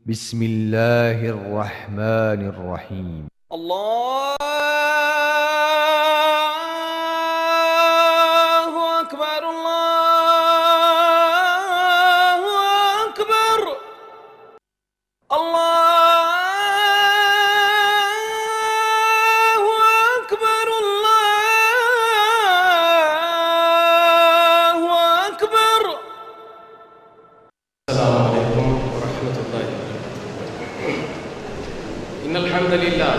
بسم الله الرحمن الرحيم. الله أكبر الله أكبر الله أكبر الله أكبر. السلام عليكم ورحمة الله وبركاته. إن الحمد لله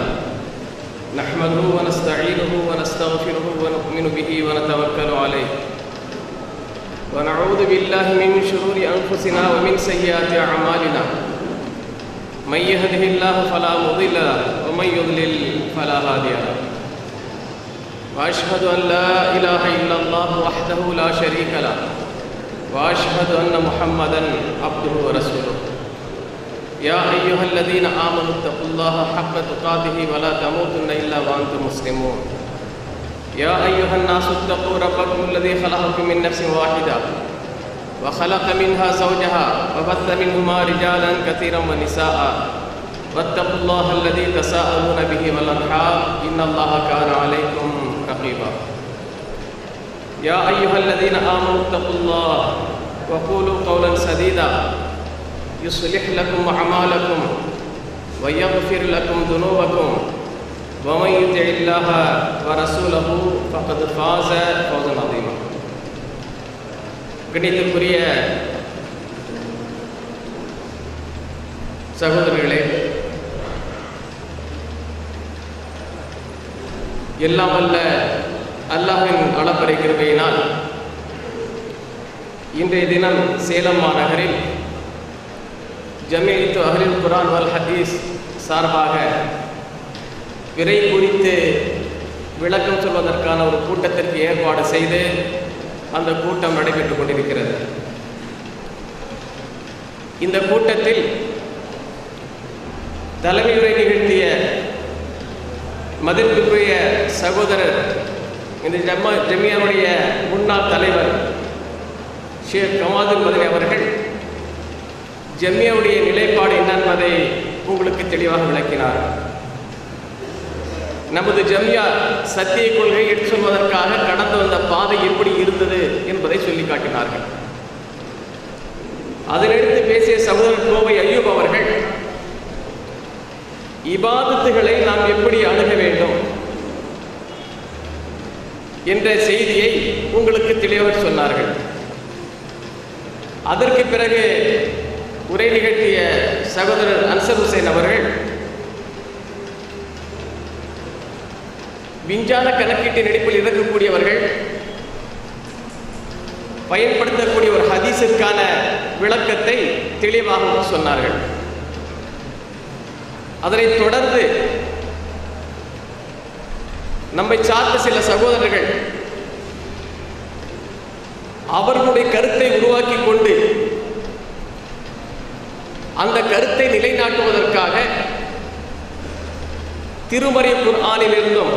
نحمده ونستعينه ونستغفره ونؤمن به ونتوكل عليه ونعوذ بالله من شرور أنفسنا ومن سيئات أعمالنا. من يهده الله فلا مضل له ومن يضلل فلا هادي له. وأشهد أن لا إله إلا الله وحده لا شريك له وأشهد أن محمدًا عبده ورسوله. يا أيها الذين آمنوا اتقوا الله حق تقاته ولا تموتن إلا وأنتم مسلمون. يا أيها الناس اتقوا ربكم الذي خلقكم من نفس واحدة وخلق منها زوجها وبث منهما رجالا كثيرا ونساء واتقوا الله الذي تساءلون به والأرحام إن الله كان عليكم رقيبا. يا أيها الذين آمنوا اتقوا الله وقولوا قولا سديدا يصلح لكم أعمالكم ويغفر لكم ذنوبكم ومن يطع الله ورسوله فقد فاز فوزا عظيما. கணிதத்துக்குரிய சகோதரர்களே, எல்லாம் வல்ல அல்லாஹ்வின் அளப்பறை கிருபையினால் இன்றைய தினம் சேலம் மாநகரில் ஜமீஅத்து அஹ்லுல் குர்ஆன் வல் ஹதீஸ் சார்பாக விரை குறித்து விளக்கம் சொல்வதற்கான ஒரு கூட்டத்திற்கு ஏற்பாடு செய்து அந்த கூட்டம் நடைபெற்றுக் கொண்டிருக்கிறது. இந்த கூட்டத்தில் தலைமையுரை நிகழ்த்திய மதிப்பிற்குரிய சகோதரர், இந்த ஜமியாவுடைய முன்னாள் தலைவர் ஷேக் கமாதுல் மதனி அவர்கள் ஜமியாவுடைய நிலைப்பாடு என்ன என்பதை உங்களுக்கு தெளிவாக விளக்கினார். நமது ஜமியா சத்திய கொள்கை எடுத்து சொல்வதற்காக கடந்து வந்த பாதை எப்படி இருந்தது என்பதை சொல்லி காட்டினார்கள். அதனடுத்து பேசிய சகோதரர் கோவை ஐயூப் அவர்கள் இபாதத்துகளை நாம் எப்படி அணுக வேண்டும் என்ற செய்தியை உங்களுக்கு தெளிவாக சொன்னார்கள். அதற்கு பிறகு உரை நிகழ்த்திய சகோதரர் அன்சர் ஹுசைன் அவர்கள் விஞ்ஞான கணக்கீட்டின் அடிப்பில் இருக்கக்கூடியவர்கள் பயன்படுத்தக்கூடிய ஒரு ஹதீஸிற்கான விளக்கத்தை தெளிவாக சொன்னார்கள். அதனைத் தொடர்ந்து நம்மை சார்ந்த சில சகோதரர்கள் அவர்களுடைய கருத்தை உருவாக்கி கொண்டு அந்த கருத்தை நிலைநாட்டுவதற்காக திருமறை குர்ஆனிலிருந்தும்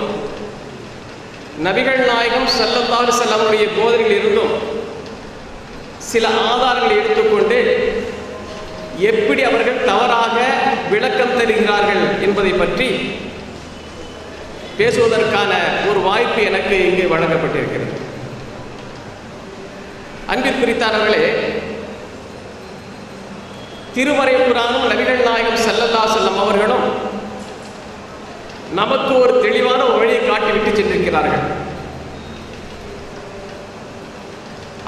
நபிகள் நாயகம் ஸல்லல்லாஹு அலைஹி வஸல்லம் போதனைகளிலிருந்தும் சில ஆதாரங்களை எடுத்துக்கொண்டு எப்படி அவர்கள் தவறாக விளக்கம் தருகிறார்கள் என்பதை பற்றி பேசுவதற்கான ஒரு வாய்ப்பு எனக்கு இங்கு வழங்கப்பட்டிருக்கிறது. அன்பிற்குரித்தானவர்களே, திருமறை குர்ஆனும் நபிகள் நாயகம் ஸல்லல்லாஹு அலைஹி வஸல்லம் அவர்களும் நமக்கு ஒரு தெளிவான வழியை காட்டிவிட்டு சென்றிருக்கிறார்கள்.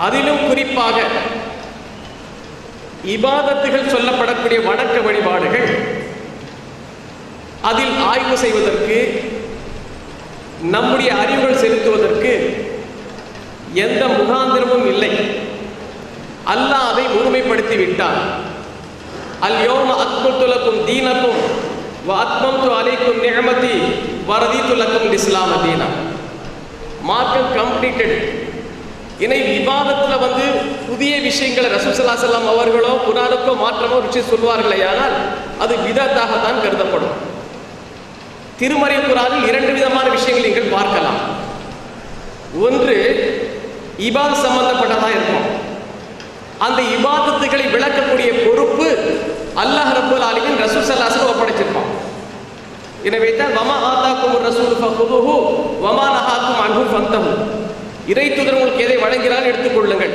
அதிலும் குறிப்பாக இபாதத்துகள் சொல்லப்படக்கூடிய வணக்க வழிபாடுகள், அதில் ஆய்வு செய்வதற்கு, நம்முடைய அறிவுகள் செலுத்துவதற்கு எந்த முகாந்திரமும் இல்லை. அல்லாஹ் அதை முழுமைப்படுத்தி விட்டார். அல் யௌம அக்மல்து லக்கும் தீனக்கும் வ அத்மம்து அலைக்கும் நிஅமதி வ ரதீது லக்கும் இஸ்லாம தீனா. மார்க்கம் கம்ப்ளீட்டட். இனி விவாதத்துல புதிய விஷயங்களை ரசூல் ஸல்லல்லாஹு அலைஹி வஸல்லம் அவர்களோ குர்ஆனுக்கோ மாற்றமோ விஷயம் சொல்வார்களே, ஆனால் அது பிதஅத்தாகத்தான் கருதப்படும். திருமறை குர்ஆனில் இரண்டு விதமான விஷயங்களை நீங்கள் பார்க்கலாம். ஒன்று இபாதத் சம்பந்தப்பட்டதாக இருக்கும். அந்த இபாதத்துகளை விளக்கக்கூடிய பொறுப்பு அல்லாஹ் ரப்பல் ஆலமீன் ரசூல் ஸல்லல்லாஹு அலைஹி வஸல்லம் ஒப்படைச்சிருப்பான். எனவே தான் வமா ஆதாக்கும் ரசூல் ஃபகுதுஹு வமா நஹாக்கும் அன்ஹு ஃபந்தஹு. இறை தூதர் உங்களுக்கு எதை வழங்கினாலும் எடுத்துக்கொள்ளுங்கள்,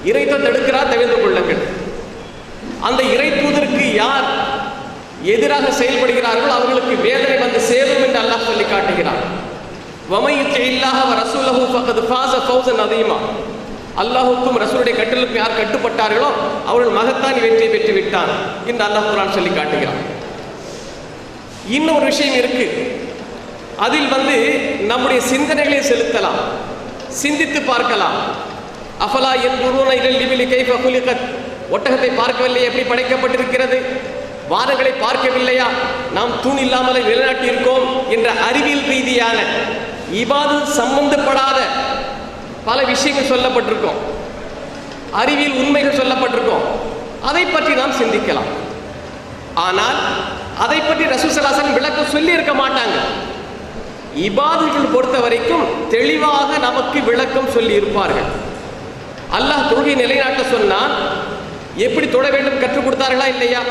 இறை தூதர் தடுக்கிறார் தவிர்த்து கொள்ளுங்கள். அந்த இறை தூதருக்கு யார் எதிராக செயல்படுகிறார்களோ அவர்களுக்கு வேதனை வந்து சேரும் என்று அல்லாஹ் சொல்லி காட்டுகிறார். வமை யுத்தில்லாஹ வ ரசூலஹு ஃபகத் ஃபாஸ ஃபௌஸன் அதீமா. அல்லாஹ்வுக்கும் ரசூலுடைய கட்டளைக்கு யார் கட்டுப்பட்டார்களோ அவர்கள் மகத்தான வெற்றியை பெற்று விட்டார் என்று அல்லாஹ் குர்ஆன் சொல்லி காட்டுகிறார். இன்னொரு விஷயம் இருக்கு, அதில் நம்முடைய சிந்தனைகளை செலுத்தலாம், சிந்தித்து பார்க்கலாம். அஃபலா யன்துரூன இலல் இபிலி கைஃப குலிகத். ஒட்டகத்தை பார்க்கவில்லை எப்படி படைக்கப்பட்டிருக்கிறது, வானங்களை பார்க்கவில்லையா, நாம் தூண் இல்லாமலே நிலைநாட்டி இருக்கோம் என்ற அறிவியல் ரீதியான இபாதத் சம்பந்தப்படாத பல விஷயங்கள் சொல்லப்பட்டிருக்கோம், அறிவியல் உண்மைகள் சொல்லப்பட்டிருக்கோம். அதை பற்றி நாம் சிந்திக்கலாம். ஆனால் அதை பற்றி ரசூல் ஸல்லல்லாஹு அலைஹி வஸல்லம் விளக்கம் சொல்லி இருக்க மாட்டாங்க. இபாதத்துகள் பொறுத்த வரைக்கும் தெளிவாக நமக்கு விளக்கம் சொல்லி இருப்பார்கள். அல்லாஹ் தொழுகை நிலைநாட்ட சொன்னால் எப்படி தொழ வேண்டும் கற்றுக் கொடுத்தார்களா இல்லையா?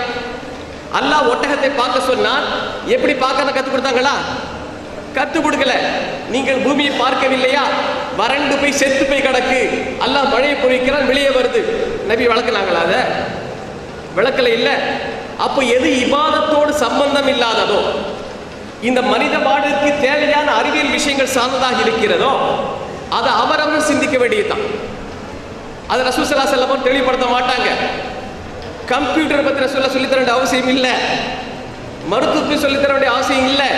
அல்லாஹ் ஒட்டகத்தை பார்க்க சொன்னால் எப்படி பார்க்க கற்றுக் கொடுத்தாங்களா? கற்றுக் கொடுக்கல. நீங்கள் பூமியை பார்க்கவில்லையா, வறண்டு போய் செத்து போய் கிடக்கு, அல்லாஹ் மழையை பொழிக்கிறான் வெளியே வருது. நபி வளர்க்கலாங்களா? அதை விளக்கல இல்லை. அப்போ எது இபாதத்தோடு சம்பந்தம் இல்லாததோ, இந்த மனித வாழ்வுக்கு தேவையான அறிவியல் விஷயங்கள் சார்ந்ததாக இருக்கிறதோ அதை அவரவர் சிந்திக்க வேண்டியதுதான். அதை ரசூல் ஸல்லல்லாஹு அலைஹி வஸல்லம் தெளிவுபடுத்த மாட்டாங்க. கம்ப்யூட்டரை பற்றி ரசூலுல்லாஹ் சொல்லித்தர வேண்டிய அவசியம் இல்லை, மருத்துவத்தை சொல்லித்தர வேண்டிய அவசியம் இல்லை.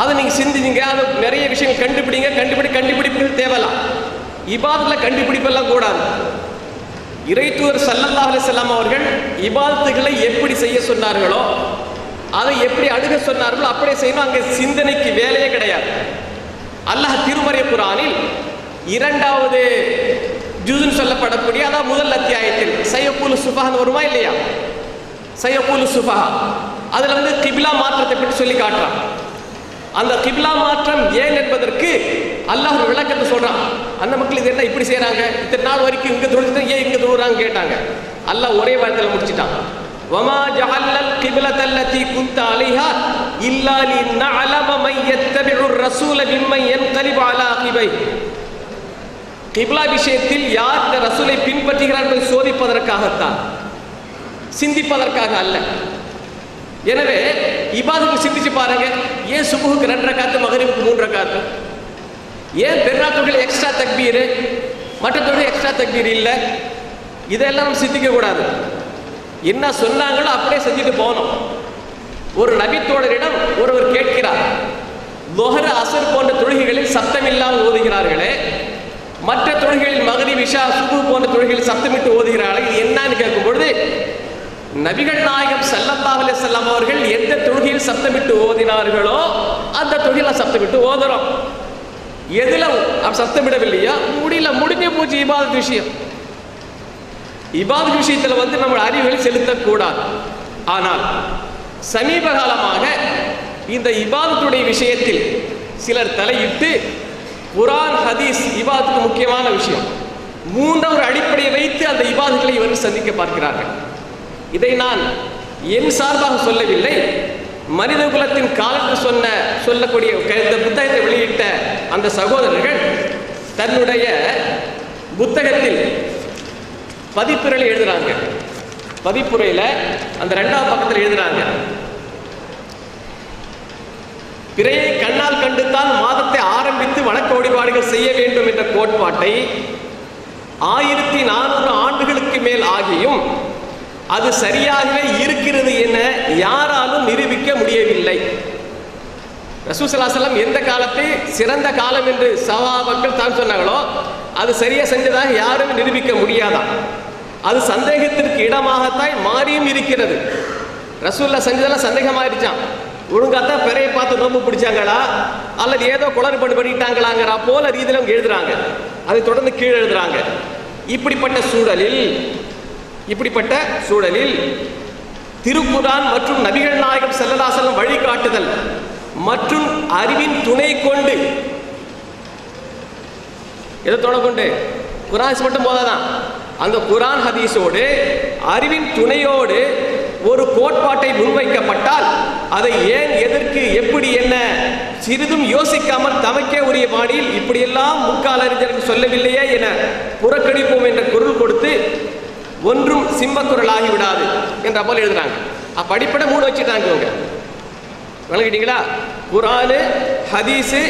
அதை நீங்கள் சிந்திங்க, அதை நிறைய விஷயங்கள் கண்டுபிடிப்புகள் தேவலாம். இபாதத்தில் கண்டுபிடிப்பெல்லாம் கூடாது. இறைத்தூதர் ஸல்லல்லாஹு அலைஹி வஸல்லம் அவர்கள் இபாதத்துகளை எப்படி செய்ய சொன்னார்களோ, அதை எப்படி அணுக சொன்னார்களோ அப்படியே செய்யணும். அங்கே சிந்தனைக்கு வேலையே கிடையாது. அல்லாஹ் திருமறை குர்ஆனில் 2வது ஜுஸ்ன்னு சொல்லப்படக்கூடிய, அதாவது முதல் அத்தியாயத்தில் சயக்கூலு சுஃபஹான்னு வருமா இல்லையா? சயக்கூலு சுஃபஹா, அதில் கிப்லா மாற்றத்தை பற்றி சொல்லி காட்டுறான். அந்த கிப்லா மாற்றம் ஏன் என்பதற்கு அல்லாஹ் ஒரு விளக்கத்தை சொல்றான். அந்த மக்கள் இது என்ன இப்படி செய்யறாங்க, இத்தனை நாள் வரைக்கும் இங்க தொழுது ஏன் இங்க தொழுறாங்க கேட்டாங்க. அல்லாஹ் ஒரே வார்த்தையில முடிச்சிட்டான். வமா ஜஅல்னல் கிப்லத்தல்லதி குன்த அலைஹா இல்லா லினஅலம மன் யத்தபிஉர் ரசூல மிம்மன் யன்கலிபு அலா அகிபை. கிப்லா விஷயத்தில் யார் இந்த ரசூலை பின்பற்றுகிறார் என்பதை சோதிப்பதற்காகத்தான், சிந்திப்பதற்காக அல்ல. எனவே இபாதத்துக்கு சிந்திச்சு பாருங்க. ஏன் சுபுஹுக்கு 2 ரக்காத்து, மகரிபுக்கு 3 ரக்காத்து? ஏன் பெருநாள் தொழுகையில் எக்ஸ்ட்ரா தக்பீர், மற்ற தொழுகை எக்ஸ்ட்ரா தக்பீர் இல்லை? இதெல்லாம் நம்ம சிந்திக்க கூடாது. என்ன சொன்னாங்களோ அப்படியே செஞ்சுட்டு போகணும். ஒரு நபித்தோழரிடம் ஒருவர் கேட்கிறார், லுஹர் அஸ்ர் போன்ற தொழுகைகளில் சத்தம் இல்லாமல் ஓதுகிறார்களே, மற்ற தொழுகைகளில் மக்ரிப் இஷா சுபு போன்ற தொழுகைகளில் சத்தமிட்டு ஓதுகிறார்கள், இது என்னன்னு கேட்கும் பொழுது நபிகள் நாயகம் ஸல்லல்லாஹு அலைஹி வஸல்லம் அவர்கள் எந்த தொழுகையில் சத்தமிட்டு ஓதினார்களோ அந்த தொழுகையில் சத்தமிட்டு ஓதுறோம். எதுல சத்தமிடவில்லையா முடிஞ்சு போச்சு. இபாதத் விஷயம், இபாதத் விஷயத்தில் நம்ம அறிவுகளை செலுத்தக்கூடாது. ஆனால் சமீப காலமாக இந்த இபாதத்துடைய விஷயத்தில் சிலர் தலையிட்டு குர்ஆன் ஹதீஸ் இபாதத்துக்கு முக்கியமான விஷயம் 3வது அடிப்படையை வைத்து அந்த இபாதத்துகளை இவர்கள் சந்திக்க பார்க்கிறார்கள். இதை நான் என் சார்பாக சொல்லவில்லை, மனித குலத்தின் காலத்தில் சொல்லக்கூடிய இந்த புத்தகத்தை வெளியிட்ட அந்த சகோதரர்கள் தன்னுடைய புத்தகத்தில் பதிப்புரையில் எழுதுறாங்க. பதிப்புரையில் அந்த 2வது பக்கத்தில் எழுதுறாங்க, பிறையை கண்ணால் கண்டுத்தான் மாதத்தை ஆரம்பித்து வணக்க வழிபாடுகள் செய்ய வேண்டும் என்ற கோட்பாட்டை 1400 ஆண்டுகளுக்கு மேல் ஆகியும் அது சரியாகவே இருக்கிறது என யாராலும் நிரூபிக்க முடியவில்லை. ரசூல் ஸல்லல்லாஹு அலைஹி வஸல்லம் எந்த காலத்தை சிறந்த காலம் என்று சஹாபாக்கள் தான் சொன்னாங்களோ அது சரியா செஞ்சதாக யாரும் நிரூபிக்க முடியாதான். அது சந்தேகத்திற்கு இடமாகத்தான் மாறியும் இருக்கிறது. ரசூலுல்லாஹ் செஞ்சதெல்லாம் சந்தேகமாயிருச்சான். ஒழுங்காத்தான் பிறையை பார்த்து நோம்பு பிடிச்சாங்களா அல்லது ஏதோ குளறுபடி பண்ணிட்டாங்களாங்கிற போல ரீதியில் அவங்க எழுதுறாங்க. அதை தொடர்ந்து கீழே எழுதுறாங்க. இப்படிப்பட்ட சூழலில் திருக்குர்ஆன் மற்றும் நபிகள் நாயகம் ஸல்லல்லாஹு அலைஹி வஸல்லம் வழிகாட்டுதல் மற்றும் அறிவின் துணை கொண்டு, எதை துணை கொண்டு? குர்ஆன் மட்டும் போதாதான், அந்த குர்ஆன் ஹதீஸோடு அறிவின் துணையோடு ஒரு கோட்பாட்டை முன்வைக்கப்பட்டால் அதை ஏன், எதற்கு, எப்படி, என்ன சிறிதும் யோசிக்காமல் தமக்கே உரிய பாணியில் இப்படியெல்லாம் முக்கால் அறிஞருக்கு சொல்லவில்லையே என புறக்கணிப்போம் என்ற குரல் கொடுத்து ஒன்றும் சிம்மக்குரல் ஆகிவிடாது என்ற போல எழுதுறாங்க. அப்ப அடிப்படை 3 வச்சுட்டாங்க இவங்க. விளங்கிட்டீங்களா? குர்ஆனு, ஹதீஸு,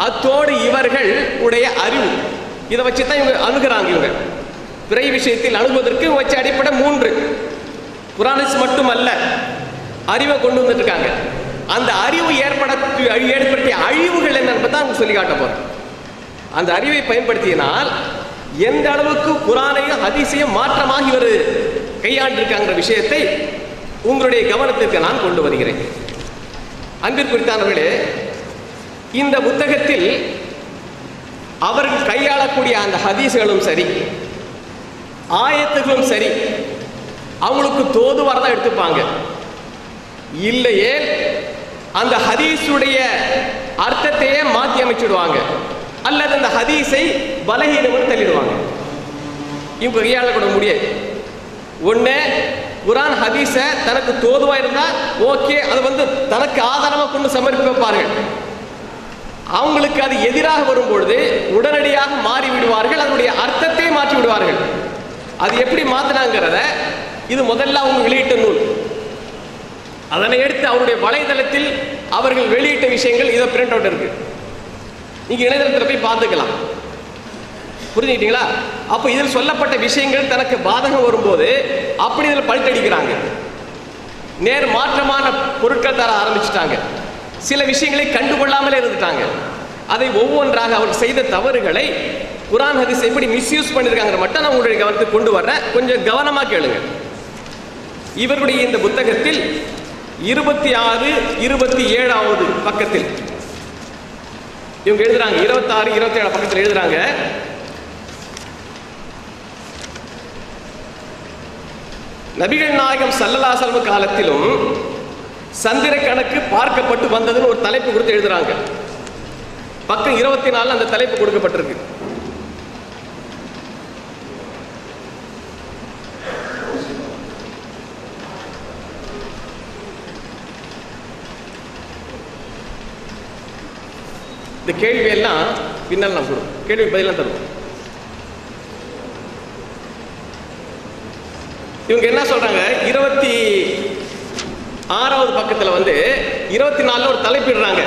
அத்தோடு இவர்கள் உடைய அறிவு, இதை வச்சு தான் இவங்க அணுகிறாங்க. இவங்க பிறை விஷயத்தில் அணுகுவதற்கு வச்ச அடிப்படை 3. குர்ஆன் மட்டுமல்ல, அறிவை கொண்டு வந்துட்டு இருக்காங்க. அந்த அறிவு ஏற்படுத்திய அழிவுகள் என்னன்னு தான் அவங்க சொல்லி காட்ட போறோம். அந்த அறிவை பயன்படுத்தினால் எந்த அளவுக்கு குர்ஆனையும் ஹதீஸையும் மாற்றமாக இவர் கையாண்டிருக்காங்கிற விஷயத்தை உங்களுடைய கவனத்திற்கு நான் கொண்டு வருகிறேன். அன்பிற்குரித்தானவர்களே, இந்த புத்தகத்தில் அவர்கள் கையாளக்கூடிய அந்த ஹதீஸ்களும் சரி, ஆயத்துகளும் சரி, அவங்களுக்கு தோதுவாரதான் எடுத்துப்பாங்க. இல்லையே அந்த ஹதீஸுடைய அர்த்தத்தையே மாற்றி அமைச்சிடுவாங்க, அல்லது அந்த ஹதீஸை பலகீனம்னு தள்ளிடுவாங்க. இவங்க கையாளக்கூட முடியாது. ஒன்று, குர்ஆன் ஹதீஸை தனக்கு தோதுவா இருந்தா ஓகே, அதை தனக்கு ஆதாரமாக கொண்டு சமர்ப்பிப்பார்கள். அவங்களுக்கு அது எதிராக வரும்பொழுது உடனடியாக மாறி விடுவார்கள், அதனுடைய அர்த்தத்தை மாற்றி விடுவார்கள். அது எப்படி மாத்தினாங்கிறத இது முதல்ல அவங்க வெளியிட்ட நூல். அதனை எடுத்து அவருடைய வலைதளத்தில் அவர்கள் வெளியிட்ட விஷயங்கள் இதை பிரிண்ட் அவுட் இருக்கு. நீங்க இணையதளத்தில் போய் பார்த்துக்கலாம். புரிஞ்சுக்கிட்டீங்களா? அப்போ இதில் சொல்லப்பட்ட விஷயங்கள் தனக்கு பாதகம் வரும்போது அப்படி இதில் பல்ட்டடிக்கிறாங்க. நேர் மாற்றமான பொருட்கள் தர ஆரம்பிச்சுட்டாங்க. சில விஷயங்களை கண்டுகொள்ளாமலே இருந்துட்டாங்க. அதை ஒவ்வொன்றாக அவர் செய்த தவறுகளை குர்ஆன் ஹதீஸ் எப்படி மிஸ்யூஸ் பண்ணியிருக்காங்க மட்டும் நான் உங்களுடைய கவனத்துக்கு கொண்டு வர்றேன். கொஞ்சம் கவனமாக கேளுங்க. இவருடைய இந்த புத்தகத்தில் 26, 27வது பக்கத்தில் இவங்க எழுதுறாங்க. 26, 27 பக்கத்தில் எழுதுறாங்க, நபிகள் நாயகம் ஸல்லல்லாஹு அலைஹி வஸல்லம் காலத்திலும் சந்திர கணக்கு பார்க்கப்பட்டு வந்ததுன்னு ஒரு தலைப்பு கொடுத்து எழுதுறாங்க. பக்கம் 24 அந்த தலைப்பு கொடுக்கப்பட்டிருக்கு. இந்த கேள்வியெல்லாம் பின்னால் நாம் கொடுப்போம், கேள்வி பதிலாம் தருவோம். இவங்க என்ன சொல்றாங்க, 26வது பக்கத்தில் 24 ஒரு தலைப்பிடுறாங்க.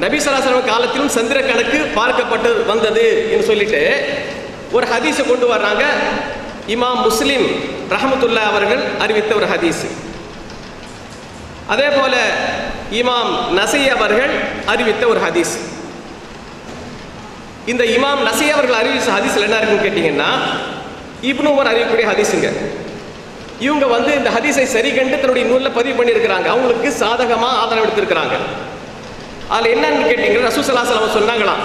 நபி ஸல்லல்லாஹு அலைஹி வஸல்லம் காலத்திலும் சந்திர கணக்கு பார்க்கப்பட்டு வந்தது என்று சொல்லிட்டு ஒரு ஹதீஸை கொண்டு வர்றாங்க. இமாம் முஸ்லிம் ரஹ்மத்துல்லாஹி அவர்கள் அறிவித்த ஒரு ஹதீஸ். அதே போல இமாம் நஸீ அவர்கள் அறிவித்த ஒரு ஹதீஸ். இந்த இமாம் நஸீ அவர்கள் அறிவித்த ஹதீஸ்ல என்ன இருக்குன்னு கேட்டீங்கன்னா, இப்னு உமர் அறிவிக்கக்கூடிய ஹதீஸுங்க. இவங்க இந்த ஹதீஸை சரி கண்டு தன்னுடைய நூலில் பதிவு பண்ணியிருக்கிறாங்க. அவங்களுக்கு சாதகமாக ஆதரவு எடுத்திருக்கிறாங்க. அதில் என்னன்னு கேட்டீங்கன்னா, ரசூல் ஸல்லல்லாஹு அலைஹி வஸல்லம் சொன்னாங்களாம்,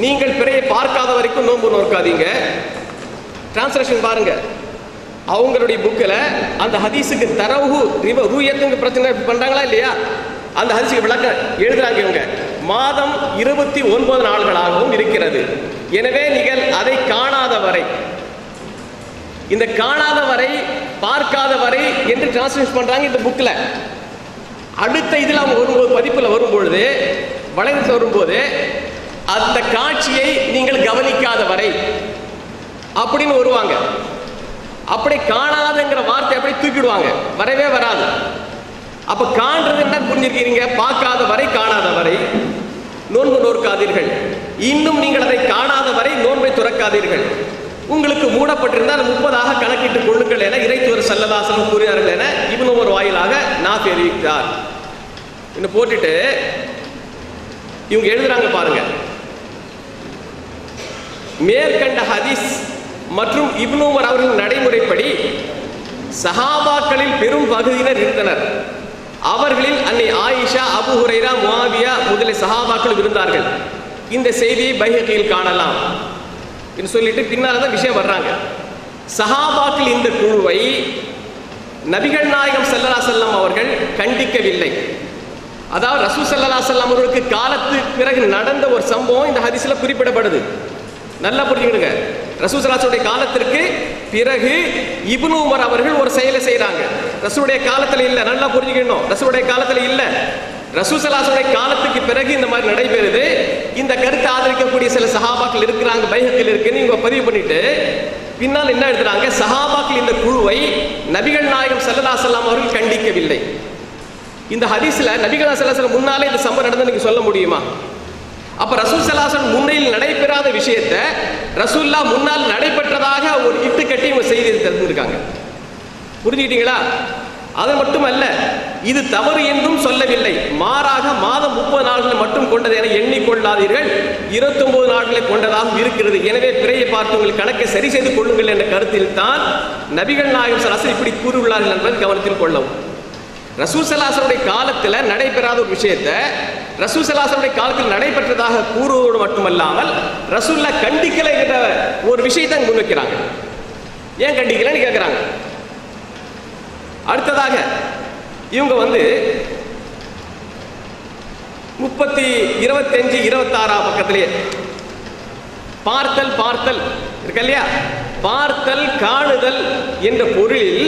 நீங்கள் பிறையை பார்க்காத வரைக்கும் நோன்பு நோக்காதீங்க. டிரான்ஸ்லேஷன் பாருங்க, அவங்களுடைய புக்கில் அந்த ஹதீஸுக்கு தரவு ரூயத்துங்க பிரச்சனை பண்ணுறாங்களா இல்லையா, அந்த ஹதீஸுக்கு விளக்கம் எழுதுறாங்க. இவங்க மாதம் 29 நாள்களாகவும் இருக்கிறது. எனவே நீங்கள் அதை காணாத வரை, இந்த காணாத வரை, பார்க்காத வரை என்று டிரான்ஸ்லேட் பண்றாங்க இந்த புக்ல. அடுத்த இதில் அவங்க வரும்போது, பதிப்பில் வரும்பொழுது, வளையத்தில் வரும்போது, அந்த காட்சியை நீங்கள் கவனிக்காத வரை அப்படின்னு வருவாங்க. அப்படி காணாதுங்கிற வார்த்தை அப்படி தூக்கிடுவாங்க, வரவே வராது. அப்ப காண்றது என்ன புரிஞ்சிருக்கிறீங்க? பார்க்காத வரை, காணாத வரை நோன்பு நோக்காதீர்கள். இன்னும் நீங்கள் அதை காணாத வரை நோன்பை துறக்காதீர்கள். உங்களுக்கு மூடப்பட்டிருந்தால் 30ஆக கணக்கிட்டுக் கொள்ளுங்கள் என இறைத்தூதர் ஸல்லல்லாஹு அலைஹி வஸல்லம் கூறினார்கள் என இப்னு உமர் வாயிலாக நாஃபி அறிவித்தார். இன்னும் போட்டுட்டு இவங்க எழுதுறாங்க பாருங்க, மேற்கண்ட ஹதீஸ் மற்றும் இப்னு உமர் அவர்களின் நடைமுறைப்படி சஹாபாக்களில் பெரும் பகுதியினர் இருந்தனர். அவர்களில் அன்னை ஆயிஷா, அபு ஹுரைரா, முஆவியா முதலிய சஹாபாக்கள் இருந்தார்கள். இந்த செய்தியை பைஹகியில் காணலாம் என்று சொல்லிட்டு பின்னால் தான் விஷயம் வர்றாங்க. சஹாபாக்கள் இந்த குழுவை நபிகள் நாயகம் ஸல்லல்லாஹு அலைஹி வஸல்லம் அவர்கள் கண்டிக்கவில்லை. அதாவது ரசூல் ஸல்லல்லாஹு அலைஹி வஸல்லம் அவர்களுக்கு காலத்துக்கு பிறகு நடந்த ஒரு சம்பவம் இந்த ஹதீஸ்ல குறிப்பிடப்படுது. நல்லா புரிஞ்சுக்கிடுங்க. ரசூல் ஸல்லல்லாஹு அலைஹி வஸல்லம் காலத்திற்கு பிறகு இப்னு உமர் அவர்கள் ஒரு செயலை செய்யறாங்க. ரசூலுடைய காலத்துல இல்ல, நல்லா புரிஞ்சுக்கணும். ரசூலுடைய காலத்துல இல்ல, ரசூல் ஸல்லல்லாஹு அலைஹி வஸல்லம் காலத்துக்கு பிறகு இந்த மாதிரி நடைபெறுது. இந்த கருத்தை ஆதரிக்கக்கூடிய சில சஹாபாக்கள் இருக்கிறாங்க, பைஹக்கில் இருக்குன்னு இவங்க பதிவு பண்ணிட்டு பின்னால் என்ன எழுதுறாங்க, சஹாபாக்கள் இந்த குழுவை நபிகள் நாயகம் ஸல்லல்லாஹு அலைஹி வஸல்லம் அவர்கள் கண்டிக்கவில்லை. இந்த ஹதீஸ்ல நபிகள் ஸல்லல்லாஹு அலைஹி வஸல்லம் முன்னாலே இந்த சம்பவம் நடந்து நீங்க சொல்ல முடியுமா? அப்ப ரசூல் ஸல்லல்லாஹு அலைஹி வஸல்லம் முன்னையில் நடைபெறாத விஷயத்தை ரசூலுல்லாஹ் முன்னால் நடைபெற்றதாக ஒரு இட்டு கட்டி இவங்க செய்தி தெரிஞ்சிருக்காங்க. புரிஞ்சுக்கிட்டீங்களா? அது மட்டுமல்ல, இது தவறு என்றும் சொல்லவில்லை. மாறாக மாதம் 30 நாட்களை மட்டும் கொண்டது என எண்ணிக்கொள்ளாதீர்கள், 29 நாட்களை கொண்டதாகவும் இருக்கிறது. எனவே பிறையை பார்த்து உங்கள் கணக்கை சரி செய்து கொள்ளுங்கள் என்ற கருத்தில் தான் நபிகள் நாயகம் ஸல்லல்லாஹு அலைஹி வஸல்லம் இப்படி கூறியுள்ளார்கள் என்பதை கவனத்தில் கொள்ளவும். ரசூல் ஸல்லல்லாஹு அலைஹி வஸல்லம் காலத்தில் நடைபெறாத ஒரு விஷயத்தை ரசூல் ஸல்லல்லாஹு அலைஹி வஸல்லம் காலத்தில் நடைபெற்றதாக கூறுவதோடு மட்டுமல்லாமல் ரசூலுல்லாஹ் கண்டிக்கலை என்ற ஒரு விஷயத்தை முன்வைக்கிறாங்க. ஏன் கண்டிக்கலைன்னு கேட்குறாங்க. அடுத்ததாக இவங்க 25, 26 பக்கத்திலேயே பார்த்தல் இருக்கு இல்லையா, பார்த்தல் காணுதல் என்ற பொருளில்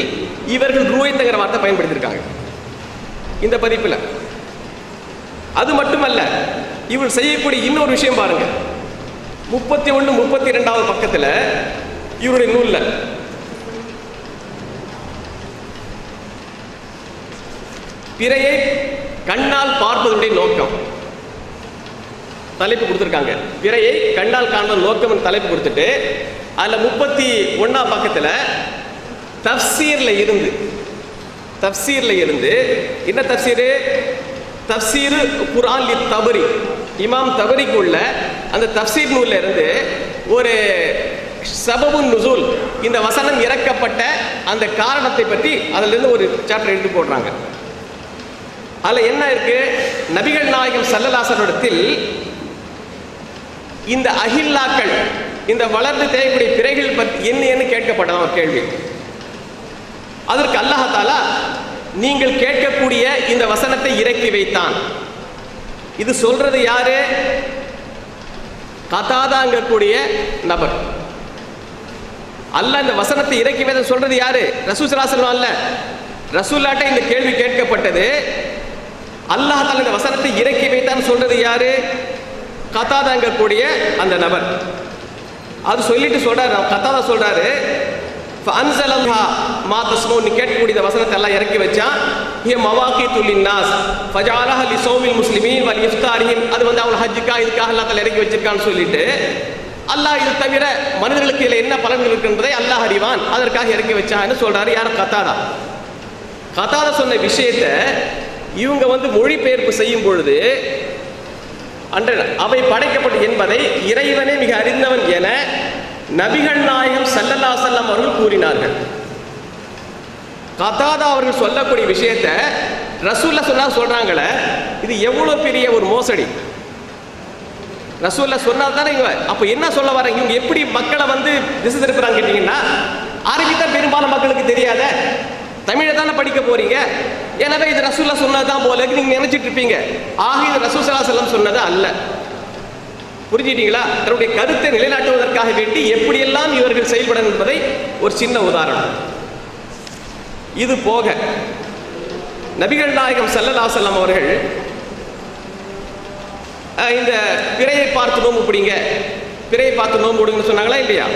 இவர்கள் ரூயத்தங்கிற வார்த்தை பயன்படுத்தியிருக்காங்க இந்த பதிப்பில். அது மட்டுமல்ல, இவர் செய்யக்கூடிய இன்னொரு விஷயம் பாருங்க. 31, 32 பக்கத்தில் இவருடைய நூலில் பிறையை கண்ணால் பார்ப்பதுடைய நோக்கம் தலைப்பு கொடுத்துருக்காங்க. பிறையை கண்ணால் காண்பது நோக்கம் தலைப்பு கொடுத்துட்டு அதில் 31 பக்கத்தில் தஃப்சீர்ல இருந்து என்ன தஃப்சீரு? தஃப்சீரு குர்ஆன் லி தபரி, இமாம் தபரிக்கு உள்ள அந்த தஃப்சீர் நூல்ல இருந்து ஒரு சபபுன் நுசூல், இந்த வசனம் இறக்கப்பட்ட அந்த காரணத்தை பற்றி அதிலிருந்து ஒரு சாப்டர் எடுத்து போடுறாங்க. அதில் என்ன இருக்கு? நபிகள் நாயகம் ஸல்லல்லாஹு அலைஹி வஸல்லத்தில் இந்த அஹில்லாக்கள், இந்த வளர்ந்து தேவைக்கூடிய பிறைகள் பற்றி என்ன கேட்கப்பட்டது ஒரு கேள்வி. அதற்கு அல்லாஹ் தஆலா நீங்கள் கேட்கக்கூடிய இந்த வசனத்தை இறக்கி வைத்தான். இது சொல்றது யாரு? கதாதாங்கக்கூடிய நபர். அல்லாஹ் இந்த வசனத்தை இறக்கி வைத்த சொல்றது யாரு? ரசூல் ஸல்லல்லாஹு அலைஹி வஸல்லம் அல்ல. ரசூலுல்லாஹ்ட்ட இந்த கேள்வி கேட்கப்பட்டது. அல்லாஹ் தஆலா இந்த வசனத்தை இறக்கி வைத்தான் சொல்றது யாரு? கதாதாங்கக்கூடிய அந்த நபர். அது சொல்லிட்டு சொல்றாரு, கதாதா சொல்றாரு, ஃபஅன்ஸலஹா மா தஸ்மூன், நீ கேட்கக்கூடிய இந்த வசனத்தை எல்லாம் இறக்கி வச்சான். ஹிய மவாகீது லின்னாஸ் ஃபஜஅலஹா லிஸௌமில் முஸ்லிமீன் வல் இஃப்தாரிஹிம், அது அவங்க ஹஜ்ஜுக்காக இதுக்காக அல்லாஹ் தஆலா இறக்கி வச்சிருக்கான்னு சொல்லிட்டு அல்லாஹ் இது தவிர மனிதர்களுக்கு இதில் என்ன பலன்கள் இருக்கின்றதை அல்லாஹ் அறிவான், அதற்காக இறக்கி வச்சான்னு சொல்றாரு. யார்? கதாதா சொன்ன விஷயத்தை இவங்க மொழிபெயர்ப்பு செய்யும் பொழுது அவை படைக்கப்பட்டு என்பதை இறைவனே மிக அறிந்தவன் என நபிகள் நாயகம் ஸல்லல்லாஹு அலைஹி வஸல்லம் அவர்கள் கூறினார்கள். கதாதா அவர்கள் சொல்லக்கூடிய விஷயத்தை ரசூலுல்லாஹ் சொல்றாங்களே, இது எவ்வளவு பெரிய ஒரு மோசடி. ரசூலுல்லாஹ் சொன்னால்தானே இவங்க அப்ப என்ன சொல்ல வராங்க? இவங்க எப்படி மக்களை திசை திருப்புறாங்க கேட்டீங்கன்னா, அரபி தான் பெரும்பாலும் மக்களுக்கு தெரியாத, தமிழை தானே படிக்க போறீங்க, எனவே இது ரசூலுல்லாஹ் சொன்னதுதான் போல நீங்க நினைச்சிட்டு இருப்பீங்க. ஆக இது ரசூல் ஸல்லல்லாஹு அலைஹி வஸல்லம் சொன்னது அல்ல. புரிஞ்சுட்டீங்களா? தன்னுடைய கருத்தை நிலைநாட்டுவதற்காக வேண்டி எப்படியெல்லாம் இவர்கள் செயல்படும் என்பதை ஒரு சின்ன உதாரணம். இது போக நபிகள் நாயகம் ஸல்லல்லாஹு அலைஹி வஸல்லம் அவர்கள் இந்த பிறையை பார்த்து நோம்பு பிடிங்க, பிறையை பார்த்து நோம்பு விடுங்கன்னு சொன்னாங்களா இல்லையா?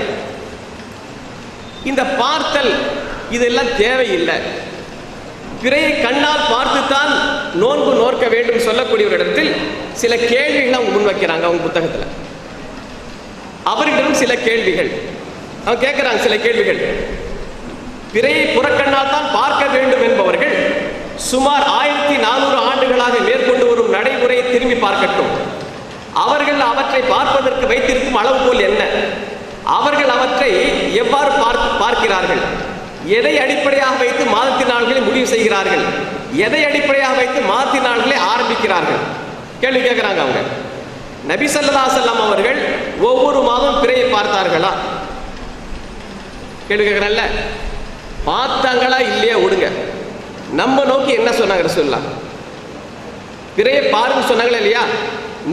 இந்த பார்த்தல் இதெல்லாம் தேவையில்லை. பிறையை கண்ணால் பார்த்துத்தான் நோன்பு நோக்க வேண்டும் சொல்லக்கூடிய ஒரு இடத்தில் சில கேள்விகள் அவங்க முன்வைக்கிறாங்க. அவங்க புத்தகத்தில் அவர்களிடம் சில கேள்விகள் அவங்க கேட்கிறாங்க. சில கேள்விகள், பிறையை புறக்கண்ணால் தான் பார்க்க வேண்டும் என்பவர்கள் சுமார் 1400 ஆண்டுகளாக மேற்கொண்டு வரும் நடைமுறையை திரும்பி பார்க்கட்டும். அவர்கள் அவற்றை பார்ப்பதற்கு வைத்திருக்கும் அளவுகோல் என்ன? அவர்கள் அவற்றை எவ்வாறு பார்க்கிறார்கள்? எதை அடிப்படையாக வைத்து மாதத்தின் நாள்களை முடிவு செய்கிறார்கள்? எதை அடிப்படையாக வைத்து மாதத்தின் நாள்களை ஆரம்பிக்கிறார்கள்? கேள்வி கேட்கிறாங்க அவங்க. நபி ஸல்லல்லாஹு அலைஹி வஸல்லம் அவர்கள் ஒவ்வொரு மாதம் பிறையை பார்த்தார்களா? கேள்வி கேட்கிறாங்கல்ல, பார்த்தாங்களா இல்லையா விடுங்க, நம்ம நோக்கி என்ன சொன்னாங்க ரசூலுல்லாஹ்? பிறையை பாருங்க சொன்னாங்களா இல்லையா?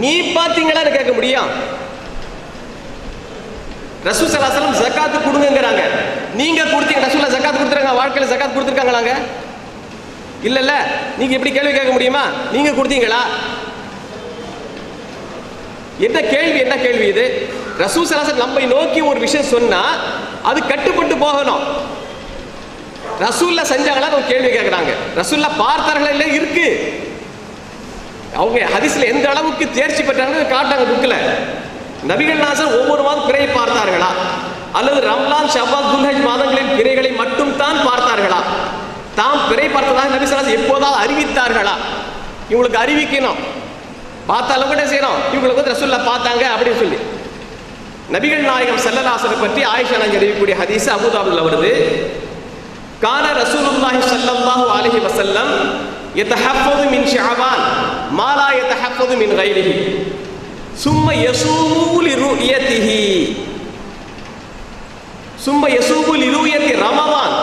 நீ பார்த்தீங்களான்னு கேட்க முடியும்? ரசூல் ஸல்லல்லாஹு அலைஹி வஸல்லம் ஜகாத் கொடுங்கங்கறாங்க. நீங்க கொடுத்தீங்க, ரசூலுல்லாஹ் ஜகாத் கொடுத்துறாங்க, வாழ்க்கையில ஜகாத் கொடுத்துருக்காங்களாங்க? இல்ல. நீங்க இப்படி கேள்வி கேட்க முடியுமா? நீங்க கொடுத்தீங்களா? என்ன கேள்வி இது? ரசூல் ஸல்லல்லாஹு அலைஹி வஸல்லம் நம்மை நோக்கி ஒரு விஷயம் சொன்னா அது கட்டுப்பட்டு போகணும். ரசூல்லா செஞ்சாங்களா ஒரு கேள்வி கேட்கறாங்க. ரசூல்லா பார்த்தார்களா? இல்ல, இருக்கு. அவங்க ஹதீஸ்ல எந்த அளவுக்கு தேர்ச்சி பெற்றாங்க காட்டாங்க புக்ல. நபிகள் நாயகம் ஒவ்வொரு மாதம் பிறையை பார்த்தார்களா, அல்லது ரம்லான் ஷவ்வால் துல்ஹஜ் மாதங்களின் பிறைகளை மட்டும் தான் பார்த்தார்களா? தாம் பிறை பார்த்ததாக நபி ஸல்லல்லாஹு அலைஹி வஸல்லம் எப்போதாவது அறிவித்தார்களா? இவங்களுக்கு அறிவிக்கணும், பார்த்தாலும் கூட செய்யணும். இவங்களுக்கு வந்து ரசூல்லா பார்த்தாங்க அப்படின்னு சொல்லி. நபிகள் நாயகம் ஸல்லல்லாஹு அலைஹி வஸல்லம் பற்றி ஆயிஷா நாயகி அறிவிக்கக்கூடிய ஹதீஸ் அபூ தாவூத்ல வருது. கான ரசூலுல்லாஹி ஸல்லல்லாஹு அலைஹி வஸல்லம் யதஹஃபது மின் ஷஅபான் மா லா யதஹஃபது மின் கைரிஹி சும்ம யஸூமு லிருயதிஹி சும்ம யஸூமு லிருயதி ரமலான்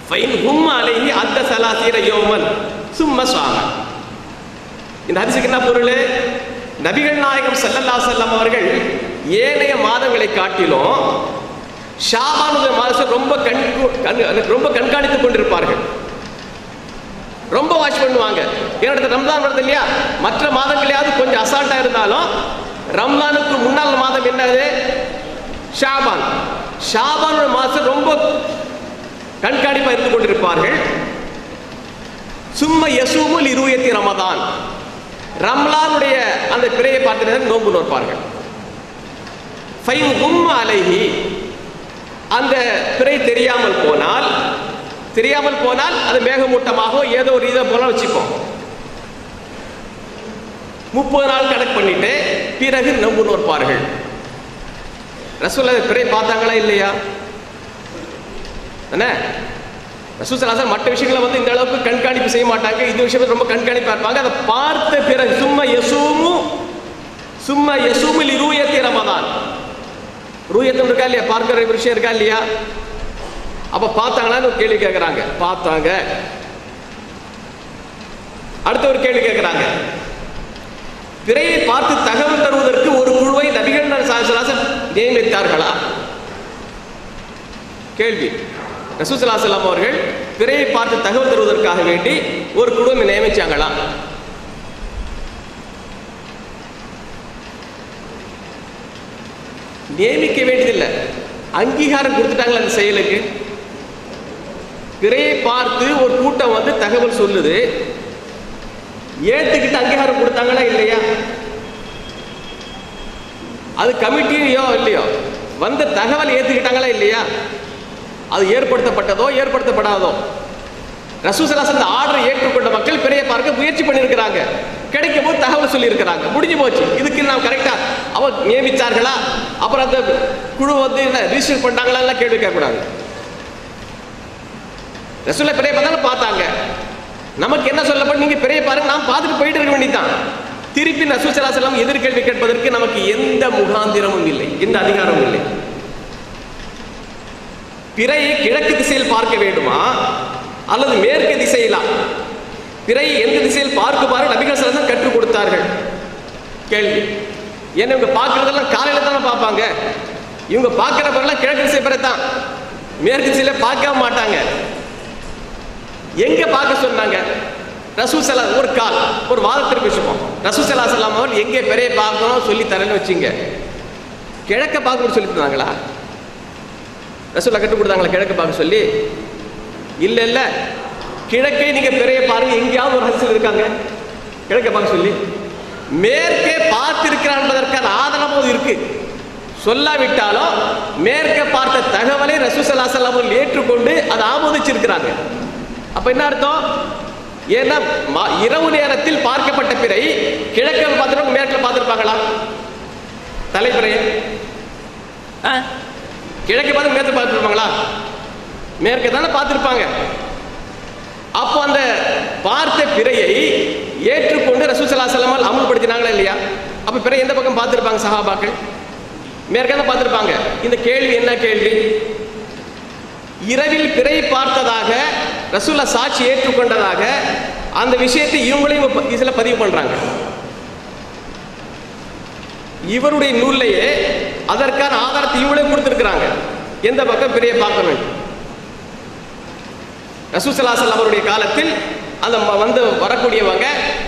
ஃபைன் ஹும் அலைஹி அத்த ஸலாஸீர யௌமன் சும்ம ஸாம. இந்த ஹதீஸுக்கு என்ன பொருள்? நபிகள் நாயகம் ஸல்லல்லாஹு அலைஹி வஸல்லம் அவர்கள் ஏனைய மாதங்களை காட்டிலும் ஷாபானுடைய மாதத்தை ரொம்ப கண்காணித்துக் கொண்டிருப்பார்கள், ரொம்ப வாட்ச் பண்ணுவாங்க. ஏன்னா ரம்ஜான் வருது இல்லையா, மற்ற மாதங்களையாவது கொஞ்சம் அசால்ட்டா இருந்தாலும் ரம்ஜானுக்கு முன்னாள் மாதம் என்னது? ஷாபான். ஷாபானுடைய மாதத்தை ரொம்ப கண்காணிப்பாக இருந்து கொண்டிருப்பார்கள். சும்ம யசூமுல் இருயத்தி ரமதான், ரம்லானுடைய அந்த பிறையை பார்த்து நோன்பு நோற்பார்கள். ஃபைன் ஹும் அலைஹி, அந்த பிறை தெரியாமல் போனால் அது மேகமூட்டமாக ஏதோ ஒரு இதை போல வச்சுப்போம். 30 நாள் கணக்கு பண்ணிட்டு பிறகு நோன்பு நோற்பார்கள். ரசூலுல்லாஹ் பிறை பார்த்தாங்களா இல்லையா? என்ன ரசூல் ஸல்லல்லாஹு அலைஹி வஸல்லம் மற்ற விஷயங்களை வந்து இந்த அளவுக்கு கண்காணிப்பு செய்ய மாட்டாங்க, இந்த விஷயத்தை ரொம்ப கண்காணிப்பா இருப்பாங்க. அதை பார்த்த பிறகு சும்ம யசூமு லிருயத்தி ரமதான், ரூயத்தம் இருக்கா இல்லையா, பார்க்கிற விஷயம் இருக்கா இல்லையா? அப்ப பார்த்தாங்களான்னு ஒரு கேள்வி கேட்கிறாங்க. பார்த்தாங்க. அடுத்த ஒரு கேள்வி கேட்கிறாங்க. பிறையை பார்த்து தகவல் தருவதற்கு ஒரு குழுவை நபிகள் ஸல்லல்லாஹு அலைஹி வஸல்லம் நியமித்தார்களா? கேள்வி. ரசூல் ஸல்லல்லாஹு அலைஹி வஸல்லம் அவர்கள் பிறையை பார்த்து தகவல் தருவதற்காக வேண்டி ஒரு குழுவை நியமிச்சாங்களா? நியமிக்க வேண்டியதில்லை, அங்கீகாரம் கொடுத்துட்டாங்களா அந்த செயலுக்கு? பிறையை பார்த்து ஒரு கூட்டம் வந்து தகவல் சொல்லுது, ஏத்துக்கிட்டு அங்கீகாரம் கொடுத்தாங்களா இல்லையா? அது கமிட்டியோ இல்லையோ, வந்த தகவல் ஏத்துக்கிட்டாங்களா இல்லையா? அது ஏற்படுத்தப்பட்டதோ ஏற்படுத்தப்படாதோ, ரசூல் ஸல்லல்லாஹு அலைஹி வஸல்லம் ஆர்டரை ஏற்றுக்கொண்ட மக்கள் பிறையை பார்க்க முயற்சி பண்ணியிருக்கிறாங்க, கிடைக்கும் போது தகவல் சொல்லி இருக்கிறாங்க, முடிஞ்சு போச்சு. இதுக்கு நாம் கரெக்டா அவர் நியமித்தார்களா, அப்புறம் அந்த குழு வந்து ரிஜிஸ்டர் பண்ணாங்களா எல்லாம் கேள்வி கேட்கக்கூடாது. ரசூலுல்லாஹ் பிறையை பார்த்தாலும் பார்த்தாங்க. நமக்கு என்ன சொல்லப்படும்? நீங்க பிறையை பாருங்க, நாம் பார்த்துட்டு போயிட்டு இருக்க வேண்டியதான். திருப்பி ரசூல் ஸல்லல்லாஹு அலைஹி வஸல்லம் எதிர்கேள்வி கேட்பதற்கு நமக்கு எந்த முகாந்திரமும் இல்லை, எந்த அதிகாரமும் இல்லை. பிறையை கிழக்கு திசையில் பார்க்க வேண்டுமா அல்லது மேற்கு திசையிலா? பிறையை எந்த திசையில் பார்க்குமாறு நபிகள் ஸல்லல்லாஹு அலைஹி வஸல்லம் கற்றுக் கொடுத்தார்கள்? கேள்வி. ஏன்னா இவங்க பார்க்கறதெல்லாம் காலையில தானே பார்ப்பாங்க. இவங்க பார்க்கிற பிறகு கிழக்கு திசை பிறை தான், மேற்கு திசையில பார்க்க மாட்டாங்க. எங்க பார்க்க சொன்னாங்க? ரசூல் ஸல்லல்லாஹு ஒரு வாதத்திற்கு வச்சுப்போம். ரசூல் ஸல்லல்லாஹு அலைஹி வஸல்லம் அவர் எங்கே பிறையை பார்க்கணும் சொல்லி தரேன்னு வச்சுங்க, கிழக்க பார்க்கணும்னு சொல்லி தந்தாங்களா? ரசூலுல்லாஹ் கற்றுக் கொடுத்தாங்களா கிழக்க பார்க்க சொல்லி? இல்ல, கிழக்கே நீங்க பிறையை பாருங்க, எங்கேயாவது ஒரு ஹதீஸ்ல இருக்காங்க கிழக்க பார்க்க சொல்லி? மேற்கே பார்த்திருக்கிறார் என்பதற்கான ஆதாரம் இருக்கு, சொல்லாவிட்டாலும் மேற்கே பார்த்த தகவலை ரசூல் ஸல்லல்லாஹு அலைஹி வஸல்லம் ஏற்றுக்கொண்டு அதை ஆமோதிச்சிருக்கிறாங்க. அப்ப என்ன அர்த்தம்? ஏன்னா இரவு நேரத்தில் பார்க்கப்பட்ட பிறை கிழக்க பார்த்துட்டு மேற்கில் பார்த்திருப்பாங்களா? தலைப்பிறையை கிழக்கு பார்த்து மேற்கு பார்த்துருப்பாங்களா? மேற்க தானே பார்த்திருப்பாங்க. அப்போ அந்த பார்த்த பிறையை ஏற்றுக்கொண்டு ரசூல் ஸல்லல்லாஹு அலைஹி வஸல்லம் அமல்படுத்தினாங்களா இல்லையா? அப்ப பிறை எந்த பக்கம் பார்த்திருப்பாங்க சஹாபாக்கள்? மேற்கான பார்த்திருப்பாங்க. இந்த கேள்வி என்ன கேள்வி? இரவில் பிறை பார்த்ததாக ரசூலுல்லாஹ் சாட்சி ஏற்றுக்கொண்டதாக அந்த விஷயத்தை இவங்களையும் இதில் பதிவு பண்றாங்க. இவருடைய நூல்லையே அதற்கான ஆதாரத்தை இவங்களே கொடுத்துருக்குறாங்க. எந்த பக்கம் பிறையை பார்க்க வேண்டும். ரசூல் ஸல்லல்லாஹு அலைஹி வஸல்லம் அவருடைய காலத்தில் அந்த வந்து வரக்கூடியவங்க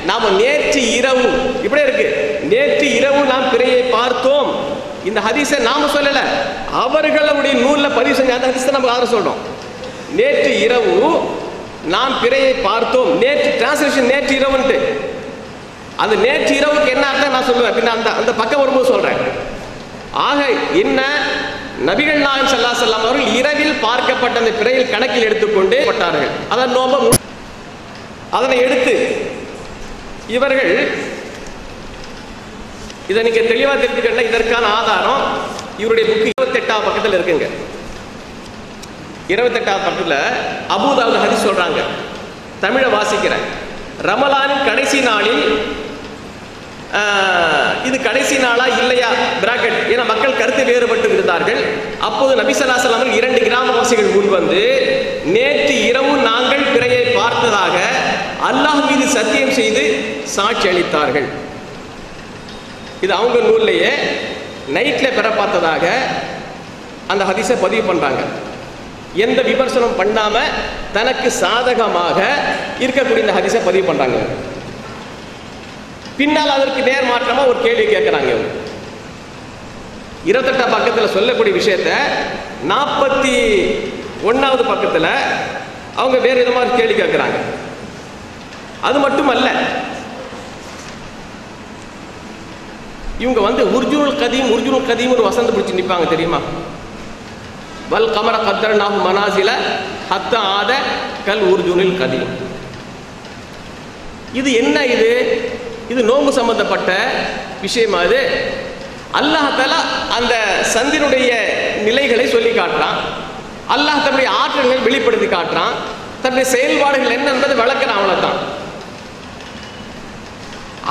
நாம நேற்று இரவு இப்படி இருக்கு, நேற்று இரவு நாம் பிறையை பார்த்தோம். இந்த ஹதீஸை நாம சொல்லல, அவர்களுடைய நூல்ல பதிவு செஞ்ச அந்த ஹதீஸை நம்ம ஆதாரம் சொல்றோம். நேற்று இரவு நாம் பிறையை பார்த்தோம். நேற்று டிரான்ஸ்லேஷன் நேற்று இரவுன்ட்டு, அந்த நேற்று இரவுக்கு என்ன அர்த்தம் நான் சொல்லுவேன், பின்ன அந்த அந்த பக்கம் வரும்போது சொல்றேன். ஆக என்ன, நபிகள் நாயகம் ஸல்லல்லாஹு அலைஹி வஸல்லம் அவர்கள் இரவில் பார்க்கப்பட்ட அந்த பிறையில் கணக்கில் எடுத்துக்கொண்டு பட்டார்கள். அதான் நோம்ப அதனை எடுத்து இவர்கள் இதை நீங்க தெளிவா தெரிஞ்சுக்கணும். இதற்கான ஆதாரம் இவருடைய புக்கு 28வது பக்கத்தில் இருக்குங்க. 28வது பக்கத்தில் அபூதாவுத் ஹதீஸ் சொல்றாங்க, தமிழை வாசிக்கிறேன். ரமலானின் கடைசி நாளில், இது கடைசி நாளா இல்லையா பிராக்கெட், ஏன்னா மக்கள் கருத்து வேறுபட்டு இருந்தார்கள். அப்போது நபி ஸல்லல்லாஹு அலைஹி வஸல்லம் 2 கிராமவாசிகள் முன் வந்து நேற்று இரவு நாங்கள் பிறையை பார்த்ததாக அல்லாஹ் மீது சத்தியம் செய்து சாட்சி அளித்தார்கள். இது அவங்க நூல்லையே நைட்ல பிற பார்த்ததாக அந்த ஹதீஸை பதிவு பண்றாங்க. எந்த விமர்சனம் பண்ணாம தனக்கு சாதகமாக இருக்கக்கூடிய இந்த ஹதீஸை பதிவு பண்றாங்க. பின்னால் அதற்கு நேர் மாற்றமா ஒரு கேள்வி கேட்கிறாங்க. 28 பக்கத்தில் சொல்லக்கூடிய விஷயத்தை 41வது பக்கத்தில் அவங்க வேற விதமாக கேள்வி கேட்கிறாங்க. அது மட்டுமல்ல, இவங்க வந்து உர்ஜுனுல் கதீம் ஒரு வசந்த பிடிச்சி நிற்பாங்க தெரியுமா? வல் கமர கத்தர்னாஹு மனாசில ஹத்த ஆத கல் உர்ஜுனில் கதீம். இது என்ன? இது நோம்பு சம்பந்தப்பட்ட விஷயமா? இது அல்லாஹ் தஆலா அந்த சந்தினுடைய நிலைகளை சொல்லி காட்டுறான். அல்லாஹ் தன்னுடைய ஆற்றல்களை வெளிப்படுத்தி காட்டுறான். தன்னுடைய செயல்பாடுகள் என்ன என்பதை விளக்குறான். அவ்வளவுதான்.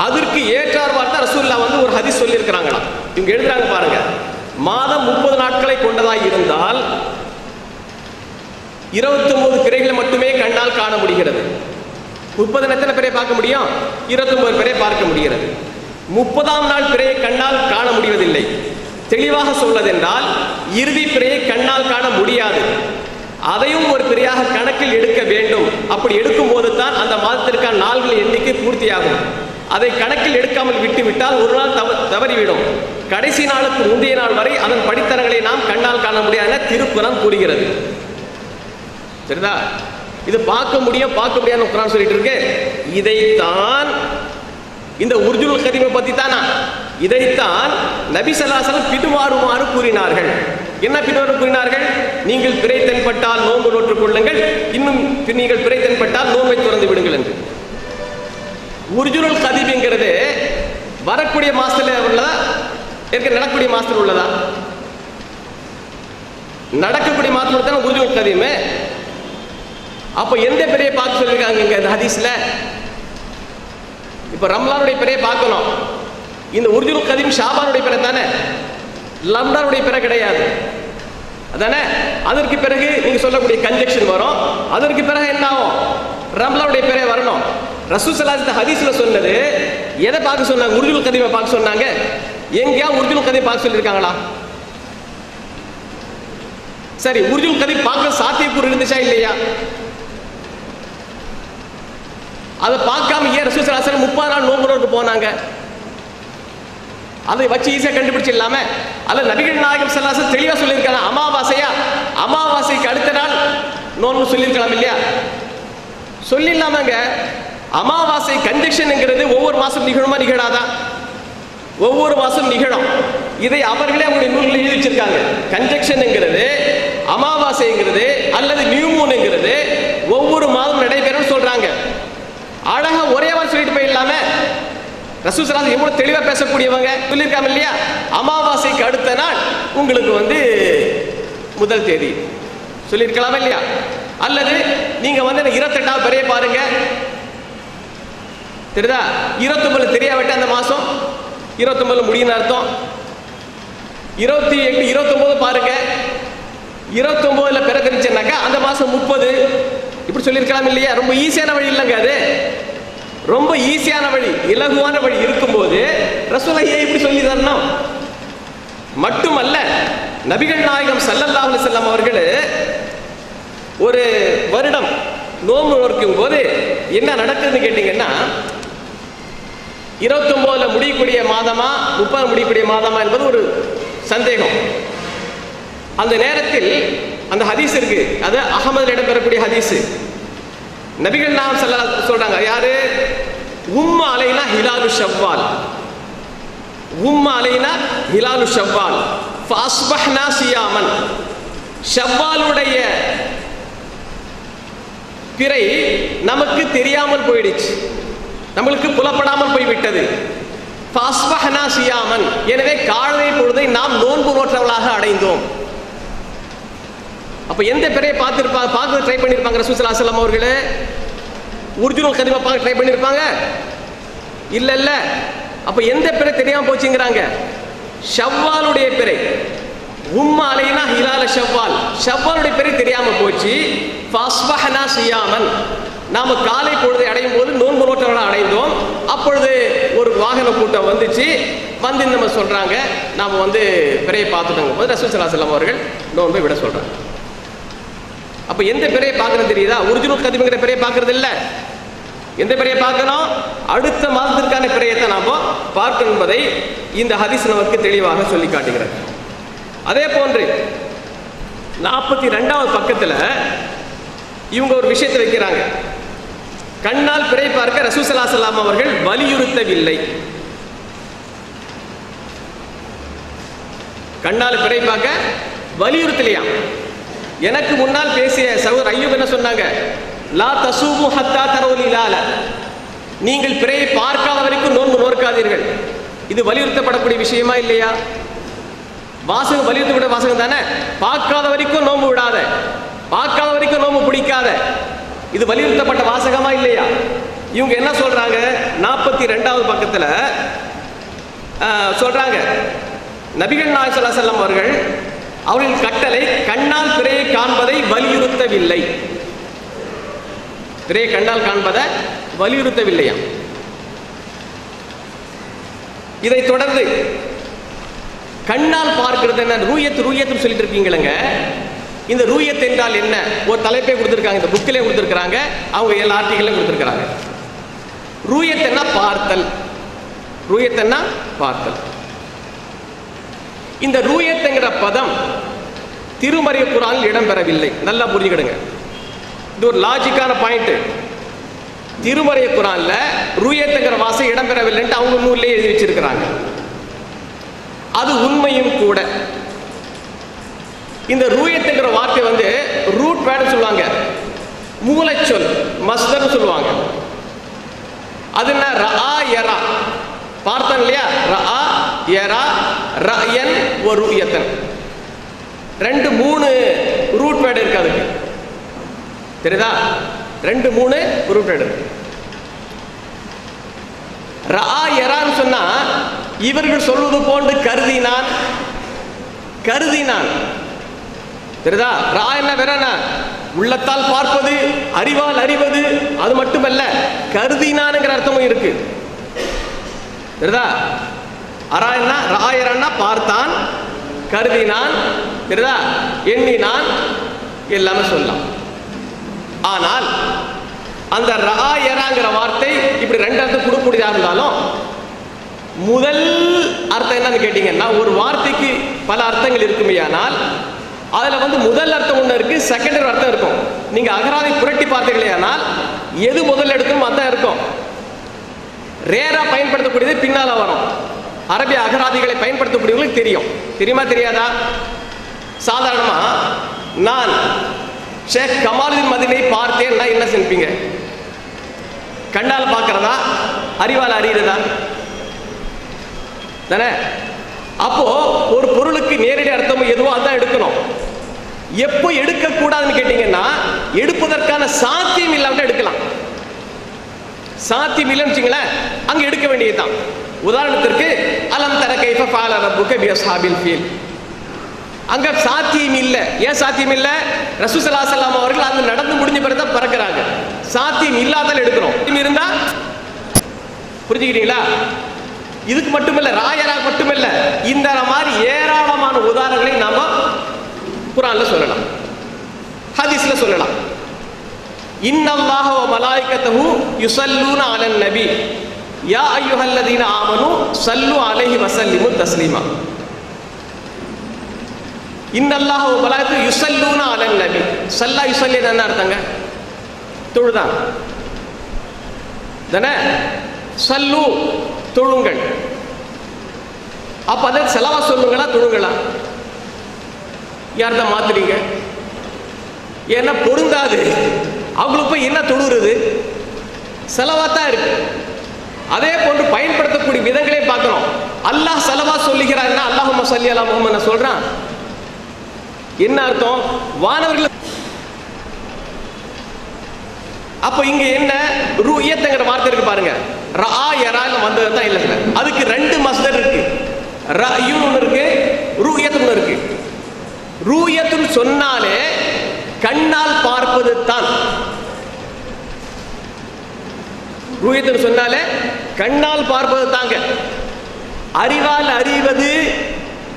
அதற்கு ஏற்றார்வாறு தான் ரசூலுல்லாஹ் வந்து ஒரு ஹதீஸ் சொல்லி இருக்கிறாங்களா. இவங்க எழுதுறாங்க பாருங்க, மாதம் 30 நாட்களை கொண்டதாக இருந்தால் 29 பிறைகளை மட்டுமே கண்ணால் காண முடிகிறது. 30 எத்தனை பிறையை பார்க்க முடியும்? 29 பிறையை பார்க்க முடிகிறது. 30ஆம் நாள் பிறையை கண்ணால் காண முடிவதில்லை. தெளிவாக சொல்வதென்றால் இறுதி பிறையை கண்ணால் காண முடியாது. அதையும் ஒரு பிறையாக கணக்கில் எடுக்க வேண்டும். அப்படி எடுக்கும் போது தான் அந்த மாதத்திற்கான நாள்களின் எண்ணிக்கை பூர்த்தியாகும். அதை கணக்கில் எடுக்காமல் விட்டுவிட்டால் ஒரு நாள் தவறிவிடும். கடைசி நாளுக்கு முந்தைய நாள் வரை அதன் படித்தரங்களை நாம் கண்ணால் காண முடியாது என திருக்குரான் கூறுகிறது. சரிதா? இது பார்க்க முடியாது குரான் சொல்லிட்டு இருக்கு. இதைத்தான் இந்த உர்ஜுல் கதீமை பத்தி தானா, இதைத்தான் நபி ஸல்லல்லாஹு அலைஹி வஸல்லம் பின்வாறுமாறு கூறினார்கள். என்ன பின்வாறு கூறினார்கள்? நீங்கள் பிறை தென்பட்டால் நோன்பு நோற்றுக் கொள்ளுங்கள், இன்னும் நீங்கள் பிறை தென்பட்டால் நோன்பை திறந்து விடுங்கள் என்று. உர்ஜுல் கதீம்ங்கிறது வரக்கூடிய மாசத்துல உள்ளதா, நடக்கக்கூடிய மாசத்துல உள்ளதா? நடக்கக்கூடிய மாசத்துல தான் உர்ஜுல் கதீம். அப்ப எந்த பிறையை பார்க்க சொல்லியிருக்காங்க இங்க இந்த ஹதீஸ்ல? இப்ப ரம்லானுடைய பிறையை பார்க்கணும். இந்த உர்ஜுல் கதீம் ஷாபானுடைய பிறை தானே, ரம்லானுடைய பிறை கிடையாது. அதானே? அதற்கு பிறகு நீங்க சொல்லக்கூடிய கன்ஜெக்ஷன் வரும். அதற்கு பிறகு என்ன ஆகும்? ரம்லானுடைய பிறை வரணும். ரசூல் ஸல்லல்லாஹு அலைஹி வஸல்லம் ஹதீஸ்ல சொன்னது எதை பார்க்க சொன்னாங்க? உர்ஜுல் கதீமை பார்க்க சொன்னாங்க. எங்கயா உர்ஜுல் கதீம் பார்க்க சொல்லியிருக்காங்களா? சரி, உர்ஜுல் கதீம் பார்க்க சாத்தியக்கூறு இருந்துச்சா இல்லையா? அதை பார்க்காம ஏன் ரசூல் ஸல்லல்லாஹு அலைஹி வஸல்லம் 30 நாள் நோன்புக்கு போனாங்க? அதை வச்சு ஈஸியா கண்டுபிடிச்சிடலாம? அல்ல நபிகள் நாயகம் ஸல்லல்லாஹு அலைஹி வஸல்லம் தெளிவா சொல்லியிருக்காங்க. அமாவாசைக்கு அடுத்த நாள் நோன்பு சொல்லியிருக்கலாம் இல்லையா? சொல்லிடலாமாங்க. அமாவாசை கன்ஜெக்ஷன்ங்கிறது ஒவ்வொரு மாசம் நிகழுமா நிகழாதா? ஒவ்வொரு மாசம் நிகழும். இதை அவர்களே அவங்களுடைய நூலில் எழுதி வச்சிருக்காங்க. கன்ஜெக்ஷன்ங்கிறது, அமாவாசைங்கிறது அல்லது நியூமூன்ங்கிறது ஒவ்வொரு மாதம் நடைபெறும் சொல்றாங்க. அழகா ஒரே வாரம் சொல்லிட்டு போயிடலாமே. ரசூல் ஸல்லல்லாஹு அலைஹி வஸல்லம் எவ்வளவு தெளிவா பேசக்கூடியவங்க சொல்லியிருக்காங்க இல்லையா? அமாவாசைக்கு அடுத்த நாள் உங்களுக்கு வந்து முதல் தேதி சொல்லியிருக்கலாமா இல்லையா? அல்லது நீங்க வந்து 28வது பிறையை பாருங்க, தெரியுதா? 29 தெரியாவிட்ட அந்த மாசம் 29 முடியும்னு அர்த்தம். 28 29 பாருங்க, 29ல பிற தெரிஞ்சுனாக்கா அந்த மாசம் 30 இப்படி சொல்லியிருக்கலாம் இல்லையா? ரொம்ப ஈஸியான வழி இல்லைங்க அது. ரொம்ப ஈஸியான வழி, இலகுவான வழி இருக்கும்போது ரசூலுல்லாஹ் ஏன் இப்படி சொல்லி தரணும்? மட்டுமல்ல, நபிகள் நாயகம் ஸல்லல்லாஹு அலைஹி வஸல்லம் அவர்கள் ஒரு வருடம் நோன்பு நோக்கும் போது என்ன நடக்குதுன்னு கேட்டீங்கன்னா, 29 முடியக்கூடிய மாதமா 30 முடியக்கூடிய மாதமா என்பது ஒரு சந்தேகம். அந்த நேரத்தில் அந்த ஹதீஸ் இருக்கு, அது அகமதுல இடம்பெறக்கூடிய ஹதீஸ். நபிகள் நாயகம் ஸல்லல்லாஹு அலைஹி வஸல்லம் சொல்றாங்க, யாரு? உம்ம அலைனா ஹிலாலு ஷவ்வால், உம்ம அலைனா ஹிலாலு ஷவ்வால் ஃபஅஸ்பஹ்னா சியாமன். ஷவ்வாலுடைய பிறை நமக்கு தெரியாமல் போயிடுச்சு, நம்மளுக்கு புலப்படாமல் போய்விட்டது. ஃபஅஸ்பஹ்னா சியாமன், எனவே காலை பொழுதை நாம் நோன்பு நோற்றவர்களாக அடைந்தோம். அப்ப எந்த பிறையை பார்க்க ட்ரை பண்ணிருப்பாங்க ரசூல் ஸல்லல்லாஹு அலைஹி வஸல்லம் அவர்களே? உர்ஜுனுல் கதீமா பார்க்க ட்ரை பண்ணிருப்பாங்க? இல்ல. அப்ப எந்த பிறை தெரியாம போச்சுங்கிறாங்க? ஷவ்வாலுடைய பிறை. உம்ம அலைனா ஹிலால ஷவ்வால், ஷவ்வாலுடைய பிறை தெரியாம போச்சு. ஃபஅஸ்பஹ்னா சியாமன், நாம காலை பொழுதை அடையும் போது நோன்பு நோற்றவர்களாக அடைந்தோம். அப்பொழுது ஒரு வாகன கூட்டம் வந்துச்சு, வந்து நம்ம சொல்றாங்க, நாம பிறையை பார்த்துட்டோங்க போது ரசூல் ஸல்லல்லாஹு அலைஹி வஸல்லம் அவர்கள் நோன்பை விட சொல்றாங்க. அப்ப எந்த பிறையை பார்க்கறது தெரியுதா? உர்ஜுனுல் கதீம்ங்கிற பிறையை பார்க்கறது இல்ல. எந்த பிறையை பார்க்கணும்? அடுத்த மாதத்திற்கான பிறையை தான் நாம பார்க்கணும் என்பதை இந்த ஹதீஸ் நமக்கு தெளிவாக சொல்லி காட்டுகிறது. அதே போன்று 42வது பக்கத்துல இவங்க ஒரு விஷயத்தை வைக்கிறாங்க. கண்ணால் பிறை பார்க்க ரசூல் ஸல்லல்லாஹு அலைஹி வஸல்லம் அவர்கள் வலியுறுத்தவில்லை. கண்ணால் பிறை பார்க்க வலியுறுத்தலையா? எனக்கு முன்னால் பேசிய சகோதரர் ஐயூப் என்ன சொன்னாங்க? லா தசூமு ஹத்தா தரவுல் ஹிலால, நீங்கள் பிறையை பார்க்காத வரைக்கும் நோன்பு நோற்காதீர்கள். இது வலியுறுத்தப்படக்கூடிய விஷயமா இல்லையா? வாசகம் வலியுறுத்தப்பட்ட வாசகம் தானே. பார்க்காத வரைக்கும் நோன்பு விடாத, பார்க்காத வரைக்கும் நோன்பு பிடிக்காத, இது வலியுறுத்தப்பட்ட வாசகமா இல்லையா? இவங்க என்ன சொல்றாங்க? 42வது பக்கத்துல சொல்றாங்க, நபிகள் நாயகம் ஸல்லல்லாஹு அலைஹி வஸல்லம் அவர்கள் அவர்களின் கட்டளை கண்ணால் பிறையை காண்பதை வலியுறுத்தவில்லை. பிறையை கண்ணால் காண்பதை வலியுறுத்தவில்லையா? இதை தொடர்ந்து கண்ணால் பார்க்கிறது என்ன? ரூயத்து சொல்லிட்டு இருக்கீங்களங்க. இந்த ரூயத் என்றால் என்ன? ஒரு தலைப்பை கொடுத்திருக்காங்க, இந்த புக்கிலே கொடுத்திருக்காங்க, அவங்க எல்லா ஆர்டிகளையும் கொடுத்திருக்காங்க. ரூயத் என்ன? பார்த்தல். ரூயத் என்ன? பார்த்தல். இந்த ரூயத்ங்கிற பதம் திருமறை குர்ஆனில் இடம்பெறவில்லை. நல்லா புரிஞ்சுக்கிடுங்க, இது ஒரு லாஜிக்கான பாயிண்ட். திருமறை குர்ஆன்ல ரூயத்ங்கிற வாசகம் இடம்பெறவில்லைன்னு அவங்க நூல்லே எழுதி வச்சிருக்கிறாங்க. அது உண்மையும் கூட. இந்த ரூயத்ங்கிற வார்த்தை ரூட் வேர்டு சொல்லுவாங்க, மூலச்சொல், மஸ்தர் சொல்லுவாங்க. அது என்ன? ரஆ யரா, பார்த்தன் இல்லையா? ரஆ யரா, ரஅயன் வ ருயத்தன், 2-3 ரூட் வேர்டு இருக்கு அதுக்கு, தெரியுதா? 2-3 ரூட் வேர்டு இருக்கு. ரஆ யரான்னு சொன்னா இவர்கள் சொல்வது போன்று கருதினான், தெரியுதா? ரா என்ன? வேற என்ன? உள்ளத்தால் பார்ப்பது, அறிவால் அறிவது, அது மட்டுமல்ல கருதினான்ங்கிற அர்த்தமும் இருக்கு, தெரியுதா? அரா என்ன? ராயரன்னா பார்த்தான், கருதினான், தெரியுதா? எண்ணினான், எல்லாமே சொல்லலாம். ஆனால் அந்த ராயராங்கிற வார்த்தை இப்படி 2 அர்த்தம் கொடுக்கக்கூடியதாக இருந்தாலும் முதல் அர்த்தம் என்னன்னு கேட்டீங்கன்னா, ஒரு வார்த்தைக்கு பல அர்த்தங்கள் இருக்குமையானால் அதுல முதல் அர்த்தம் ஒன்று இருக்கு, செகண்டரி அர்த்தம் இருக்கும். நீங்க அகராதி புரட்டி பார்த்தீங்களேயானால் எது முதல்ல எடுக்கணும் அதான் இருக்கும். ரேரா பயன்படுத்தக்கூடியது பின்னால வரும். அரபிய அகராதிகளை பயன்படுத்தக்கூடியவங்களுக்கு தெரியும். தெரியுமா தெரியாதா? சாதாரணமா நான் ஷேக் கமாலுதீன் மதீனை பார்த்தேன்னா என்ன செஞ்சுப்பீங்க? கண்ணால் பார்க்கறதா, அறிவால் அறியறதா தானே? அப்போ ஒரு பொருளுக்கு நேரடி அர்த்தம் எதுவோ அதான் எடுக்கணும். எப்போ எடுக்க கூடாதுன்னு கேட்டீங்கன்னா, எடுப்பதற்கான சாத்தியம் இல்லாம எடுக்கலாம். சாத்தியம் இல்லைன்னு வச்சுங்களேன், அங்க எடுக்க வேண்டியதுதான். உதாரணத்திற்கு அலம் தர கைஃப ஃபஅல ரப்புக பி அஸ்ஹாபில் ஃபீல், அங்க சாத்தியம் இல்லை. ஏன் சாத்தியம் இல்லை? ரசூல் ஸல்லல்லாஹு அலைஹி வஸல்லம் அவர்கள் அங்க நடந்து முடிஞ்ச பிறகு தான் பறக்கிறாங்க. சாத்தியம் இல்லாதால எடுக்கிறோம். இருந்தா புரிஞ்சுக்கிட்டீங்களா? இதுக்கு மட்டுமல்ல, ராயராக மட்டுமல்ல, இந்த மாதிரி ஏராளமான உதாரணங்களை நாம குர்ஆன்ல சொல்லலாம், ஹதீஸ்ல சொல்லலாம். இன்னல்லாஹ வ மலாயிகத்தஹு யுஸல்லூன அலன் நபி யா அய்யுஹல்லதீன ஆமனு ஸல்லு அலைஹி வஸல்லிமு தஸ்லீமா. இன்னல்லாஹ வ மலாயிகத்தஹு யுஸல்லூன அலன் நபி. ஸல்லா யுஸல்லி என்ன அர்த்தங்க? தொழுதான் தானே? ஸல்லு தொழுங்கள். அப்ப அதை செலவா சொல்லுங்களா தொழுங்களா? யார்தான் மாத்துறீங்க? ஏன்னா பொருந்தாது. அவங்களுக்கு போய் என்ன தொழுகிறது? செலவாத்தான் இருக்கு. அதே போன்று பயன்படுத்தக்கூடிய விதங்களே பார்க்கிறோம். அல்லாஹ் செலவா சொல்லுகிறார், அல்லாஹும்ம ஸல்லி அலா முஹம்மத் சொல்றான். என்ன அர்த்தம்? வானவர்கள். அப்ப இங்க என்ன ருயத்ங்கிற வார்த்தை இருக்கு பாருங்க. ரஆ யரால வந்தது தான் இல்ல. அதுக்கு ரெண்டு மஸ்தர் இருக்கு. ரஅயுன் ஒன்னு இருக்கு, ருயத்துன் இருக்கு. ருயத்துன் சொன்னாலே கண்ணால் பார்ப்பது தான். ருயத்துன் சொன்னாலே கண்ணால் பார்ப்பது தாங்க. அறிவால் அறிவது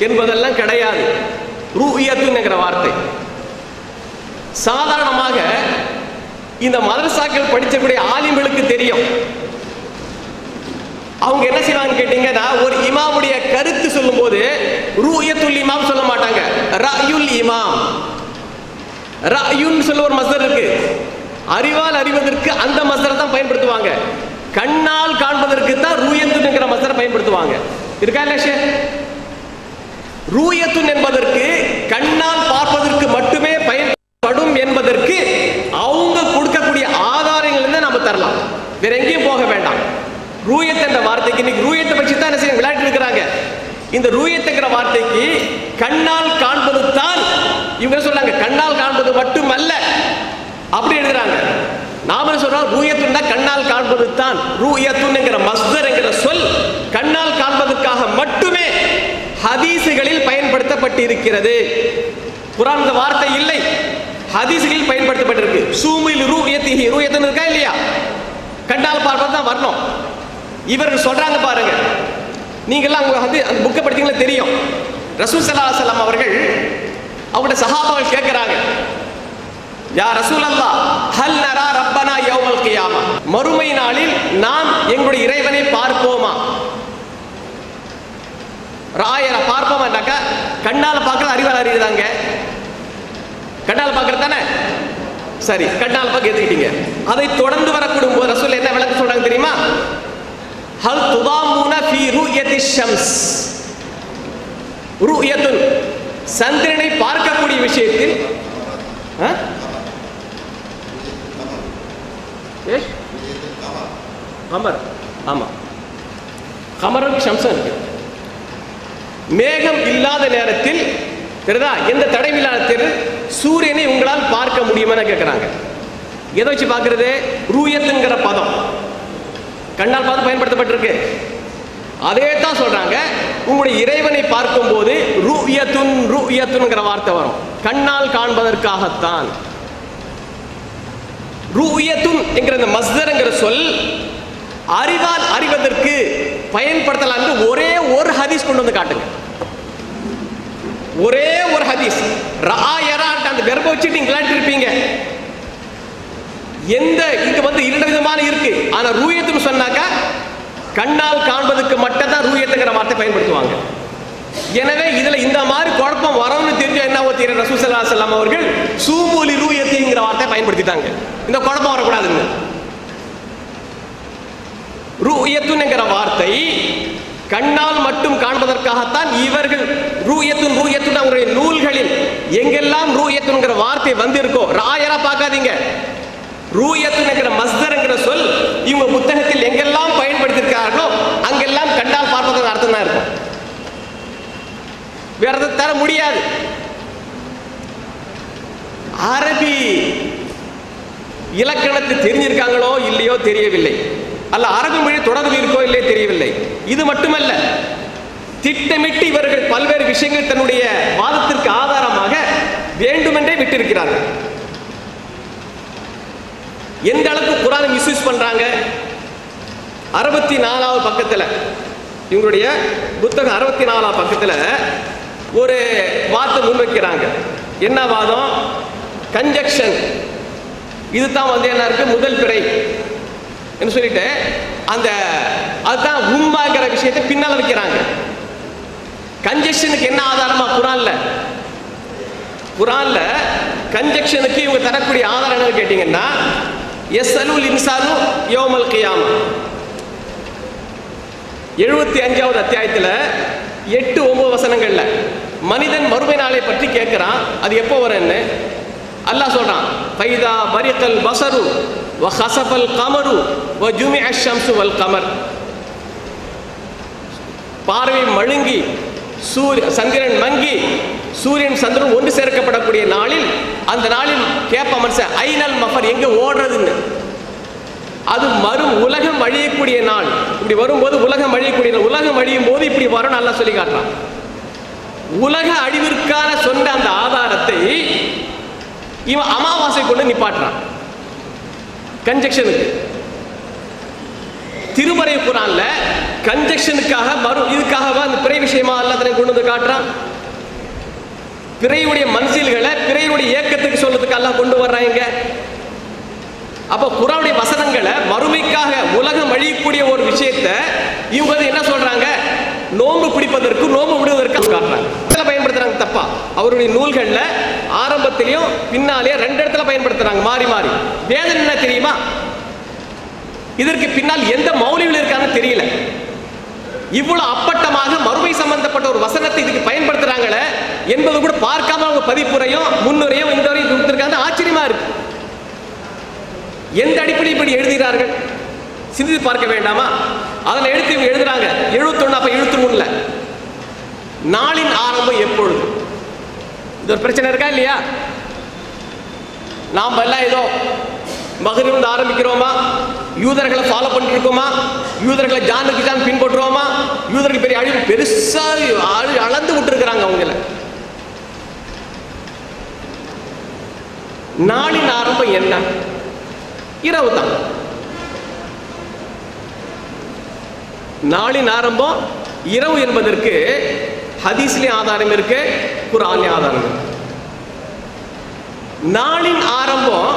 என்பதெல்லாம் கிடையாது ருயத்துன் என்கிற வார்த்தை. சாதாரணமாக இந்த மதரசாக்கள் படிச்சக்கூடிய ஆலிம்களுக்கு தெரியும். அவங்க என்ன செய்வாங்க கேட்டீங்கன்னா, ஒரு இமாமுடைய கருத்து சொல்லும் போது ருயத்துல் இமாம் சொல்ல மாட்டாங்க, ரஅயுல் இமாம். ரஅயுன் சொல்ல ஒரு மஸ்தர் இருக்கு. அறிவால் அறிவதற்கு அந்த மஸ்தரை தான் பயன்படுத்துவாங்க. கண்ணால் காண்பதற்கு தான் ருயத்துன் என்கிற மஸ்தரை பயன்படுத்துவாங்க. இருக்கா இல்ல? ருயத்துன் என்பதற்கு கண்ணால் பார்ப்பதற்கு மட்டுமே பயன்படும் என்பதற்கு அவங்க கொடுக்கக்கூடிய ஆதாரங்கள் தான் நம்ம தரலாம். வேற எங்கேயும் போக வேண்டாம். ரூயத் என்ற வார்த்தைக்கு இன்னைக்கு ரூயத்தை வச்சு தான் என்ன செய்ய விளையாட்டு இருக்கிறாங்க. இந்த ரூயத்துங்கிற வார்த்தைக்கு கண்ணால் காண்பது தான் இவங்க சொல்றாங்க. கண்ணால் காண்பது மட்டுமல்ல அப்படி எழுதுறாங்க. நாம சொல்றோம் ரூயத்துன்னா கண்ணால் காண்பது தான். ரூயத்துன்ங்கிற மஸ்தர் என்கிற சொல் கண்ணால் காண்பதற்காக மட்டுமே ஹதீசுகளில் பயன்படுத்தப்பட்டிருக்கிறது. குர்ஆன் இந்த வார்த்தை இல்லை, ஹதீசுகளில் பயன்படுத்தப்பட்டிருக்கு. சூமில் ரூயத்திஹி, ரூயத்துன்னு இருக்கா இல்லையா? கண்ணால் பார்ப்பது தான் வரணும். இவர்கள் சொல்றாங்க பாருங்க, நீங்கெல்லாம் வந்து அந்த புக்கை படித்தீங்களா தெரியும். ரசூல் ஸல்லல்லாஹு அலைஹி வஸல்லம் அவர்கள் அவருடைய சஹாபாக்கள் கேட்கிறாங்க, யா ரசூலல்லாஹ் ஹல் நரா ரப்பனா யௌமல் கியாமா, மறுமை நாளில் நாம் எங்களுடைய இறைவனை பார்ப்போமா? ராயர பார்ப்போமாண்டாக்கா கண்ணால பார்க்கறது அறிவால் அறியுதாங்க. கண்ணால் பார்க்கறது தானே? சரி, கண்ணால் பார்க்க ஏத்துக்கிட்டீங்க. அதை தொடர்ந்து வரக்கூடிய ரசூல் என்ன விளக்கம் சொல்றாங்க தெரியுமா? ஹல் துதாமுன ஃபீ ருயத்தி ஷம்ஸ். ருயத்துன் சந்திரனை பார்க்கக்கூடிய விஷயத்தில் கமர், ஆமா கமரும் ஷம்ஸும் இருக்கு. மேகம் இல்லாத நேரத்தில் தெரியுதா, எந்த தடையும் இல்லாத நேரத்தில் சூரியனை உங்களால் பார்க்க முடியுமா கேட்கிறாங்க. எதை வச்சு பார்க்கிறது? ரூயத்துங்கிற பதம் கண்ணால் பார்த்து பயன்படுத்தப்பட்டிருக்கு. அதே தான் சொல்றாங்க, உங்களுடைய இறைவனை பார்க்கும் போது ருயத்துன் ருயத்துன்ங்கிற வார்த்தை வரும். கண்ணால் காண்பதற்காகத்தான். ருயத்துன் என்கிற இந்த மஸ்தர்ங்கிற சொல் அறிவால் அறிவதற்கு பயன்படுத்தலாம். ஒரே ஒரு ஹதீஸ் கொண்டு வந்து காட்டுங்க. ஒரே ஒரு ஹதீஸ். ராயரா அந்த வெர்ப வச்சுட்டு நீங்க விளையாட்டு இருப்பீங்க. எந்த இங்க வந்து இரண்டு விதமான இருக்கு. ஆனா ரூயத்துன்னு சொன்னாக்கா கண்ணால் காண்பதற்கு மட்டும் தான் ரூயத்துங்கிற வார்த்தை பயன்படுத்துவாங்க. எனவே இதுல இந்த மாதிரி குழப்பம் வரும்னு தெரிஞ்ச என்ன ஒருத்தர் ரசூல் ஸல்லல்லாஹு அலைஹி வஸல்லம் அவர்கள் சூமுலி ரூயத்திங்கிற வார்த்தை பயன்படுத்திட்டாங்க. இந்த குழப்பம் வரக்கூடாதுன்னு. ரூயத்துன்ங்கிற வார்த்தை கண்ணால் மட்டும் காண்பதற்காகத்தான் இவர்கள் ரூயத்துன் ரூயத்துன் அவருடைய நூல்களில் எங்கெல்லாம் ரூயத்துன்ங்கிற வார்த்தை வந்திருக்கோ, ராயரா பார்க்காதீங்க, ரூயத்துன்ங்கிற மஸ்தர்ங்கிற சொல் இவங்க புத்தகத்தில் எங்கெல்லாம் பயன்படுத்தியிருக்கார்களோ அங்கெல்லாம் கண்ணால் பார்ப்பதற்கு அர்த்தம் தான் இருக்கும். வேற எதுவும் தர முடியாது. அரபி இலக்கணத்தை தெரிஞ்சிருக்காங்களோ இல்லையோ தெரியவில்லை, அல்ல அரபி மொழி தொடர்பு இருக்கோ இல்லையோ தெரியவில்லை. இது மட்டுமல்ல, திட்டமிட்டு இவர்கள் பல்வேறு விஷயங்கள் தன்னுடைய வாதத்திற்கு ஆதாரமாக வேண்டுமென்றே விட்டிருக்கிறார்கள். எந்த அளவுக்கு குர்ஆனை மிஸ்யூஸ் பண்றாங்க? 64வது பக்கத்துல இவங்களுடைய புத்தகம் 64ஆம் பக்கத்தில் ஒரு வாதத்தை முன்வைக்கிறாங்க. என்ன வாதம்? கன்ஜக்ஷன் இதுதான் வந்து என்ன இருக்கு முதல் பிறை என்று சொல்லிட்டு அந்த அதுதான் உம்மாங்கிற விஷயத்தை பின்னால் வைக்கிறாங்க. கன்ஜக்ஷனுக்கு என்ன ஆதாரமா? குரான்ல கன்ஜக்ஷனுக்கு இவங்க தரக்கூடிய ஆதாரம் என்னன்னு கேட்டீங்கன்னா, யஸ்அலுல் இன்சானு யௌமல் கியாமா 75வது அத்தியாயத்தில் 8-9 வசனங்கள்ல மனிதன் மறுமை நாளை பற்றி கேட்கிறான். அது எப்போ வரும்னு அல்லாஹ் சொல்றான். ஃபைதா பரிகல் பஸரு வ ஹஸஃபல் கமரு வ ஜுமிஅ ஷம்ஸு வல் கமர். பார்வை மழுங்கி சந்திரன் மங்கி சூரியன் சந்திரன் ஒன்று சேர்க்கப்படக்கூடிய நாளில், அந்த நாளில் கேட்ப மனுஷன் ஐனல் மஃபர், எங்க ஓடுறதுன்னு. அது உலகம் அழியக்கூடிய நாள். இப்படி வரும்போது உலகம் அழியக்கூடிய நாள், உலகம் அழியும் போது இப்படி வரும் நல்லா சொல்லி காட்டுறான். உலக அழிவிற்கான சொன்ன அந்த ஆதாரத்தை இவன் அமாவாசை கொண்டு நிப்பாட்டுறான் கன்ஜக்ஷனுக்கு. திருமறை குரான்ல கன்ஜக்ஷனுக்காக இதுக்காக அந்த பிறை விஷயமா அல்லாஹ் கொண்டு வந்து காட்டுறான். பிறையுடைய மன்சில்களை பிறையுடைய இயக்கத்துக்கு சொல்றதுக்கு அல்லாஹ் கொண்டு வர்றாங்க. அப்ப குர்ஆனுடைய வசனங்களை மறுமைக்காக உலகம் அழியக்கூடிய ஒரு விஷயத்தை இவங்க என்ன சொல்றாங்க? நோன்பு பிடிப்பதற்கு நோன்பு விடுவதற்கு காட்டுறாங்க. பயன்படுத்துறாங்க தப்பா. அவருடைய நூல்கள்ல ஆரம்பத்திலையும் பின்னாலேயே 2 இடத்துல பயன்படுத்துறாங்க மாறி மாறி. வேதனை என்ன தெரியுமா? இதற்கு பின்னால் எந்த மௌலிகள் இருக்கான்னு தெரியல. இவ்வளவு அப்பட்டமாக மறுமை சம்பந்தப்பட்ட ஒரு வசனத்தை இதுக்கு பயன்படுத்துறாங்களே என்பது கூட பார்க்காம அவங்க பதிப்புரையும் முன்னுரையும் இந்த வரையும் கொடுத்திருக்காங்க. ஆச்சரியமா இருக்கு. எந்த அடிப்படையில் இப்படி எழுதுகிறார்கள் சிந்தித்து பார்க்க வேண்டாமா? அதில் எடுத்து இவங்க எழுதுறாங்க 71 அப்ப 73ல நாளின் ஆரம்பம் எப்பொழுது? இது ஒரு பிரச்சனை இருக்கா இல்லையா? நாம் எல்லாம் ஏதோ மகரிலிருந்து ஆரம்பிக்கிறோமா? யூதர்களை ஃபாலோ பண்ணிட்டு இருக்கோமா? யூதர்களை ஜானுக்கு ஜான் பின்பற்றுவோமா? யூதர்கள் பெரிய அழிவு பெருசா அளந்து விட்டு இருக்கிறாங்க அவங்கள. நாளின் ஆரம்பம் என்ன? இரவு தான். நாளின் ஆரம்பம் இரவு என்பதற்கு ஹதீஸ்லயே ஆதாரம் இருக்கு, குர்ஆன்லயே ஆதாரம் இருக்கு. நாளின் ஆரம்பம்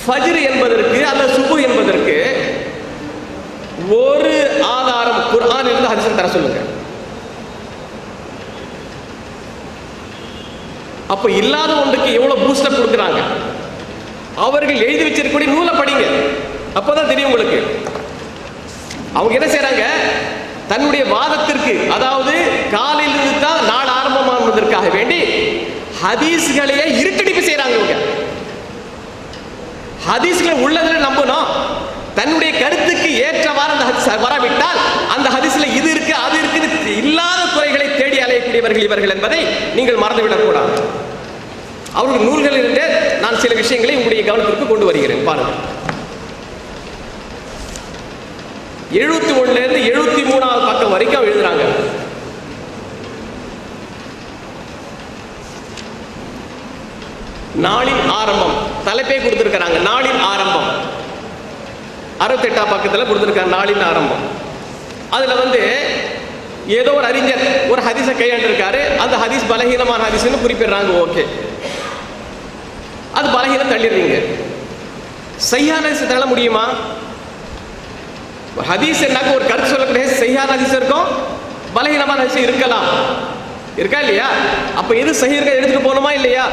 ஃபஜ்ர் என்பதற்கு அல்லது சுபு என்பதற்கு ஒரு ஆதாரம் குர்ஆன் இருந்து ஹதீஸ் தர சொல்லுங்க. அப்ப இல்லாத ஒன்றுக்கு எவ்வளவு பூஸ்டப் கொடுக்குறாங்க. அவர்கள் எழுதி வச்சிருக்கக்கூடிய நூலை படிங்க, அப்பதான் தெரியும் உங்களுக்கு. அவங்க என்ன செய்யறாங்க? தன்னுடைய வாதத்திற்கு, அதாவது காலையிலிருந்து தான் நாள் ஆரம்பமானதற்காக வேண்டி ஹதீஸ்களையே இருட்டடிப்பு செய்யறாங்க. இவங்க ஹதீஸ்களை உள்ளதுல நம்பணும். தன்னுடைய கருத்துக்கு ஏற்றவாறு அந்த ஹதீஸ் வரவிட்டால் அந்த ஹதீஸ்ல இது இருக்கு அது இருக்கு இல்லாத குறைகளை தேடி அலையக்கூடியவர்கள் இவர்கள் என்பதை நீங்கள் மறந்துவிடக் கூடாது. அவர்கள் நூல்களிலிருந்து நான் சில விஷயங்களை உங்களுடைய கவனத்திற்கு கொண்டு வருகிறேன். பாருங்கள். 71ல இருந்து 73வது பக்கம் வரைக்கும் எழுதுறாங்க. நாளின் ஆரம்பம் தலைப்பே கொடுத்திருக்கிறாங்க. நாளின் ஆரம்பம் 68ஆம் பக்கத்தில் கொடுத்திருக்காங்க. நாளின் ஆரம்பம். அதுல வந்து ஏதோ ஒரு அறிஞர் ஒரு ஹதீஸை கையாண்டிருக்காரு. அந்த ஹதீஸ் பலகீனமான ஹதீஸ்னு குறிப்பிடுறாங்க. ஓகே, அது பலகீனம் தள்ளிடுறீங்க. சஹீஹான ஹதீஸ் தள்ள முடியுமா? ஹதீஸ் என்னாக்க ஒரு கருத்து சொல்லக்கூடிய சஹீஹான ஹதீஸ் இருக்கும், பலகீனமான ஹதீஸ் இருக்கலாம், இருக்கா இல்லையா? அப்ப எது சஹீஹ் எடுத்துட்டு போகணுமா இல்லையா?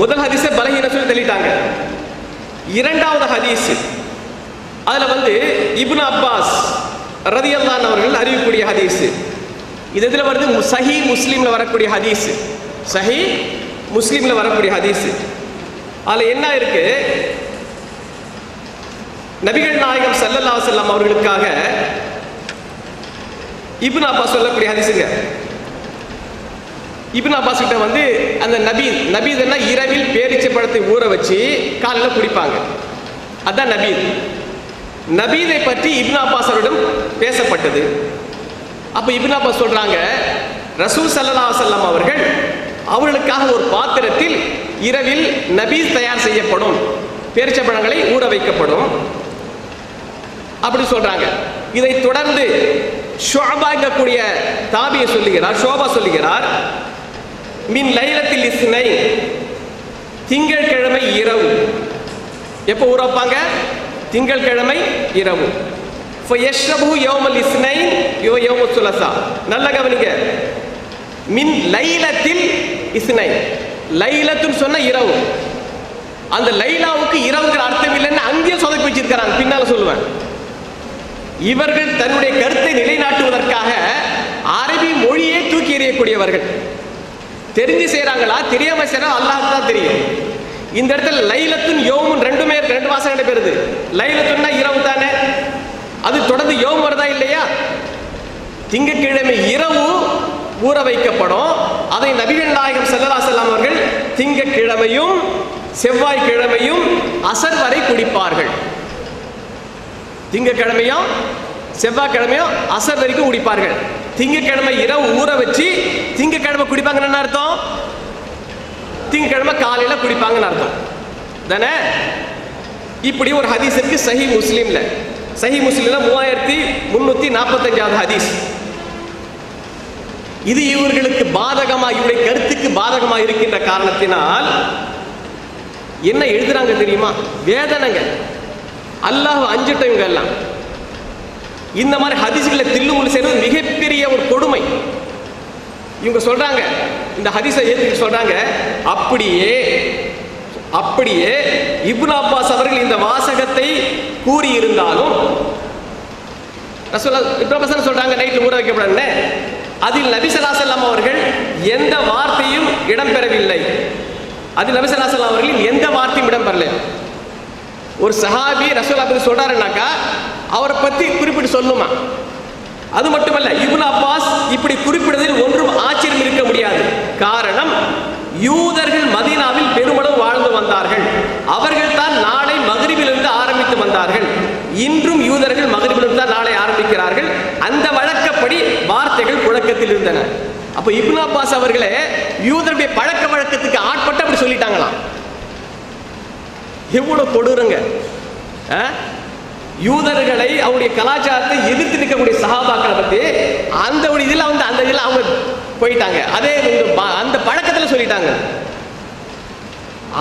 முதல் ஹதீஸை பலகீனம் சொல்லி தள்ளிட்டாங்க. இரண்டாவது ஹதீஸ் அதுல வந்து இப்னு அப்பாஸ் ரலியல்லாஹு அன்ஹு அவர்கள் அறிவிக்கக்கூடிய ஹதீஸ். இது எதுல வருது? சஹீஹ் முஸ்லிம்ல வரக்கூடிய ஹதீஸ். சஹீஹ் முஸ்லிம்ல வரக்கூடிய ஹதீஸ். அதுல என்ன இருக்கு? நபிகள் நாயகம் ஸல்லல்லாஹு அலைஹி வஸல்லம் அவர்களுக்காக இப்னு அப்பாஸ் சொல்லக்கூடிய ஹதீஸுங்க. இப்னு அப்பாஸ் கிட்ட வந்து அந்த நபீதுன்னா இரவில் பேரிச்சை பழத்தை ஊற வச்சு காலையில குடிப்பாங்க. அதான் நபீத். நபீதை பற்றி இப்னு அப்பாஸ் அவரிடம் பேசப்பட்டது. அப்ப இப்னு அப்பாஸ் சொல்றாங்க, ரசூல் ஸல்லல்லாஹு அலைஹி வஸல்லம் அவர்கள் அவர்களுக்காக ஒரு பாத்திரத்தில் இரவில் நபீஸ் தயார் செய்யப்படும், பேரிச்சை பழங்களை ஊற வைக்கப்படும் அப்படி சொல்றாங்க. இதை தொடர்ந்து ஷோபாங்கக்கூடிய தாபியை சொல்லுகிறார், ஷோபா சொல்லுகிறார், மின் லைலத்தில் இஸ்னை, திங்கட்கிழமை இரவு. எப்போ ஊற வைப்பாங்க? திங்கட்கிழமை இரவு. ஃபயஷ்ரபு யௌமல் இஸ்னைன் யௌமுஸ் சுலசா. நல்ல கவனிங்க, மின் லைலத்தில் இஸ்னை, லைலத்துன்னு சொன்ன இரவு. அந்த லைலாவுக்கு இரவுங்கிற அர்த்தம் இல்லைன்னு அங்கேயும் சொதப்பி வச்சிருக்கிறாங்க. பின்னால சொல்லுவேன். இவர்கள் தன்னுடைய கருத்தை நிலைநாட்டுவதற்காக அரபி மொழியை தூக்கி எறியக்கூடியவர்கள். தெரிஞ்சு செய்யறாங்களா தெரியாம செய்யறாங்க அல்லாஹ்க்கு தான் தெரியும். இந்த இடத்துல லைலத்துன் யௌமுன் ரெண்டுமே இருக்கு, ரெண்டு வாசகம் பெறுது. லைலத்துன்னா இரவு தானே, அது தொடர்ந்து யௌம் வருதா இல்லையா? திங்கட்கிழமை இரவு ஊற வைக்கப்படும். அதை நபிகள் நாயகம் ஸல்லல்லாஹு அலைஹி வஸல்லம் அவர்கள் திங்கட்கிழமையும் செவ்வாய்க்கிழமையும் அசர் வரை குடிப்பார்கள். திங்கட்கிழமையும் செவ்வாய்க்கிழமையும் அசர் வரைக்கும் குடிப்பார்கள். திங்கட்கிழமை இரவு ஊற வச்சு திங்கட்கிழமை குடிப்பாங்கன்னு என்ன அர்த்தம்? திங்கட்கிழமை காலையில குடிப்பாங்கன்னு அர்த்தம் தானே? இப்படி ஒரு ஹதீஸ் இருக்கு சஹீஹ் முஸ்லிம்ல. சஹீஹ் முஸ்லிம்ல 3345வது ஹதீஸ். இது இவர்களுக்கு பாதகமா, இவருடைய கருத்துக்கு பாதகமா இருக்கின்ற காரணத்தினால் என்ன எழுதுறாங்க தெரியுமா? வேதனைங்க. அல்லாஹ் அஞ்சிட்ட இவங்க எல்லாம் இந்த மாதிரி ஹதீஸ்களை தில்லுமுள்ளு செய்வது மிகப்பெரிய ஒரு கொடுமை. இவங்க சொல்றாங்க, இந்த ஹதீஸை ஏற்று சொல்றாங்க, அப்படியே இப்னு அப்பாஸ் அவர்கள் இந்த வாசகத்தை கூறியிருந்தாலும் இப்னு அப்பாஸ் சொல்றாங்க நைட்ல ஊற வைக்கப்படன்னு, அதில் நபி ஸல்லல்லாஹு அலைஹி வஸல்லம் அவர்கள் எந்த வார்த்தையும் இடம்பெறவில்லை. அதில் நபி ஸல்லல்லாஹு அலைஹி வஸல்லம் அவர்கள் எந்த வார்த்தையும் இடம்பெறல. ஒரு சஹாபி ரசூலுல்லாஹ் பத்தி சொல்றாருன்னாக்கா அவரை பத்தி குறிப்பிட்டு சொல்லுமா? அது மட்டுமல்ல, இப்னு அப்பாஸ் இப்படி குறிப்பிடுவதில் ஒன்றும் ஆச்சரியம் இருக்க முடியாது. காரணம், யூதர்கள் மதீனாவில் பெருமளவு வாழ்ந்து வந்தார்கள். அவர்கள் தான் நாளை மக்ரிபிலிருந்து ஆரம்பித்து வந்தார்கள். இன்றும் யூதர்கள் மக்ரிபிலிருந்து தான் நாளை ஆரம்பிக்கிறார்கள். அந்த வழக்கப்படி வார்த்தைகள் புழக்கத்தில் இருந்தன. அப்ப இப்னு அப்பாஸ் அவர்களே யூதருடைய பழக்க வழக்கத்துக்கு ஆட்பட்டு அப்படி சொல்லிட்டாங்களாம். எவ்வளவு கொடுறங்க! யூதர்களை அவருடைய கலாச்சாரத்தை எதிர்த்து நிற்கக்கூடிய சஹாபாக்களை பத்தி அந்த ஒரு இதில் வந்து அந்த இதில் அவங்க போயிட்டாங்க. அதே அந்த பழக்கத்தில் சொல்லிட்டாங்க.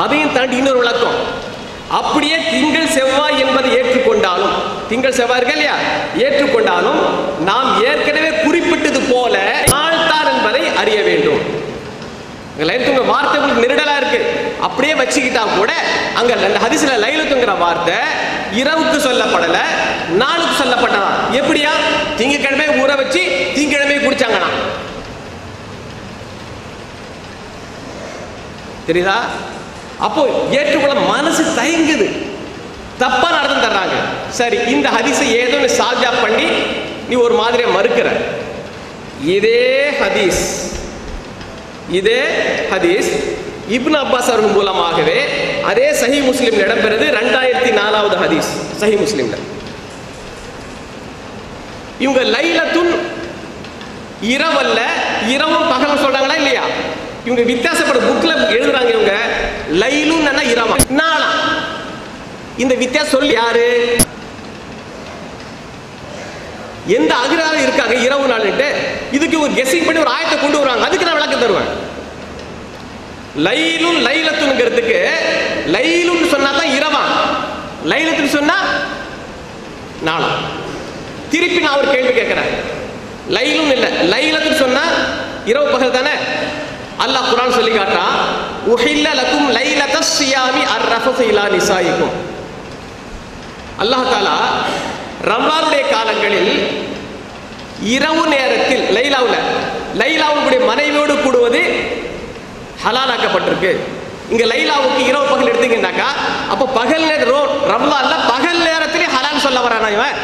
அதையும் தாண்டி இன்னொரு விளக்கம், அப்படியே திங்கள் செவ்வாய் என்பதை ஏற்றுக்கொண்டாலும், திங்கள் செவ்வாய் இருக்கு இல்லையா, ஏற்றுக்கொண்டாலும் நாம் ஏற்கனவே குறிப்பிட்டது போல நாள்தான் என்பதை அறிய வேண்டும். லைலத்துங்கிற வார்த்தை உங்களுக்கு நெருடலா இருக்கு, அப்படியே வச்சுக்கிட்டா கூட அங்க அந்த ஹதீஸ்ல லைலத்துங்கிற வார்த்தை இரவுக்கு சொல்லப்படல, நாளுக்கு சொல்லப்பட்டதா. எப்படியா? திங்கட்கிழமை ஊற வச்சு திங்கட்கிழமை குடிச்சாங்கண்ணா. தெரியுதா? அப்போ ஏற்றுக்கொள்ள மனசு தயங்குது, தப்பான அர்த்தம் தர்றாங்க. சரி, இந்த ஹதீஸை ஏதோ சாஜா பண்ணி நீ ஒரு மாதிரியா மறுக்கிற. இதே ஹதீஸ் இப்னு அப்பாஸ் அவர்கள் மூலமாகவே அதே சஹீஹ் முஸ்லிம்ல இடம்பெறுது. 2004வது ஹதீஸ் சஹீஹ் முஸ்லிம்ல. இவங்க லைலத்துன் இரவல்ல, இரவும் பகலும் சொல்றாங்களா இல்லையா? இவங்க வித்தியாசப்பட புக்ல எழுதுறாங்க. இவங்க லைலுன்னா இரவா நாளா, இந்த வித்தியாசம் சொல்லி யாரு எந்த அகிரால இருக்காங்க இரவு நாள்ட்டு? இதுக்கு ஒரு கெஸ்ஸிங் பண்ணி ஒரு ஆயத்தை கொண்டு வருவாங்க. அதுக்கு நான் விளக்கம் தருவேன். லைலுன் லைலத்துங்கிறதுக்கு லைலுன்னு சொன்னா தான் இரவா, லைலத்துன்னு சொன்னா நாளா. திருப்பி நான் ஒரு கேள்வி கேட்கிறேன். லைலுன்னு இல்ல, லைலத்துன்னு சொன்னா இரவு பகல் தானே? அல்லாஹ் குர்ஆன் சொல்லி காட்டுறான், உஹில்ல லக்கும் லைலத்தஸ் ஸியாமி அர்ரஃபஸு இலா நிசாயிக்கும். அல்லாஹ் தஆலா ரமலானுடைய காலங்களில் இரவு நேரத்தில் லைலாவுடைய மனைவியோடு கூடுவது ஹலாலாக்கப்பட்டிருக்கு. இங்க லைலாவுக்கு இரவு பகல் எடுத்தீங்கன்னாக்கா அப்ப பகல் ரமலான்ல பகல் நேரத்திலே ஹலால் சொல்ல வரானா இவன்?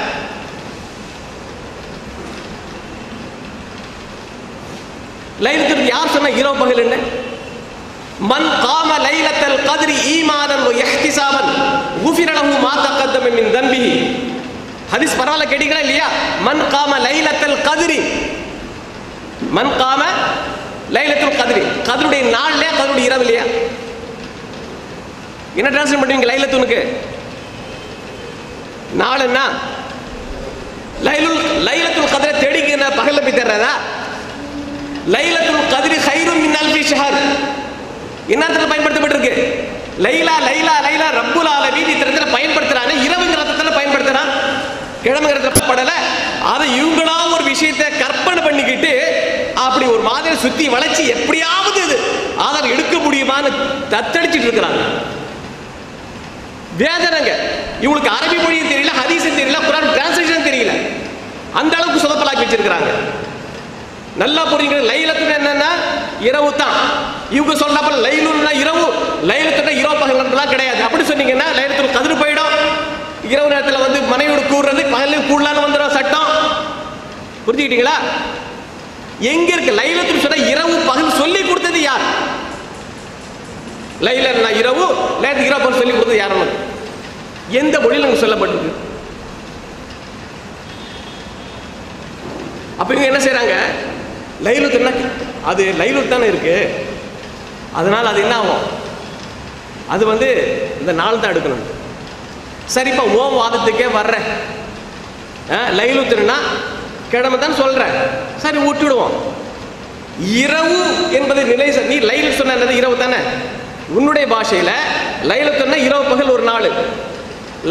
லைலத்துக்கு யார் சொன்ன இரவு பகல் என்ன? மன் காம லைலத்தல் கத்ரி ஈமானன் வ இஹ்திசாபன் குஃபிர லஹு மா தகத்தம மின் தம்பிஹி. ஹதீஸ் பரவாயில்ல, கேட்டீங்களா இல்லையா? மன் காம லைலத்தல் கத்ரி, மன் காம லைலத்துல் கத்ரி, கத்ருடைய நாள் இல்லையா, கத்ருடைய இரவு இல்லையா? என்ன டிரான்ஸ்லேட் பண்ணுவீங்க லைலத்துனுக்கு? நாள் என்ன? லைலத்துல் கத்ரை தேடிக்கிற பகல்ல போய் தேடுறதா? லைலத்துல் கத்ரி கைரும் மின் அல்ஃபி ஷஹர் என்னத்துல பயன்படுத்தப்பட்டிருக்கு? லைலா லைலா லைலா ரப்புல் ஆலமீன் இந்த பயன்படுத்துறாங்க. இரவுங்கிற அர்த்தத்துல பயன்படுத்துறான், கிழமைங்கிறத படல. அதை இவங்களா ஒரு விஷயத்தை கற்பனை பண்ணிக்கிட்டு அப்படி ஒரு மாதிரி சுத்தி வளைச்சு எப்படியாவது அதை எடுக்க முடியுமான்னு தத்தடிச்சிட்டு இருக்கிறாங்க. வேதனைங்க. இவங்களுக்கு அரபி மொழியும் தெரியல, ஹதீஸும் தெரியல, குர்ஆன் டிரான்ஸ்லேஷன் தெரியல. அந்த அளவுக்கு சொதப்பலாக்கி வச்சிருக்கிறாங்க. நல்லா புரியுங்க. லைலத்துனா என்னன்னா இரவு தான். இவங்க சொல்றாப்ப லைலுன்னா இரவு, லைலத்துனா இரவு பகல்லாம் கிடையாது. அப்படி சொன்னீங்கன்னா லைலத்துல் கத்ர் போயிடும். இரவு நேரத்தில் வந்து மனைவியோட கூடுறது பகலையும் கூடலான்னு வந்துடும் சட்டம். புரிஞ்சுக்கிட்டீங்களா? எங்க இருக்கு லைலத்துல் சொன்னா இரவு பகல் சொல்லி கொடுத்தது யார்? லைலன்னா இரவு, லைலத்துல் இரவு பகல் சொல்லி கொடுத்தது யாருன்னு எந்த மொழியில் நமக்கு சொல்லப்பட்டிருக்கு? அப்ப இவங்க என்ன செய்யறாங்க? லைலுத்துன்னா அது லைலுத் தானே இருக்கு, அதனால அது என்ன ஆகும்? அது வந்து இந்த நாள் தான் எடுக்கணும். சரிப்பா, ஓம் வாதத்துக்கே வர்றேன். லைலுத்துன்னா கிழமை தான் சொல்றேன், சரி விட்டுடுவோம். இரவு என்பது நிலை. நீ லைல் சொன்ன இரவு தானே? உன்னுடைய பாஷையில லைலுத்துன்னா இரவு பகல் ஒரு நாள்,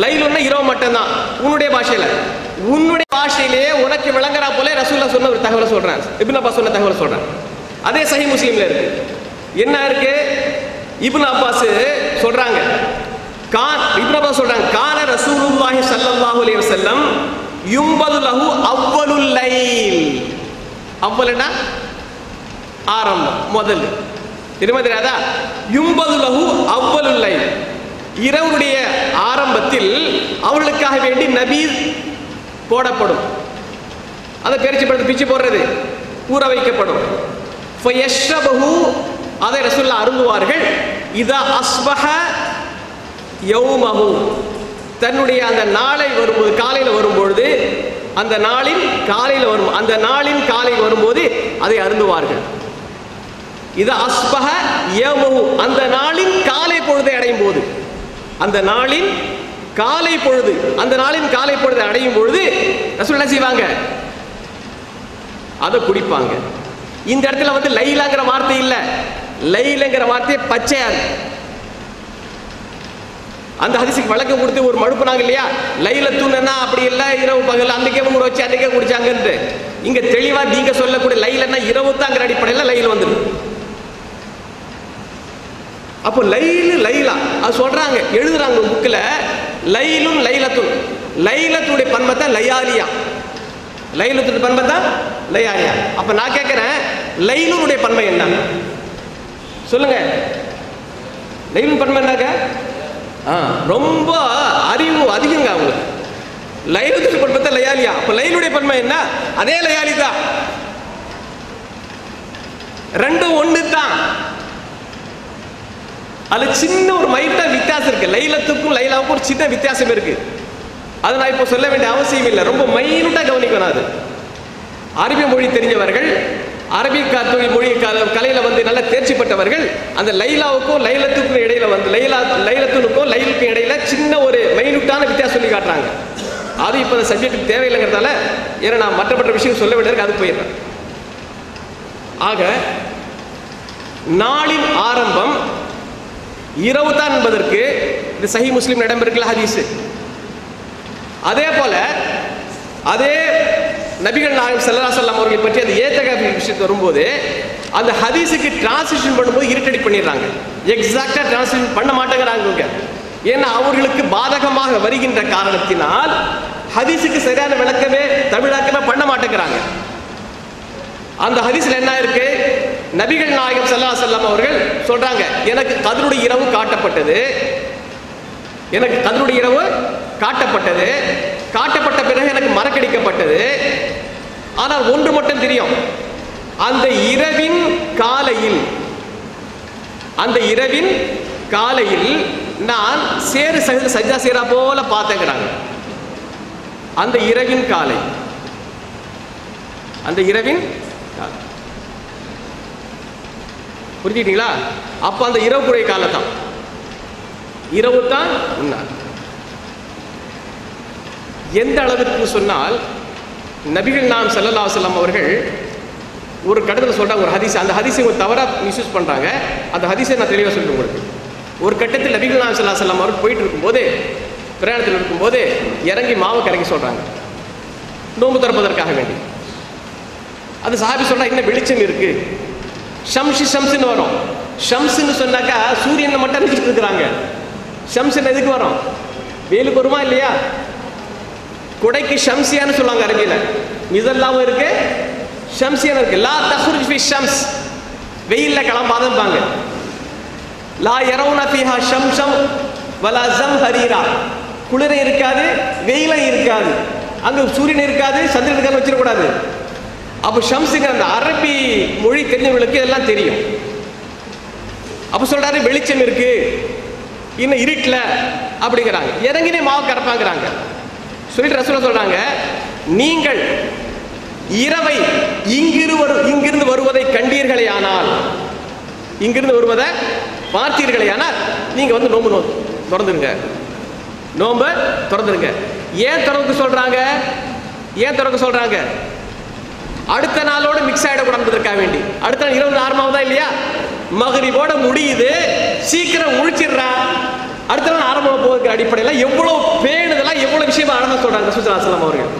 லைலுன்னா இரவு மட்டும்தான் உன்னுடைய பாஷையில. உன்னுடைய பாஷையிலேயே உனக்கு விளங்குறா போல ரசூலுல்லாஹ் சொன்ன ஒரு தகவலை சொல்றேன், இப்னு அப்பாஸ் சொன்ன தகவலை சொல்றேன். அதே சஹீஹ் முஸ்லிம்ல இருக்கு. என்ன இருக்கு? இப்னு அப்பாஸ் சொல்றாங்க, இப்னு அப்பாஸ் சொல்றாங்க, கான ரசூலுல்லாஹி ஸல்லல்லாஹு அலைஹி வஸல்லம் யும்பது லஹு அவ்வலுல் லைல். அவ்வல்னா ஆரம்பம், முதல். தெரியாதா? யும்பது லஹு அவ்வலுல் லைல், இரவுடைய ஆரம்பத்தில் அவர்களுக்காக வேண்டி நபீர் போடப்படும். அதை பேரிச்சு பிச்சு போடுறது, ஊற வைக்கப்படும். ஃபயஷ்ரபஹு, அதை ரசூலுல்லாஹ் அருந்துவார்கள். இதா அஸ்பஹ யௌமஹு, தன்னுடைய அந்த நாளை வரும்போது, காலையில் வரும்பொழுது, அந்த நாளின் காலையில் வரும், அந்த நாளின் காலை வரும்போது அதை அருந்துவார்கள். இதா அஸ்பஹ யௌமஹு, அந்த நாளின் காலை பொழுதை அடையும் போது, அந்த நாளின் காலை பொழுது, அந்த நாளின் காலை பொழுது அடையும் பொழுது ரசூல் என்ன செய்வாங்க? அதை குடிப்பாங்க. இந்த இடத்துல வந்து லைலாங்கிற வார்த்தை இல்ல, லைலங்கிற வார்த்தை பச்சையா இருக்கு. அந்த ஹதீஸுக்கு விளக்கம் கொடுத்து ஒரு மழுப்புனாங்க இல்லையா? லைலத்துன்னா அப்படி இல்ல, இரவு பகல் அன்னைக்கே ஊற வச்சு அன்னைக்கே குடிச்சாங்கன்னு. இங்க தெளிவா நீங்க சொல்லக்கூடிய லைலன்னா இரவு தாங்கிற அடிப்படையில் லைல் வந்துடும். அப்போ லைலு லைலா அது சொல்றாங்க, எழுதுறாங்க புக்கில். லைலுன் லைலத்துன், லைலத்துடைய பன்மத்தை லையாலியா, லைலத்துடைய பன்மத்தை லையாலியா. அப்ப நான் கேட்கிறேன், லைலுடைய பன்மை என்ன சொல்லுங்க? லைலுன் பன்மை என்னங்க? ரொம்ப அறிவு அதிகங்க அவங்களுக்கு. லைலத்துடைய பன்மத்தை லையாலியா. அப்ப லைலுடைய பன்மை என்ன? அதே லையாலி தான், ரெண்டும் ஒன்று தான். அது சின்ன ஒரு மைட்டா வித்தியாசம் இருக்கு. லைலத்துக்கும் லைலாவுக்கும் ஒரு சின்ன வித்தியாசம் இருக்கு. அது நான் இப்போ சொல்ல வேண்டிய அவசியம் இல்லை, ரொம்ப மைனூட்டா கவனிக்கணும். அது அரபி மொழி தெரிஞ்சவர்கள், அரபி மொழி கலையில வந்து நல்ல தேர்ச்சி பெற்றவர்கள் அந்த லைலாவுக்கும் லைலத்துக்கும் இடையில வந்து லைலத்துக்கும் லைலுக்கும் இடையில சின்ன ஒரு மைனூட்டான வித்தியாசம் சொல்லி காட்டுறாங்க. அது இப்போ அந்த சப்ஜெக்ட் தேவையில்லைங்கிறதால ஏன்னா நான் மற்ற விஷயம் சொல்ல வேண்டியது அது போயிடுறேன். ஆக நாளின் ஆரம்பம் இரவு தான் என்பதற்கு இது சஹீஹ் முஸ்லிம் இடம் இருக்குல்ல ஹதீஸ். அதே போல அதே நபிகள் நாயகம் ஸல்லல்லாஹு அலைஹி வஸல்லம் அவர்கள் பற்றி அந்த ஏத்தகாஃப் விஷயத்து வரும்போது அந்த ஹதீஸுக்கு டிரான்ஸ்லேஷன் பண்ணும்போது இரிட்டேட் பண்ணிடுறாங்க. எக்ஸாக்டா டிரான்ஸ்லேஷன் பண்ண மாட்டேங்கிறாங்க. ஏன்னா அவர்களுக்கு பாதகமாக வருகின்ற காரணத்தினால் ஹதீஸுக்கு சரியான விளக்கமே தமிழாக்கமே பண்ண மாட்டேங்கிறாங்க. அந்த ஹதீஸ்ல என்ன இருக்கு? நபிகள் நாயகம் ஸல்லல்லாஹு அலைஹி வஸல்லம் அவர்கள் சொல்றாங்க, எனக்கு கத்ருடைய இரவு காட்டப்பட்டது, எனக்கு கத்ருடைய இரவு காட்டப்பட்டது, காட்டப்பட்ட பிறகு எனக்கு மறக்கடிக்கப்பட்டது. ஆனால் ஒன்று மட்டும் தெரியும், அந்த இரவின் காலையில், அந்த இரவின் காலையில் நான் சேரு சஜ்ஜா சேரா போல பார்த்தேங்கிறாங்க. அந்த இரவின் காலை, அந்த இரவின் காலை, புரிஞ்சுக்கிட்டீங்களா? அப்ப அந்த இரவுக்குரிய காலத்தான், இரவு தான் உண்மை. எந்த அளவுக்கு சொன்னால் நபிகள் நாயகம் ஸல்லல்லாஹு அலைஹி வஸல்லம் அவர்கள் ஒரு கட்டத்தில் சொல்கிறாங்க, ஒரு ஹதீஸ், அந்த ஹதீஸை ஒரு தவறாக மிஸ்யூஸ் பண்ணுறாங்க. அந்த ஹதீஸை நான் தெளிவாக சொல்லிட்டு உங்களுக்கு. ஒரு கட்டத்தில் நபிகள் நாயகம் ஸல்லல்லாஹு அலைஹி வஸல்லம் அவர்கள் போயிட்டு இருக்கும்போது, பிரயாணத்தில் இருக்கும்போது இறங்கி மாவு கரைக்க சொல்கிறாங்க, நோன்பு திறப்பதற்காக வேண்டி. அது சஹாபி சொல்கிறா, இன்னும் வெளிச்சம் இருக்கு, ஷம்ஸ்ன்னு வரும். ஷம்ஸ்ன்னு சொன்னாக்கா சூரியனை மட்டும் நினைச்சிட்டு இருக்கிறாங்க. ஷம்ஸ்ன்னு எதுக்கு வரும்? வெயிலுக்கு வருமா இல்லையா? குடைக்கு ஷம்சியான்னு சொல்லுவாங்க அரபியில். இதெல்லாம் இருக்கு, ஷம்சியான்னு இருக்கு. லா தஹ்ருஜ் ஃபி ஷம்ஸ், வெயில்ல கிளம்பாதம்பாங்க. லா யரவுன ஃபீஹா ஷம்ஸம் வலா ஸம்ஹரீரா, குளிரை இருக்காது, வெயிலும் இருக்காது, அங்க சூரியன் இருக்காது, சந்திரன் இருக்காது வச்சிடக்கூடாது. அப்போ ஷம்ஸுங்கிற அந்த அரபி மொழி தெரிஞ்சவங்களுக்கு இதெல்லாம் தெரியும். அப்போ சொல்றாரு வெளிச்சம் இருக்கு, இன்னும் இருட்டில் அப்படிங்கிறாங்க. இறங்கினே மாவு கரப்பாங்கிறாங்க. சொல்லிட்டு ரசூலுல்லாஹ் சொல்றாங்க, நீங்கள் இரவை இங்கிருந்து வருவதை கண்டீர்களே ஆனால், இங்கிருந்து வருவதை பார்த்தீர்களே ஆனால் நீங்க வந்து நோம்பு திறந்துருங்க, நோம்பு திறந்துருங்க. ஏன் திறக்க சொல்றாங்க? ஏன் திறக்க சொல்றாங்க? அடுத்த நாளோட மிக்ஸ் ஆகிடக்கூடாதுக்காக வேண்டி. அடுத்த நாள் 26 ஆகுதா இல்லையா? மகரிபோட முடியுது, சீக்கிரம் முழிச்சிடுறா, அடுத்த நாள் ஆரம்பம் போவதற்கு அடிப்படையில் எவ்வளவு பேணுதெல்லாம் எவ்வளவு விஷயமா ஆரம்ப சொல்றாங்க ரசூலுல்லாஹி ஸல்லல்லாஹு அலைஹி வஸல்லம் அவர்கள்.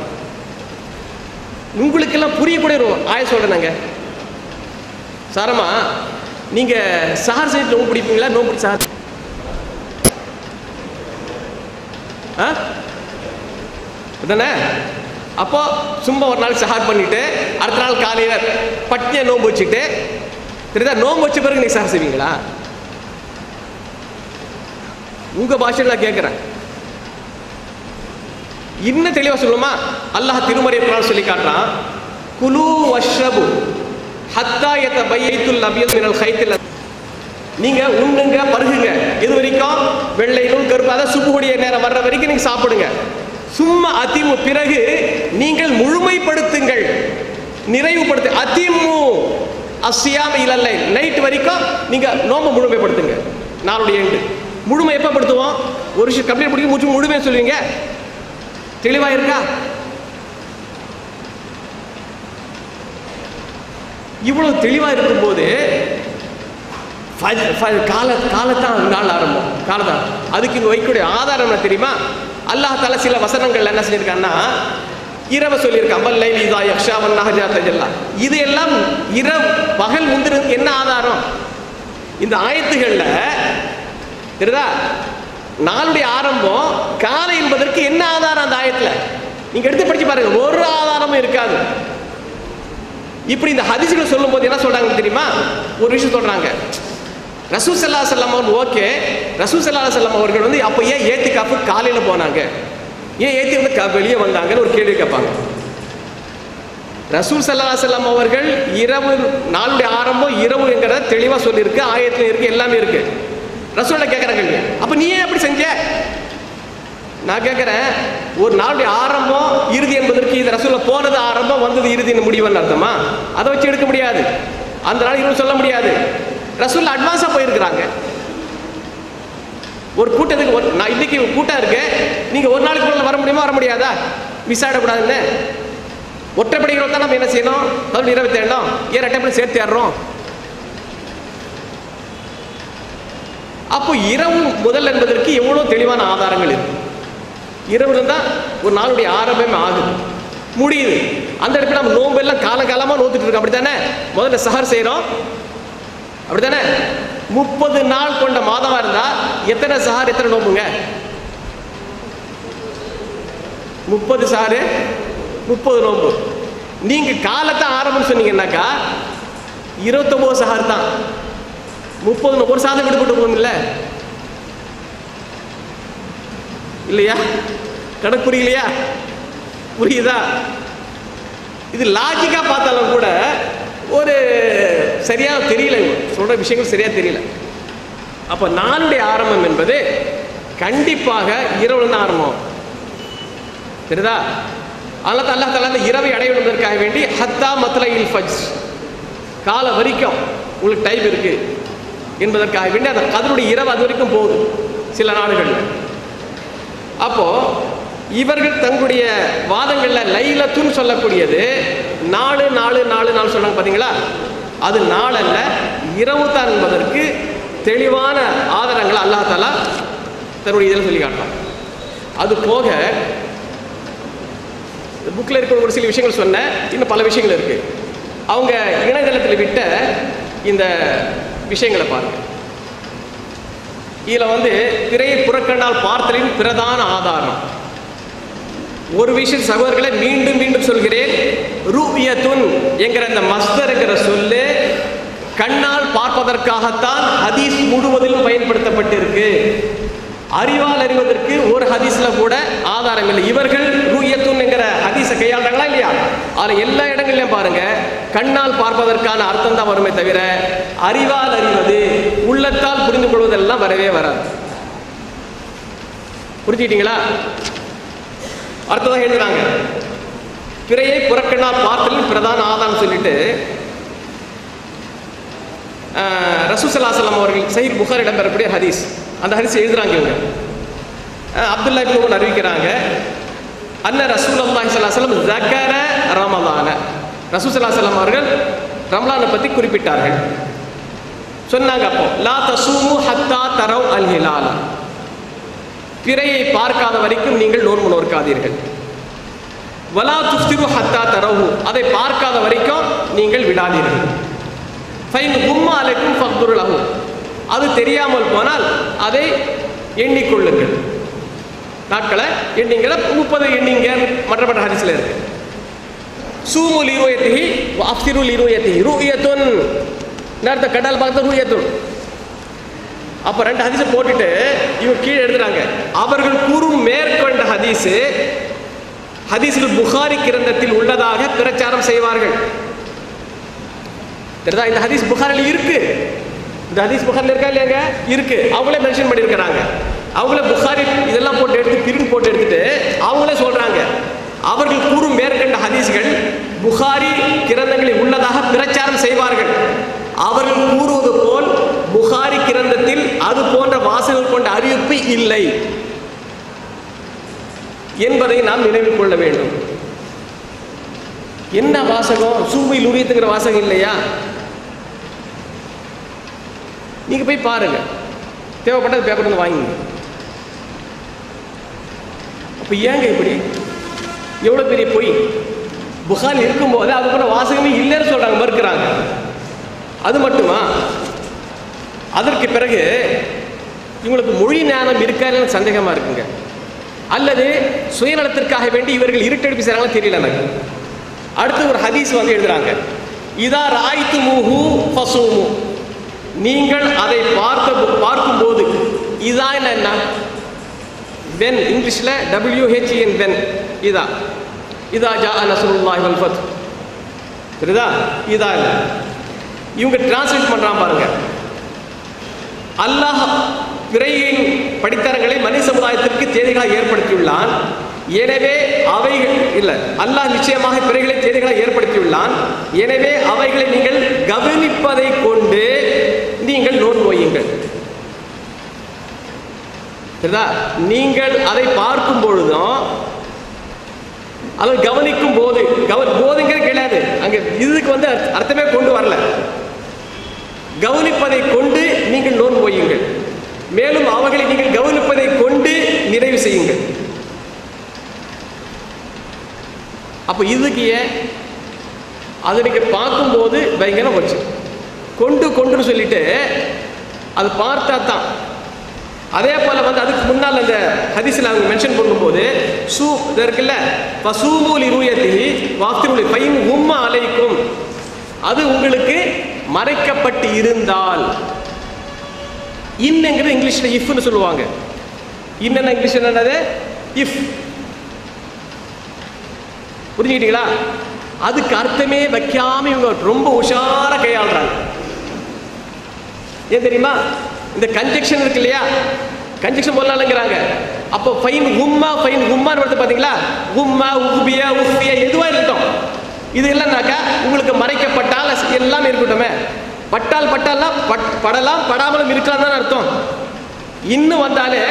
உங்களுக்கெல்லாம் புரியக்கூடிய ஒரு ஆய சொல்றேனாங்க. சாரமா, நீங்க சஹர் செய்து நோம்பு பிடிப்பீங்களா? நோம்பு பிடிச்ச சஹர் தானே? அப்போ சும்மா ஒரு நாள் சஹர் பண்ணிட்டு அடுத்த நாள் காலையில் பட்டினியை நோம்பு வச்சுட்டு தெரியுதா, நோம்பு வச்ச பிறகு நீங்க சஹர் செய்வீங்களா? உங்க பாஷையில் நான் கேட்கிறேன். இன்னும் தெளிவா சொல்லுமா? அல்லாஹ் திருமறை குர்ஆன் சொல்லி காட்டுறான், குலு வஷ்ரபு ஹத்தா யதபையத்துல் அபியது மினல் கைத்தில். நீங்க உண்ணுங்க, பருகுங்க, எது வரைக்கும்? வெள்ளை நூல் கருப்பு, அதாவது சுபுடைய நேரம் வர்ற வரைக்கும் நீங்க சாப்பிடுங்க. சும்மா அதிமு, பிறகு நீங்கள் முழுமைப்படுத்துங்கள், நிறைவுபடுத்து. அதிமு அஸ்ஸியாம இலல்லை, நைட் வரைக்கும் நீங்க நோம்பு முழுமைப்படுத்துங்க. நாளுடைய எண்டு முழுமை எப்போ படுத்துவோம்? ஒரு விஷயம் கம்ப்ளீட் முடிக்க முழுமையை சொல்லுவீங்க. தெளிவா இருக்கா? இவ்வளவு தெளிவா இருக்கும்போது காலத்தான் நாள் ஆரம்பம், காலத்தான். அதுக்கு இங்க வைக்கக்கூடிய ஆதாரம் என்ன தெரியுமா? அல்லாஹ் தஆலா சில வசனங்கள் என்ன செஞ்சிருக்கான்னா, இரவை சொல்லியிருக்கான், வல்லைலி இதா யக்ஷா வன்னஹஜா தஜல்லா. இது எல்லாம் இரவு பகல் முந்திரு. என்ன ஆதாரம்? இந்த ஆயத்துகள்ல தெரியுதா, நாளுடைய ஆரம்பம் காலை என்பதற்கு என்ன ஆதாரம்? அந்த ஆயத்துல நீங்க எடுத்து படிச்சு பாருங்க, ஒரு ஆதாரமும் இருக்காது. இப்படி இந்த ஹதீஸ்களை சொல்லும் போது என்ன சொல்றாங்க தெரியுமா? ஒரு விஷயம் சொல்றாங்க, ரசூல் ஸல்லல்லாஹு அலைஹி வஸல்லம் அவர்கள் ஓகே, ரசூல் ஸல்லல்லாஹு அலைஹி வஸல்லம் அவர்கள் வந்து அப்போ ஏன் ஏத்திகாஃபு காலையில போனாங்க, ஏன் ஏத்தி வந்து வெளியே வந்தாங்கன்னு ஒரு கேள்வி கேட்பாங்க. ரசூல் ஸல்லல்லாஹு அலைஹி வஸல்லம் அவர்கள் இரவு, நாளுடைய ஆரம்பம் இரவு என்கிறத தெளிவா சொல்லியிருக்கு, ஆயத்துல இருக்கு, எல்லாமே இருக்கு. ரசூல்ல கேட்குறாங்க, அப்ப நீ ஏன் அப்படி செஞ்ச? நான் கேட்குறேன், ஒரு நாளுடைய ஆரம்பம் இறுதி என்பதற்கு இது ரசூல்ல போனது ஆரம்பம், வந்தது இறுதின்னு முடிவுன்னு அர்த்தமா? அதை வச்சு எடுக்க முடியாது. அந்த நாள் இரவு சொல்ல முடியாது. ரசூல்ல அட்வான்ஸா போயிருக்கிறாங்க. ஒரு கூட்டத்துக்கு நான் இன்னைக்கு கூட்டம் இருக்கு, நீங்க ஒரு நாளைக்கு கூட வர முடியுமா? வர முடியாதா? மிஸ் ஆகிடக்கூடாதுன்னு ஒற்றைப்படைகிறோம் தான் நம்ம என்ன செய்யணும்? அதில் இரவு தேடணும். ஏன் ரெட்டைப்படை சேர்த்து தேடுறோம்? அப்போ இரவு முதல் என்பதற்கு எவ்வளவு தெளிவான ஆதாரங்கள் இருக்கு. இரவு இருந்தால் ஒரு நாளுடைய ஆரம்பமே ஆகுது, முடியுது. அந்த இடத்துல நம்ம நோம்பு எல்லாம் காலகாலமாக நோத்துட்டு இருக்கோம், அப்படித்தானே? முதல்ல சஹர் செய்கிறோம், அப்படித்தானே? 30 நாள் கொண்ட மாதமா இருந்தா எத்தனை சஹர், எத்தனை நோம்புங்க? 30 சஹர், 30 நோம்பு. நீங்க காலத்தை ஆரம்பம் சொன்னீங்கன்னாக்கா 29 சஹர் தான். 30 ஒரு சாதம் விடுபட்டு போகும் இல்லை இல்லையா? கணக்கு புரியலையா? புரியுதா? இது லாஜிக்கா பார்த்தாலும் கூட ஒரு சரியா தெரியல, சொல்ற விஷயங்கள் சரியா தெரியல. அப்ப நாளுடைய ஆரம்பம் என்பது கண்டிப்பாக இரவுல தான் ஆரம்பம், தெரியுதா? அல்லாஹ் தஆலா அந்த இரவை அடைவதற்காக வேண்டி ஹத்தா மத்லைல் ஃபஜ், கால வரைக்கும் உங்களுக்கு டைம் இருக்கு என்பதற்காக வேண்டி அந்த அதனுடைய இரவு அது வரைக்கும் போகுது சில நாடுகளில். அப்போ இவர்கள் தங்களுடைய வாதங்களில் லைலத்துன்னு சொல்லக்கூடியது 4 சொன்னாங்க பார்த்தீங்களா, அது நாள் அல்ல, இரவு தான் என்பதற்கு தெளிவான ஆதாரங்களை அல்லாஹ் தஆலா தன்னுடைய இதில் சொல்லி காட்டலாம். அது போக புக்கில் இருக்கிற ஒரு சில விஷயங்கள் சொன்னேன், இன்னும் பல விஷயங்கள் இருக்குது. அவங்க இணையதளத்தில் விட்ட இந்த விஷயங்களை பாருங்கள். இதில் திரையை புறக்கண்டால் பார்த்தலின் பிரதான ஆதாரம் ஒரு விஷயம் சகோதரர்களை மீண்டும் மீண்டும் சொல்கிறேன். ரூபியத்துன் என்கிற அந்த மஸ்தர் என்கிற சொல்லு கண்ணால் பார்ப்பதற்காகத்தான் ஹதீஸ் முழுவதிலும் பயன்படுத்தப்பட்டிருக்கு. அறிவால் அறிவதற்கு ஒரு ஹதீஸ்ல கூட ஆதாரம் இல்லை. இவர்கள் ரூயத்துன் என்கிற ஹதீஸை கையாளுறாங்களா இல்லையா, அதில் எல்லா இடங்கள்லையும் பாருங்க கண்ணால் பார்ப்பதற்கான அர்த்தம் தான் வருமே தவிர அறிவால் அறிவது உள்ளத்தால் புரிந்து கொள்வதெல்லாம் வரவே வராது. புரிஞ்சுக்கிட்டீங்களா? அர்த்தம் எழுதுறாங்க. பிறையை புறக்கண்ணால் பார்த்தலின் பிரதான ஆதாரம் சொல்லிட்டு ரசூல் ஸல்லல்லாஹு அலைஹி வஸல்லம் அவர்கள் சஹீஹ் புகாரி இடம்பெறக்கூடிய ஹதீஸ், அந்த ஹதீஸ் எழுதுறாங்க இவங்க. அப்துல்லா இப்னு உமர் அறிவிக்கிறாங்க, அன்ன ரசூலுல்லாஹி ஸல்லல்லாஹு அலைஹி வஸல்லம் ஸக்கர ரமலான, ரசூல் ஸல்லல்லாஹு அலைஹி வஸல்லம் அவர்கள் ரமலானை பற்றி குறிப்பிட்டார்கள். சொன்னாங்க, அப்போ லா தசூமு ஹத்தா தரவ் அல் ஹிலால், பிறையை பார்க்காத வரைக்கும் நீங்கள் நோன்பு நோற்காதீர்கள். வலா துஃப்திரு ஹத்தா தரவு, அதை பார்க்காத வரைக்கும் நீங்கள் விடாதீர்கள். ஃபைன் கும்மா அலைக்கும் ஃபக்துரு லஹு, அது தெரியாமல் போனால் அதை எண்ணிக்கொள்ளுங்கள். நாட்களை எண்ணிங்கிற 30 எண்ணிங்க மற்ற ஹதீஸ்ல இருக்கு. சூமு லிருயத்திஹி வ அஃப்திரு லிருயத்திஹி ரூயத்துன், நேரத்தை கடல் பார்த்து ரூயத்துன். அப்போ 2 ஹதீஸை போட்டுட்டு இவங்க கீழே எழுதுறாங்க, அவர்கள் கூறும் மேற்கொண்ட ஹதீஸ்கள் புகாரி கிரந்தத்தில் உள்ளதாக பிரச்சாரம் செய்வார்கள். இந்த ஹதீஸ் புகாரில் இருக்கு. இந்த ஹதீஸ் புகாரில் இருக்கா இல்லையாங்க? இருக்கு. அவங்களே மென்ஷன் பண்ணியிருக்கிறாங்க. அவங்களே புகாரி இதெல்லாம் போட்டு எடுத்து பிரிண்ட் போட்டு எடுத்துட்டு அவங்களே சொல்றாங்க, அவர்கள் கூறும் மேற்கொண்ட ஹதீஸ்கள் புகாரி கிரந்தங்களில் உள்ளதாக பிரச்சாரம் செய்வார்கள். அவர்கள் கூறுவது போல் புகாரி கிரந்தத்தில் அது போன்ற வாசகங்கள் கொண்ட அறிவிப்பு இல்லை என்பதை நாம் நினைவில் கொள்ள வேண்டும். என்ன வாசகம்? சூமையில் உரியத்துங்கிற வாசகம் இல்லையா? நீங்க போய் பாருங்க, தேவைப்பட்டது பேப்பர் வந்து வாங்கி. அப்ப ஏங்க இப்படி எவ்வளவு பெரிய பொய்? புகாரி இருக்கும்போது அது போல வாசகமே இல்லைன்னு சொல்றாங்க, மறுக்கிறாங்க. அது மட்டுமா? அதற்கு பிறகு இவங்களுக்கு மொழி ஞானம் இருக்கான்னு சந்தேகமா இருக்குங்க. அல்லது சுயநலத்திற்காக வேண்டி இவர்கள் இருட்டெடுப்பு செய்யறாங்கன்னு தெரியல எனக்கு. அடுத்து ஒரு ஹதீஸ் எழுதுறாங்க, இதா ராய்துமுஹு ஃபஸூமு, நீங்கள் அதை பார்க்கும்போது, இதா என்ன? வென், இங்கிலீஷ்ல WHEN, வென். இதா ஜா நஸ்ருல்லாஹி வல் ஃபத், தெரியுதா? இதா இல்ல, இவங்க டிரான்ஸ்லேட் பண்றான் பாருங்க. அல்லாஹ் பிறையின் படித்தரங்களை மனித சமுதாயத்திற்கு தேதிகளாக ஏற்படுத்தியுள்ளான். எனவே அவைகள் இல்ல, அல்லாஹ் நிச்சயமாக பிறைகளை தேதிகளாக ஏற்படுத்தியுள்ளான். எனவே அவைகளை நீங்கள் கவனிப்பதை கொண்டு நீங்கள் நோன்பு வையுங்கள். நீங்கள் அதை பார்க்கும் பொழுதும் அதை கவனிக்கும் போது, போதுங்கிற கிடையாது அங்க, இதுக்கு அர்த்தமே கொண்டு வரல. கவனிப்பதை கொண்டு நீங்கள் நோன்பு வையுங்கள், மேலும் அவர்களை நீங்கள் கவனிப்பதை கொண்டு நிறைவு செய்யுங்கள். அப்போ இதுக்கு ஏன் அதை நீங்க பார்க்கும்போது பயங்கரம் வச்சு கொண்டுன்னு சொல்லிட்டு அது பார்த்தா தான். அதே போல அதுக்கு முன்னால் அந்த ஹதீஸ்ல அவங்க மென்ஷன் பண்ணும்போது இருக்குல்ல, ஃபஸூமு லிருயத்திஹி வஃப்திரு ஃபைன் கும்மா அலைக்கும், அது உங்களுக்கு மறைக்கப்பட்டு இருந்தால். இன்னங்கிறது இங்கிலீஷ்ல இஃப்னு சொல்லுவாங்க. இன்னென்ன இங்கிலீஷ் என்னது? இஃப். புரிஞ்சுக்கிட்டீங்களா? அதுக்கு அர்த்தமே வைக்காம இவங்க ரொம்ப உஷாரா கையாளுறாங்க. ஏன் தெரியுமா? இந்த கன்ஜெக்ஷன் இருக்கு இல்லையா, கன்ஜெக்ஷன் போடலாம்ங்கிறாங்க. அப்போ ஃபைன் கும்மான்னு வருது பாத்தீங்களா? கும்மா, உஃபியா, உஃபியா எதுவா இருக்கட்டும், இது இல்லைன்னாக்கா உங்களுக்கு மறைக்கப்பட்டால் எல்லாமே இருக்கட்டுமே. பட்டால்லாம் படலாம், படாமலும் இருக்கலாம் தான் அர்த்தம். இன்னும் வந்தாலே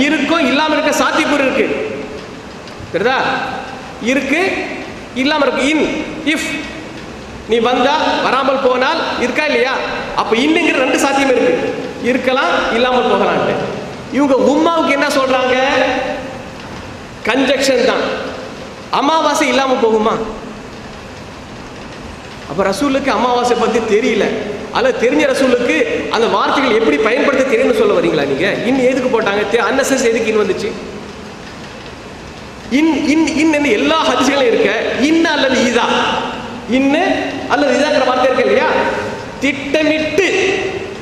இருக்கும், இல்லாமல் இருக்க சாத்தியக்கூறு இருக்கு. சரிதா? இருக்கு, இல்லாம இருக்கு. இன் இஃப் நீ வந்தா வராமல் போனால் இருக்கா இல்லையா? அப்ப இன்னுங்கிற ரெண்டு சாத்தியம் இருக்கு, இருக்கலாம் இல்லாமல் போகலான்ட்டு. இவங்க உம்மாவுக்கு என்ன சொல்றாங்க? கன்ஜெக்ஷன் தான். அமாவாசை இல்லாம போகுமா? அப்ப ரசூலுக்கு அமாவாசை பத்தி தெரியல, அல்ல தெரிஞ்ச ரசூலுக்கு அந்த வார்த்தைகள் எப்படி பயன்படுத்த தெரியும்னு சொல்ல வரீங்களா நீங்க? இன் எதுக்கு போட்டாங்க? அன்னசஸ் எதுக்கு இன் வந்துச்சு? இன் இன் இன் எல்லா ஹதீஸ்களும் இருக்க இன் அல்லது இதா, இன்னு அல்லது இதாங்கிற வார்த்தை இருக்கு இல்லையா? திட்டமிட்டு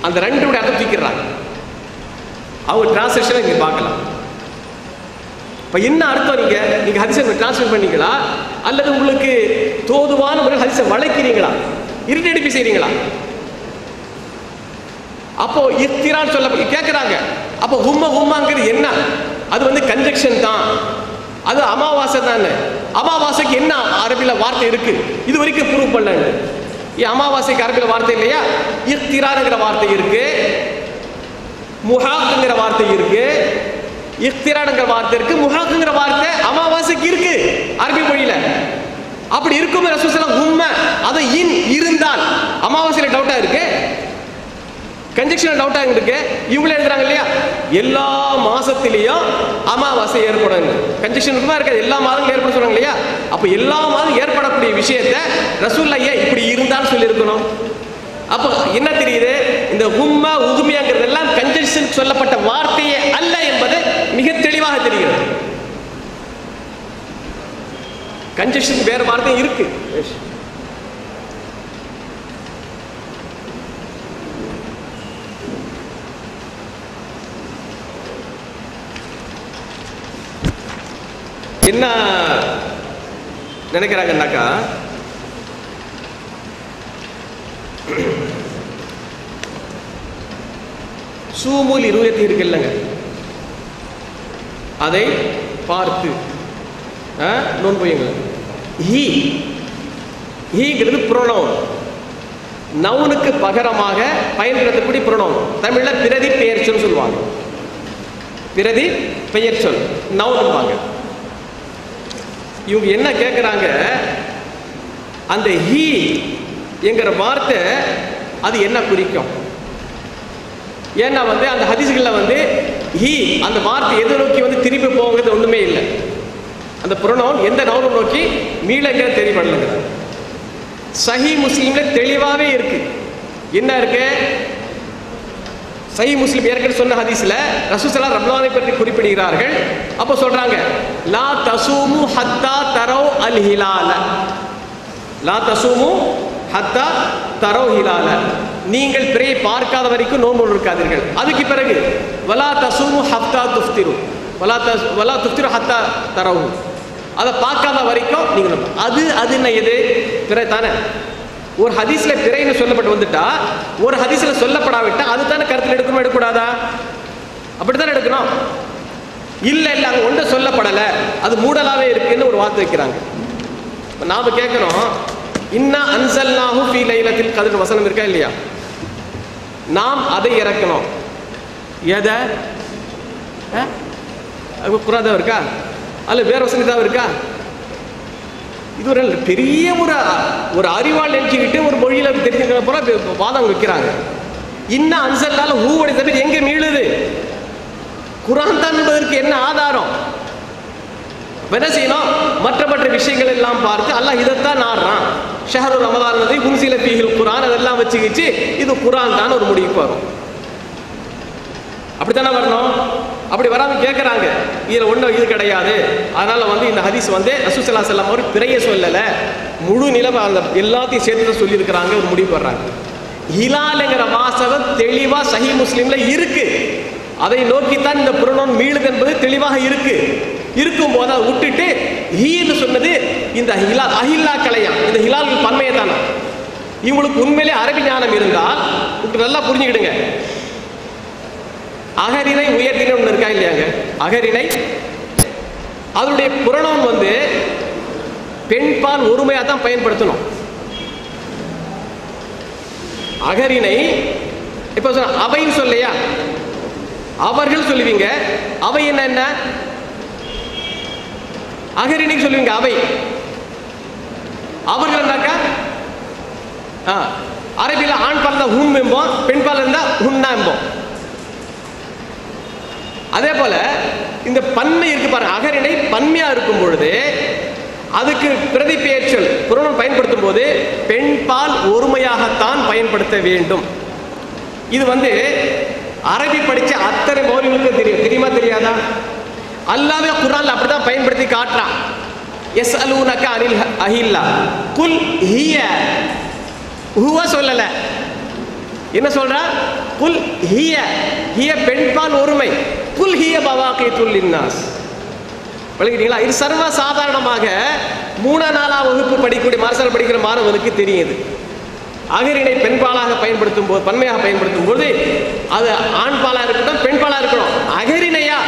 அந்த ரெண்டு அர்த்தம் தூக்கிடுறாங்க. அவங்க டிரான்ஸ்லேஷன் இங்க பார்க்கலாம். இப்ப என்ன அர்த்தம்? நீங்க ஹதீஸை டிரான்ஸ்லேட் பண்ணீங்களா, அல்லது உங்களுக்கு தோதுவான முறையில் ஹதீஸை வளைக்கிறீங்களா, இருட்டடிப்பு செய்றீங்களா? அப்போ இஃப்திரான்னு சொல்ல கேட்கிறாங்க. அப்போ உம்மாங்கிறது என்ன? அது கன்ஜெக்ஷன் தான், அது அமாவாசை தானே. அமாவாசைக்கு என்ன அரபில வார்த்தை இருக்கு? இது வரைக்கும் ப்ரூவ் பண்ணல. அமாவாசைக்கு அரபில வார்த்தை இல்லையா? இஃப்திராங்கிற வார்த்தை இருக்கு, முஹாக்குங்கிற வார்த்தை இருக்கு, இஃப்திராங்கிற வார்த்தை இருக்கு, முஹாக்குங்கிற வார்த்தை அமாவாசைக்கு இருக்கு அரபி மொழியில. அப்படி இருக்கும் ரசூல் ஸல்லல்லாஹு அலைஹி வஸல்லம் உம்மா அது இன் இருந்தால் அமாவாசையில டவுட்டா இருக்கு, கன்ஜெக்ஷன் டவுட்டா இருக்கு. இவங்களே எழுதுறாங்க இல்லையா, எல்லா மாசத்திலையும் அமாவாசை ஏற்படும். கன்ஜெக்ஷன் இருக்காது, எல்லா மாதங்களும் ஏற்பட சொல்றாங்க இல்லையா? அப்ப எல்லா மாதம் ஏற்படக்கூடிய விஷயத்தை ரசூலுல்லாஹ் ஏன் இப்படி இருந்தான்னு சொல்லி இருக்கணும்? அப்ப என்ன தெரியுது? இந்த உம்மா உகுமியாங்கிறதெல்லாம் கன்ஜெக்ஷன் சொல்லப்பட்ட வார்த்தையே அல்ல என்பது மிக தெளிவாக தெரிகிறது. கன்ஜெக்ஷன் வேற வார்த்தை இருக்கு. என்ன நினைக்கிறாங்கன்னாக்கா, சூமுல் இருவத்தி இருக்கு இல்லைங்க, அதை பார்த்து நோன்புங்க. ஹீங்கிறது புரோனவுன், நவுனுக்கு பகரமாக பயன்படுத்தக்கூடிய புரோனவுன். தமிழ்ல பிரதி பெயர் சொல் சொல்லுவாங்க, பிரதி பெயர் சொல் நவுனுவாங்க. இவங்க என்ன கேட்குறாங்க, அந்த ஹீ என்கிற வார்த்தை அது என்ன குறிக்கும்? ஏன்னா அந்த ஹதீஸ்களில் ஹீ அந்த வார்த்தை எதை நோக்கி திருப்பி போகிறது ஒன்றுமே இல்லை. அந்த புரோனவுன் எந்த நவுனை நோக்கி மீளங்கிற தெரியப்படலைங்க. சஹீ முஸ்லீம்ல தெளிவாகவே இருக்கு. என்ன இருக்கு? சஹீஹ் முஸ்லிம் ஏற்கனவே சொன்ன ஹதீஸ்ல ரசூல் ஸல்லல்லாஹு அலைஹி வஸல்லம் பற்றி குறிப்பிடுகிறார்கள். அப்போ சொல்றாங்க, லா தசூமு ஹத்தா தரவு அல் ஹிலால, லா தசூமு ஹத்தா தரவு ஹிலால, நீங்கள் பிறையை பார்க்காத வரைக்கும் நோன்பு இருக்காதீர்கள். அதுக்கு பிறகு வலா தசூமு ஹத்தா துஃப்திரு, வலா துஃப்திரு ஹத்தா தரவு, அதை பார்க்காத வரைக்கும் நீங்கள் அது என்ன? எது? பிறை தானே. ஒரு ஹதீஸ்ல பிறைன்னு சொல்லப்பட்டு வந்துட்டா, ஒரு ஹதீஸ்ல சொல்லப்படாவிட்டா அது தானே கருத்தில் எடுக்கணும், எடுக்கக்கூடாதா? அப்படித்தானே எடுக்கணும். இல்ல இல்ல அங்க ஒன்றும் சொல்லப்படல, அது மூடலாவே இருக்குன்னு ஒரு வார்த்தை வைக்கிறாங்க. நாம கேட்கணும், இன்னா அன்சல்நாஹு ஃபீ லைலத்தில் கத்ர் வசனம் இருக்கா இல்லையா? நாம் அதை இறக்கணும். எதை? குர்ஆன் தான் இருக்கா, அல்ல வேற வசனம் தான் இருக்கா? இது ஒரு பெரிய ஒரு அறிவாள் நினைச்சுக்கிட்டு ஒரு மொழியில தெரிஞ்சுக்கிற போல வாதம் வைக்கிறாங்க. இன்னும் அன்சல்லால ஹூவுடைய தவிர எங்க மீளுது? குர்ஆன் தான் என்பதற்கு என்ன ஆதாரம்? என்ன செய்யணும்? மற்ற விஷயங்கள் எல்லாம் பார்த்து அல்லாஹ் இதைத்தான் நாடுறான். ஷஹரு ரமதானதை உன்சில ஃபீஹில் குர்ஆன் அதெல்லாம் வச்சுக்கிச்சு இது குர்ஆன் தான் ஒரு முடிவுக்கு வரும். அப்படித்தானே வரணும். அப்படி வராம கேட்கறாங்க, இதுல ஒன்றும் இது கிடையாது. அதனால இந்த ஹதீஸ் ரசூல் ஸல்லல்லாஹு அலைஹி வஸல்லம் ஒரு பிறைய சொல்லல, முழு நிலவை அந்த எல்லாத்தையும் சேர்த்து சொல்லி இருக்கிறாங்க. ஒரு முடிவு வர்றாங்க. ஹிலால்ங்கிற வாசகம் தெளிவா சஹீஹ் முஸ்லிம்ல இருக்கு. அதை நோக்கித்தான் இந்த புரோனவுன் மீளுது என்பது தெளிவாக இருக்கு. இருக்கும் போது அதை விட்டுட்டு ஹீன்னு சொன்னது இந்த ஹிலால் அஹில்லா கலையாம். இந்த ஹிலால் பன்மையை தானே. இவங்களுக்கு உண்மையிலே அரபி ஞானம் இருந்தால் நல்லா புரிஞ்சுக்கிடுங்க. அகரிணை உயர்திணை ஒன்று இருக்கா இல்லையாங்க? அகரிணை அதனுடைய புரோனவுன் பெண்பால் ஒருமையா தான் பயன்படுத்தணும். அகரிணை இப்ப அவைன்னு சொல்லையா, அவர்கள் சொல்லுவீங்க. அவை என்ன? அகரிணைக்கு சொல்லுவீங்க அவை. அவர்கள் என்னக்கா அரபியில் ஆண் பால் இருந்தால் ஹும் என்போம், பெண் பால் இருந்தால் ஹுன்னா என்போம். அதே போல இந்த பன்மை இருக்கு பாருங்க, அகரிணை பன்மையா இருக்கும் பொழுது அதுக்கு பிரதி பெயர்ச்சொல் புரோனவுன் பயன்படுத்தும் போது பெண் பால் ஒருமையாகத்தான் பயன்படுத்த வேண்டும். இது அரபி படிச்ச அத்தனை மௌலிகளுக்கும் தெரியும். தெரியுமா தெரியாதா? அல்லாஹ்வே குர்ஆன்ல அப்படிதான் பயன்படுத்தி காட்டுறான். யஸ்அலூனக அனில் அஹில்லா குல் ஹிய, ஹுவ சொல்லல, என்ன சொல்றா? குல் ஹிய, ஹிய பெண்பால் ஒருமை, குல் ஹிய மவாகீத்துல் லின்னாஸ். விளங்கிட்டீங்களா? இது சர்வ சாதாரணமாக 3-4 வகுப்பு படிக்கக்கூடிய மரசல் படிக்கிற மாணவனுக்கு தெரியுது. அகரிணை பெண்பாலாக பயன்படுத்தும் போது, பன்மையாக பயன்படுத்தும் போது அது ஆண் பாலா இருக்கட்டும் பெண் பாலா இருக்கணும், அகரிணையா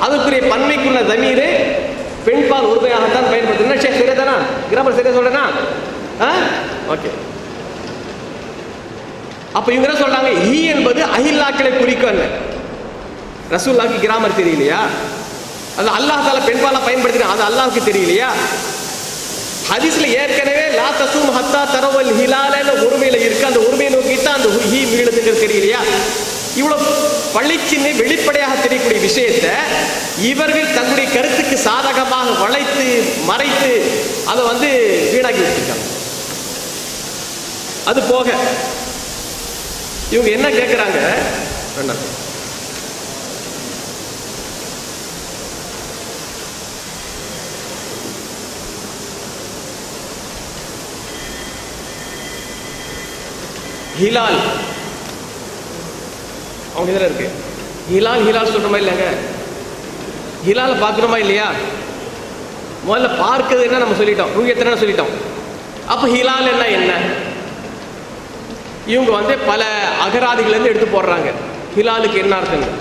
அதுக்குரிய பன்மைக்குள்ள தமீரு பெண்பால் உறுதியாகத்தான் பயன்படுத்தணும். சரியாதானா? கிராமர் சரியா சொல்றேனா? ஓகே. அப்ப இவங்க என்ன சொல்றாங்க? ஹி என்பது அஹில்லாக்களை குறிக்கும். ரசூலுல்லாஹ்க்கு கிராமர் தெரியலையா? அது அல்லாஹ் தஆலா பெண்பாலா பயன்படுத்தினா அது அல்லாஹ்க்கு தெரியலையா? ஹதீஸ்ல ஏற்கனவே லா தஸூம் ஹத்தா தரவல் ஹிலாலன ஒருமையில இருக்கு. அந்த ஒருமையை நோக்கிட்டு அந்த ஹி மீளுதுங்கிறது தெரியலையா? இவ்வளவு பள்ளிச்சின்னு வெளிப்படையாக தெரியக்கூடிய விஷயத்தை இவர்கள் தங்களுடைய கருத்துக்கு சாதகமாக வளைத்து மறைத்து அதை வீணாக்கி வச்சிருக்காங்க. அது போக இவங்க என்ன கேட்கிறாங்க? ஹிலால் அவங்க இதில் இருக்கு. ஹிலால் ஹிலால் சொல்றோமா இல்லைங்க? ஹிலால பார்க்குறோமா இல்லையா? முதல்ல பார்க்கிறது என்ன நம்ம சொல்லிட்டோம், ரூயத்தை சொல்லிட்டோம். அப்போ ஹிலால் என்ன? இவங்க பல அகராதிகள்லேருந்து எடுத்து போடுறாங்க ஹிலாலுக்கு என்ன அர்த்தம்.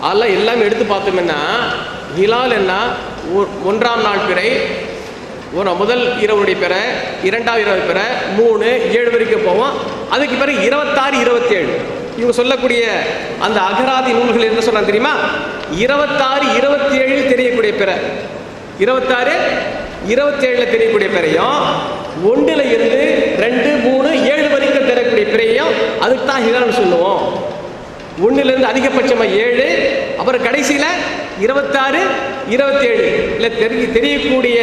அதெல்லாம் எல்லாமே எடுத்து பார்த்தோம்னா ஹிலால் என்ன? 1ஆம் நாள் பிறை, முதல் இரவுடைய பிறை, 2ஆவது இரவு பிறை, 3, 7 வரைக்கும் போவோம். அதுக்கு பிறகு 26, 27 இவங்க சொல்லக்கூடிய அந்த அகராதி நூல்கள் என்ன சொன்னா தெரியுமா? 26, 27 தெரியக்கூடிய பிறை, 26, 27 தெரியக்கூடிய பிறையும் 1ல் இருந்து 2, 3, 7 வரைக்கும் தெரியக்கூடிய பிறையும் அதுக்கு தான் ஹிலால்னு சொல்லுவோம். 1ல் இருந்து அதிகபட்சமாக 7, அப்புறம் கடைசியில் 26, 27 தெரியக்கூடிய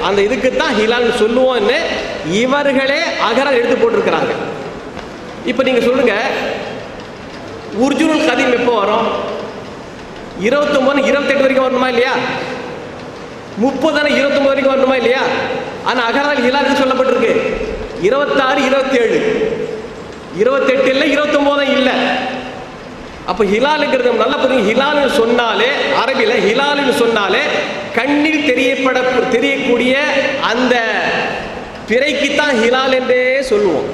அந்த இதுக்கு தான் ஹிலால்னு சொல்லுவோம்னு இவர்களே அகராதி எடுத்து போட்டிருக்கிறாங்க. இப்போ நீங்க சொல்லுங்க, உர்ஜுனுல் கதீம் எப்போ வரும்? 29, 28 வரைக்கும் வரணுமா இல்லையா? 30, 29 வரைக்கும் வரணுமா இல்லையா? ஆனால் அகராதி ஹிலால் சொல்லப்பட்டிருக்கு 26, 27, 28 இல்லை, 29 இல்லை. அப்போ ஹிலாலுங்கிறது நல்லா புரியுங்க. ஹிலால்னு சொன்னாலே அரபியில் ஹிலால்னு சொன்னாலே கண்ணில் தெரியக்கூடிய அந்த பிறைக்கு தான் ஹிலால் என்றே சொல்லுவோம்.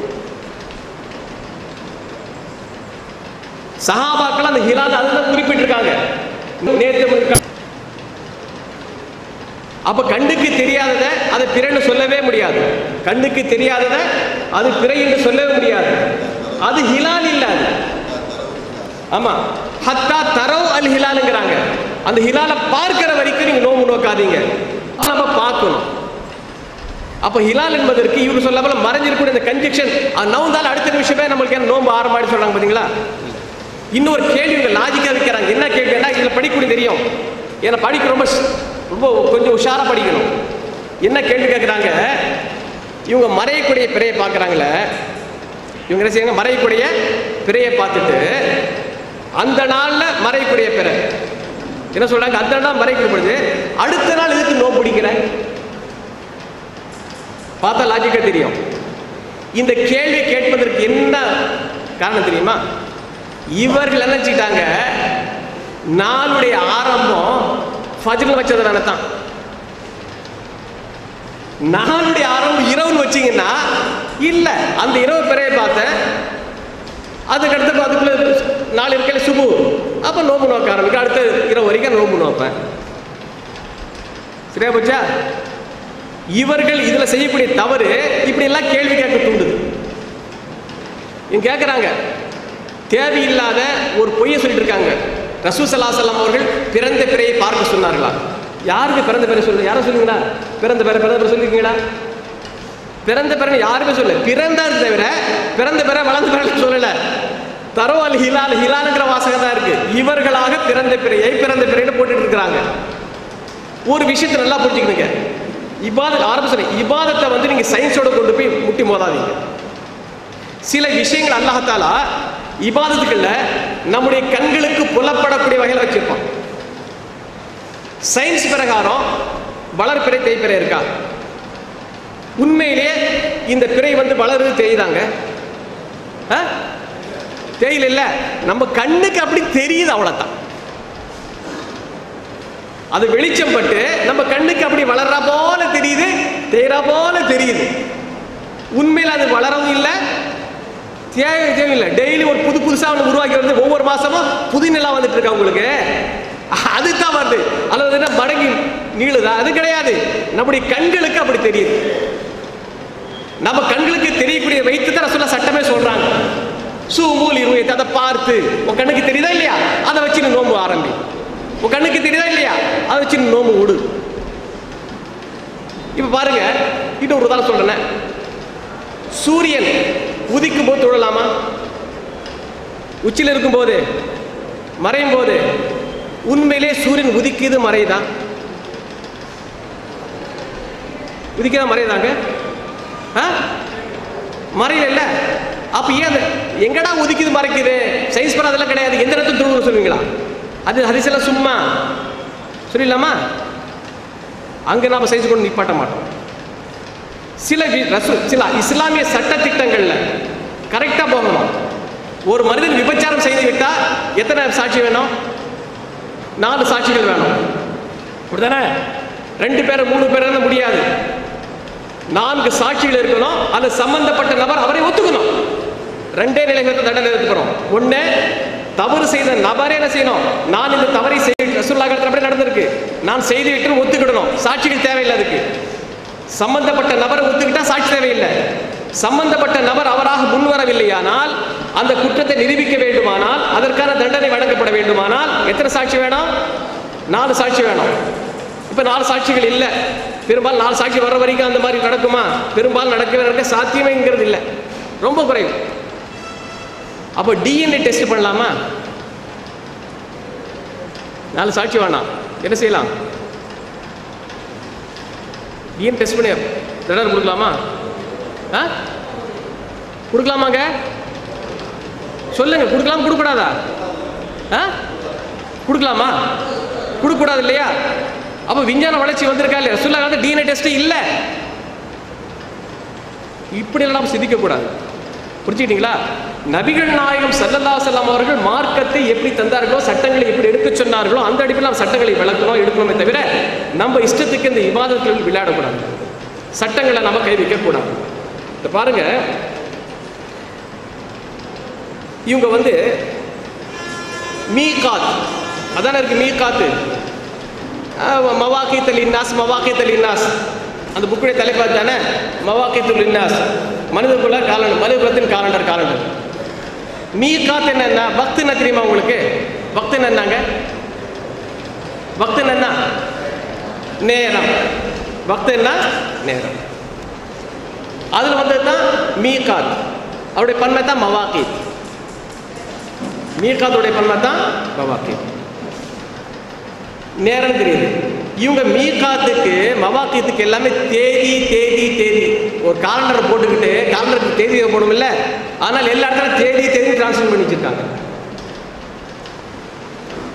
சஹாபாக்கள் அந்த ஹிலால் அதுதான் குறிப்பிட்டிருக்காங்க. அப்ப கண்ணுக்கு தெரியாததை அது பிறைன்னு சொல்லவே முடியாது. கண்ணுக்கு தெரியாததை அது பிறை என்று சொல்லவே முடியாது. அது ஹிலால் இல்ல. ஆமா, ஹத்தா தரவ் அல் ஹிலாலுங்கிறாங்க. அந்த ஹிலால பார்க்கிற வரைக்கும் நீங்க நோம்பு நோக்காதீங்க, நம்ம பார்க்கணும். அப்ப ஹிலால் என்பதற்கு இவரு சொல்லாமல மறைஞ்சிருக்கூடிய இந்த கன்ஜெக்ஷன் நவுந்தால் அடுத்த நிமிஷமே நம்மளுக்கு என்ன நோம்பு ஆரம்பிச்சு சொல்றாங்க பாத்தீங்களா? இன்னொரு கேள்வி லாஜிக்கா வைக்கிறாங்க. என்ன கேள்வின்னா, இதுல படிக்கக்கூடிய தெரியும், ஏன்னா படிக்க ரொம்ப கொஞ்சம் உஷாரா படிக்கணும். என்ன கேள்வி கேட்கிறாங்க? இவங்க மறையக்கூடிய பிறையை பார்க்குறாங்களே, இவங்க என்ன செய்யுங்க, மறையக்கூடிய பிறையை பார்த்துட்டு அந்த நாளில் மறையக்கூடிய பிறை என்ன சொல்றாங்க? அந்த நாள் மறைக்கப்படுது, அடுத்த நாள் எதுக்கு நோம்பு பிடிக்கிறேன்? பார்த்தா லாஜிக்கா தெரியும். இந்த கேள்வி கேட்பதற்கு என்ன காரணம் தெரியுமா? இவர்கள் நினைச்சிட்டாங்க நாளுடைய ஆரம்பம் ஃபஜ்ர்ல வச்சதுனால தான். நாளுடைய ஆரம்பம் இரவுன்னு வச்சிங்கன்னா இல்லை, அந்த இரவு பிறையை பார்த்தேன், அதுக்கடுத்து அதுக்குள்ள நாலு இருக்கையில சுபு, அப்போ நோம்பு நோக்க ஆரம்பிக்க, அடுத்த இரவு வரைக்கும் நோம்பு நோப்பேன். சரியா போச்சா? இவர்கள் இதில் செய்யக்கூடிய தவறு இப்படி எல்லாம் கேள்வி கேட்க தூண்டுது. இவங்க கேட்குறாங்க, தேவையில்லாத ஒரு பொய்யை சொல்லிட்டு இருக்காங்க. ரசூல் ஸல்லல்லாஹு அலைஹி வஸல்லம் அவர்கள் பிறந்த பிறையை பார்க்க சொன்னார்களா? யாருக்கு பிறந்த பேரை சொல்லு? யாரும் சொல்லுங்களா? பிறந்த பேரை சொல்லிருக்கீங்களா? பிறந்த பேரை யாருமே சொல்ல. பிறந்தாரு தவிர பிறந்த பேரை வளர்ந்த பேரை சொல்லல. தரோல் ஹிலால் ஹிலாலுங்கிற வாசகம் தான் இருக்கு. இவர்களாக பிறந்த பிறைன்னு போட்டுட்டு இருக்கிறாங்க. ஒரு விஷயத்தை நல்லா புரிஞ்சுக்கணுங்க. இபாதத்தை வந்து நீங்க சயின்ஸோட கொண்டு போய் முட்டி மோதாதீங்க. சில விஷயங்கள் அல்லாஹ் தஆலா இபாதத்துக்குள்ள நம்முடைய கண்களுக்கு புலப்படக்கூடிய வகையில் வச்சிருப்பான். சயின்ஸ் பிரகாரம் வளர்பிறை தேய்பிறை இருக்கா? உண்மையிலேயே இந்த பிறை வந்து வளருது தேய்தாங்க? தேயில இல்ல, நம்ம கண்ணுக்கு அப்படி தெரியுது, அவ்வளவுதான். அது வெளிச்சம் பட்டு நம்ம கண்ணுக்கு அப்படி வளர்ற போல தெரியுது, தேய்றா போல தெரியுது. உண்மையில அது வளரவும் இல்லை, தேவையில்லை. டெய்லி ஒரு புதுசா ஒன்று உருவாக்கி வந்து ஒவ்வொரு மாசமும் புது நிலா வந்துட்டு இருக்கா உங்களுக்கு, அதுதான் வருது. அல்லது என்ன மடங்கி நீளுதா? அது கிடையாது. நம்முடைய கண்களுக்கு அப்படி தெரியுது. நம்ம கண்களுக்கு தெரியக்கூடிய வைத்து தான் ரசூலுல்லாஹ் சட்டமே சொல்றாங்க. சூமூல் இருவயத்தை அதை பார்த்து உன் கண்ணுக்கு தெரியுதா இல்லையா, அதை வச்சு நீ நோம்பு ஆரம்பி. உன் கண்ணுக்கு தெரியுதா இல்லையா, அதை வச்சு நீ நோம்பு விடு. இப்ப பாருங்க, இன்னும் ஒரு உதாரணம் சொல்றேன். சூரியன் உதிக்கும் போது தொழலாமா? உச்சியில் இருக்கும் போது, மறையும் போது? உண்மையிலே சூரியன் உதிக்குது மறையுதா? உதிக்குதா மறையுதாங்க? மறையல. அப்ப ஏன் எங்கடா உதிக்குது மறைக்குது? சயின்ஸ் பண்ண அதெல்லாம் கிடையாது. எந்த இடத்துல தொழுவது சொல்லுவீங்களா? அது ஹதீஸ்லாம் சும்மா சொல்லிடலாமா? அங்க நாம சயின்ஸ் கொண்டு நிப்பாட்ட மாட்டோம். சில இஸ்லாமிய சட்ட திட்டங்கள்ல கரெக்டா போகணும். ஒரு மனிதன் விபச்சாரம் செய்து விட்டா எத்தனை சாட்சி வேணும்? 4 சாட்சிகள் வேணும். அப்படித்தானே? 2 பேர் 3 பேர் முடியாது. 4 சாட்சிகள் இருக்கணும். அது சம்பந்தப்பட்ட நபர் அவரை ஒத்துக்கணும். 2 நிலைகளை தண்டனை எடுத்துக்கிறோம். 1, தவறு செய்த நபரே என்ன செய்யணும்? நான் இந்த தவறை ரசூலுல்லாஹ் அப்படி நடந்திருக்கு, நான் செய்து விட்டு ஒத்துக்கிடணும். சாட்சிகள் தேவையில்லை. அதுக்கு சம்பந்தப்பட்ட நபரை ஒத்துக்கிட்டா சாட்சி தேவையில்லை. சம்பந்தப்பட்ட நபர் அவராக முன்வரவில்லையானால், அந்த குற்றத்தை நிரூபிக்க வேண்டுமானால், அதற்கான தண்டனை வழங்கப்பட வேண்டுமானால் எத்தனை சாட்சி வேணும்? 4 சாட்சி வேணும். இப்ப 4 சாட்சிகள் இல்லை. பெரும்பாலும் 4 சாட்சி வர்ற வரைக்கும் அந்த மாதிரி நடக்குமா? பெரும்பாலும் நடக்க சாத்தியமேங்கிறது இல்லை, ரொம்ப குறைவு. அப்போ டிஎன்ஏ டெஸ்ட் பண்ணலாமா? 4 சாட்சி வேணாம், என்ன செய்யலாம்? டிஎன்ஏ டெஸ்ட் பண்ணி தண்டனை கொடுக்கலாமா? கொடுக்கலாமாங்க? சொல்லுங்க, கொடுக்கலாம் கொடுக்கூடாதா? கொடுக்கலாமா? கொடுக்கூடாது இல்லையா? அப்ப விஞ்ஞான வளர்ச்சி வந்திருக்கா இல்லையா? ரசூலுல்லாஹ் டிஎன்ஏ டெஸ்ட் இல்லை. இப்படி எல்லாம் சிந்திக்க கூடாது. புரிஞ்சுக்கிட்டீங்களா? நபிகள் நாயகம் ஸல்லல்லாஹு அலைஹி வஸல்லம் அவர்கள் மார்க்கத்தை எப்படி தந்தார்களோ, சட்டங்களை எப்படி எடுக்க சொன்னார்களோ, அந்த அடிப்படையில் நாம் சட்டங்களை விளக்கணும், எடுக்கணுமே தவிர நம்ம இஷ்டத்துக்கு இந்த இபாதத்துகளில் விளையாடக்கூடாது. சட்டங்களை நம்ம கை வைக்கக்கூடாது. பாருங்க, இவங்க வந்து மீகாத் அதான இருக்கு. மீகாத்து மவாக்கித்துல் லின்னாஸ் அந்த புக்குடைய தலைப்பு தானே. மவாக்கித்துல் லின்னாஸ் மனிதகுல காலண்டர், மனிதகுலத்தின் காலண்டர். மீகாத் என்ன? வக்த் என்ன தெரியுமா உங்களுக்கு? வக்த் என்னங்க? வக்த் என்ன? நேரம். வக்த் என்ன? நேரம். அதுல வந்ததுதான் மீகாத். அவருடைய பன்மை தான் மவாக்கித். மீகாத்துடைய பன்மை தான் மவாக்கித். நேரம் தெரியுது. இவங்க மீகாத்துக்கு மவாக்கித்துக்கு எல்லாமே தேதி தேதி தேதி. ஒரு காலண்டர் போட்டுக்கிட்டு காலண்டருக்கு தேதி போடும் இல்லை, ஆனால் எல்லா இடத்துல தேதி தேதி டிரான்ஸ்ஃபர் பண்ணி வச்சிருக்காங்க.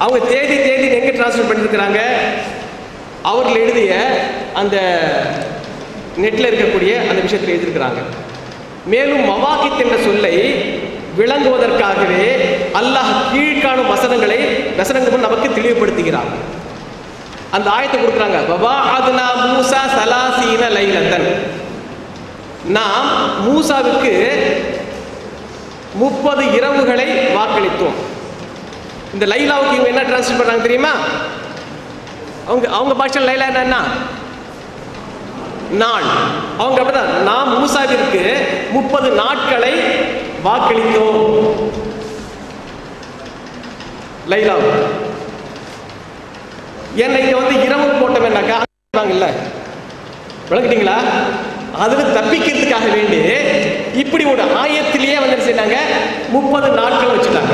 அவங்க தேதி தேதி எங்க டிரான்ஸ்ஃபர் பண்ணிருக்கிறாங்க? அவர்கள் எழுதிய அந்த நெட்ல இருக்கக்கூடிய அந்த விஷயத்தில் எழுதியிருக்கிறாங்க. மேலும் மவாக்கித் என்ற சொல்லை விளங்குவதற்காகவே அல்லாஹ் கீழ்காணும் வசனங்கள் நமக்கு தெளிவுபடுத்துகிறார். அந்த ஆயத்தை கொடுக்குறாங்க. வவாஅத்னா மூசா ஸலாஸீன லைலத்தன். நாம் மூசாவுக்கு 30 இரவுகளை வாக்களித்தோம். இந்த லைலாவுக்கு இவங்க என்ன டிரான்ஸ்லேட் பண்றாங்க தெரியுமா? அவங்க பாஷையில் லைலா என்னன்னா நாள். அவங்க அப்படிதான், நாம் மூசாவிற்கு 30 நாட்களை வாக்களித்தோம். லைலா ஏன்னா இங்க வந்து இரவு போட்டோம்னாக்கா இல்ல விளக்கிட்டீங்களா, அதுல தப்பிக்கிறதுக்காக வேண்டி இப்படி ஒரு ஆயத்திலேயே வந்து என்ன செய்தாங்க, 30 நாட்கள் வச்சுட்டாங்க.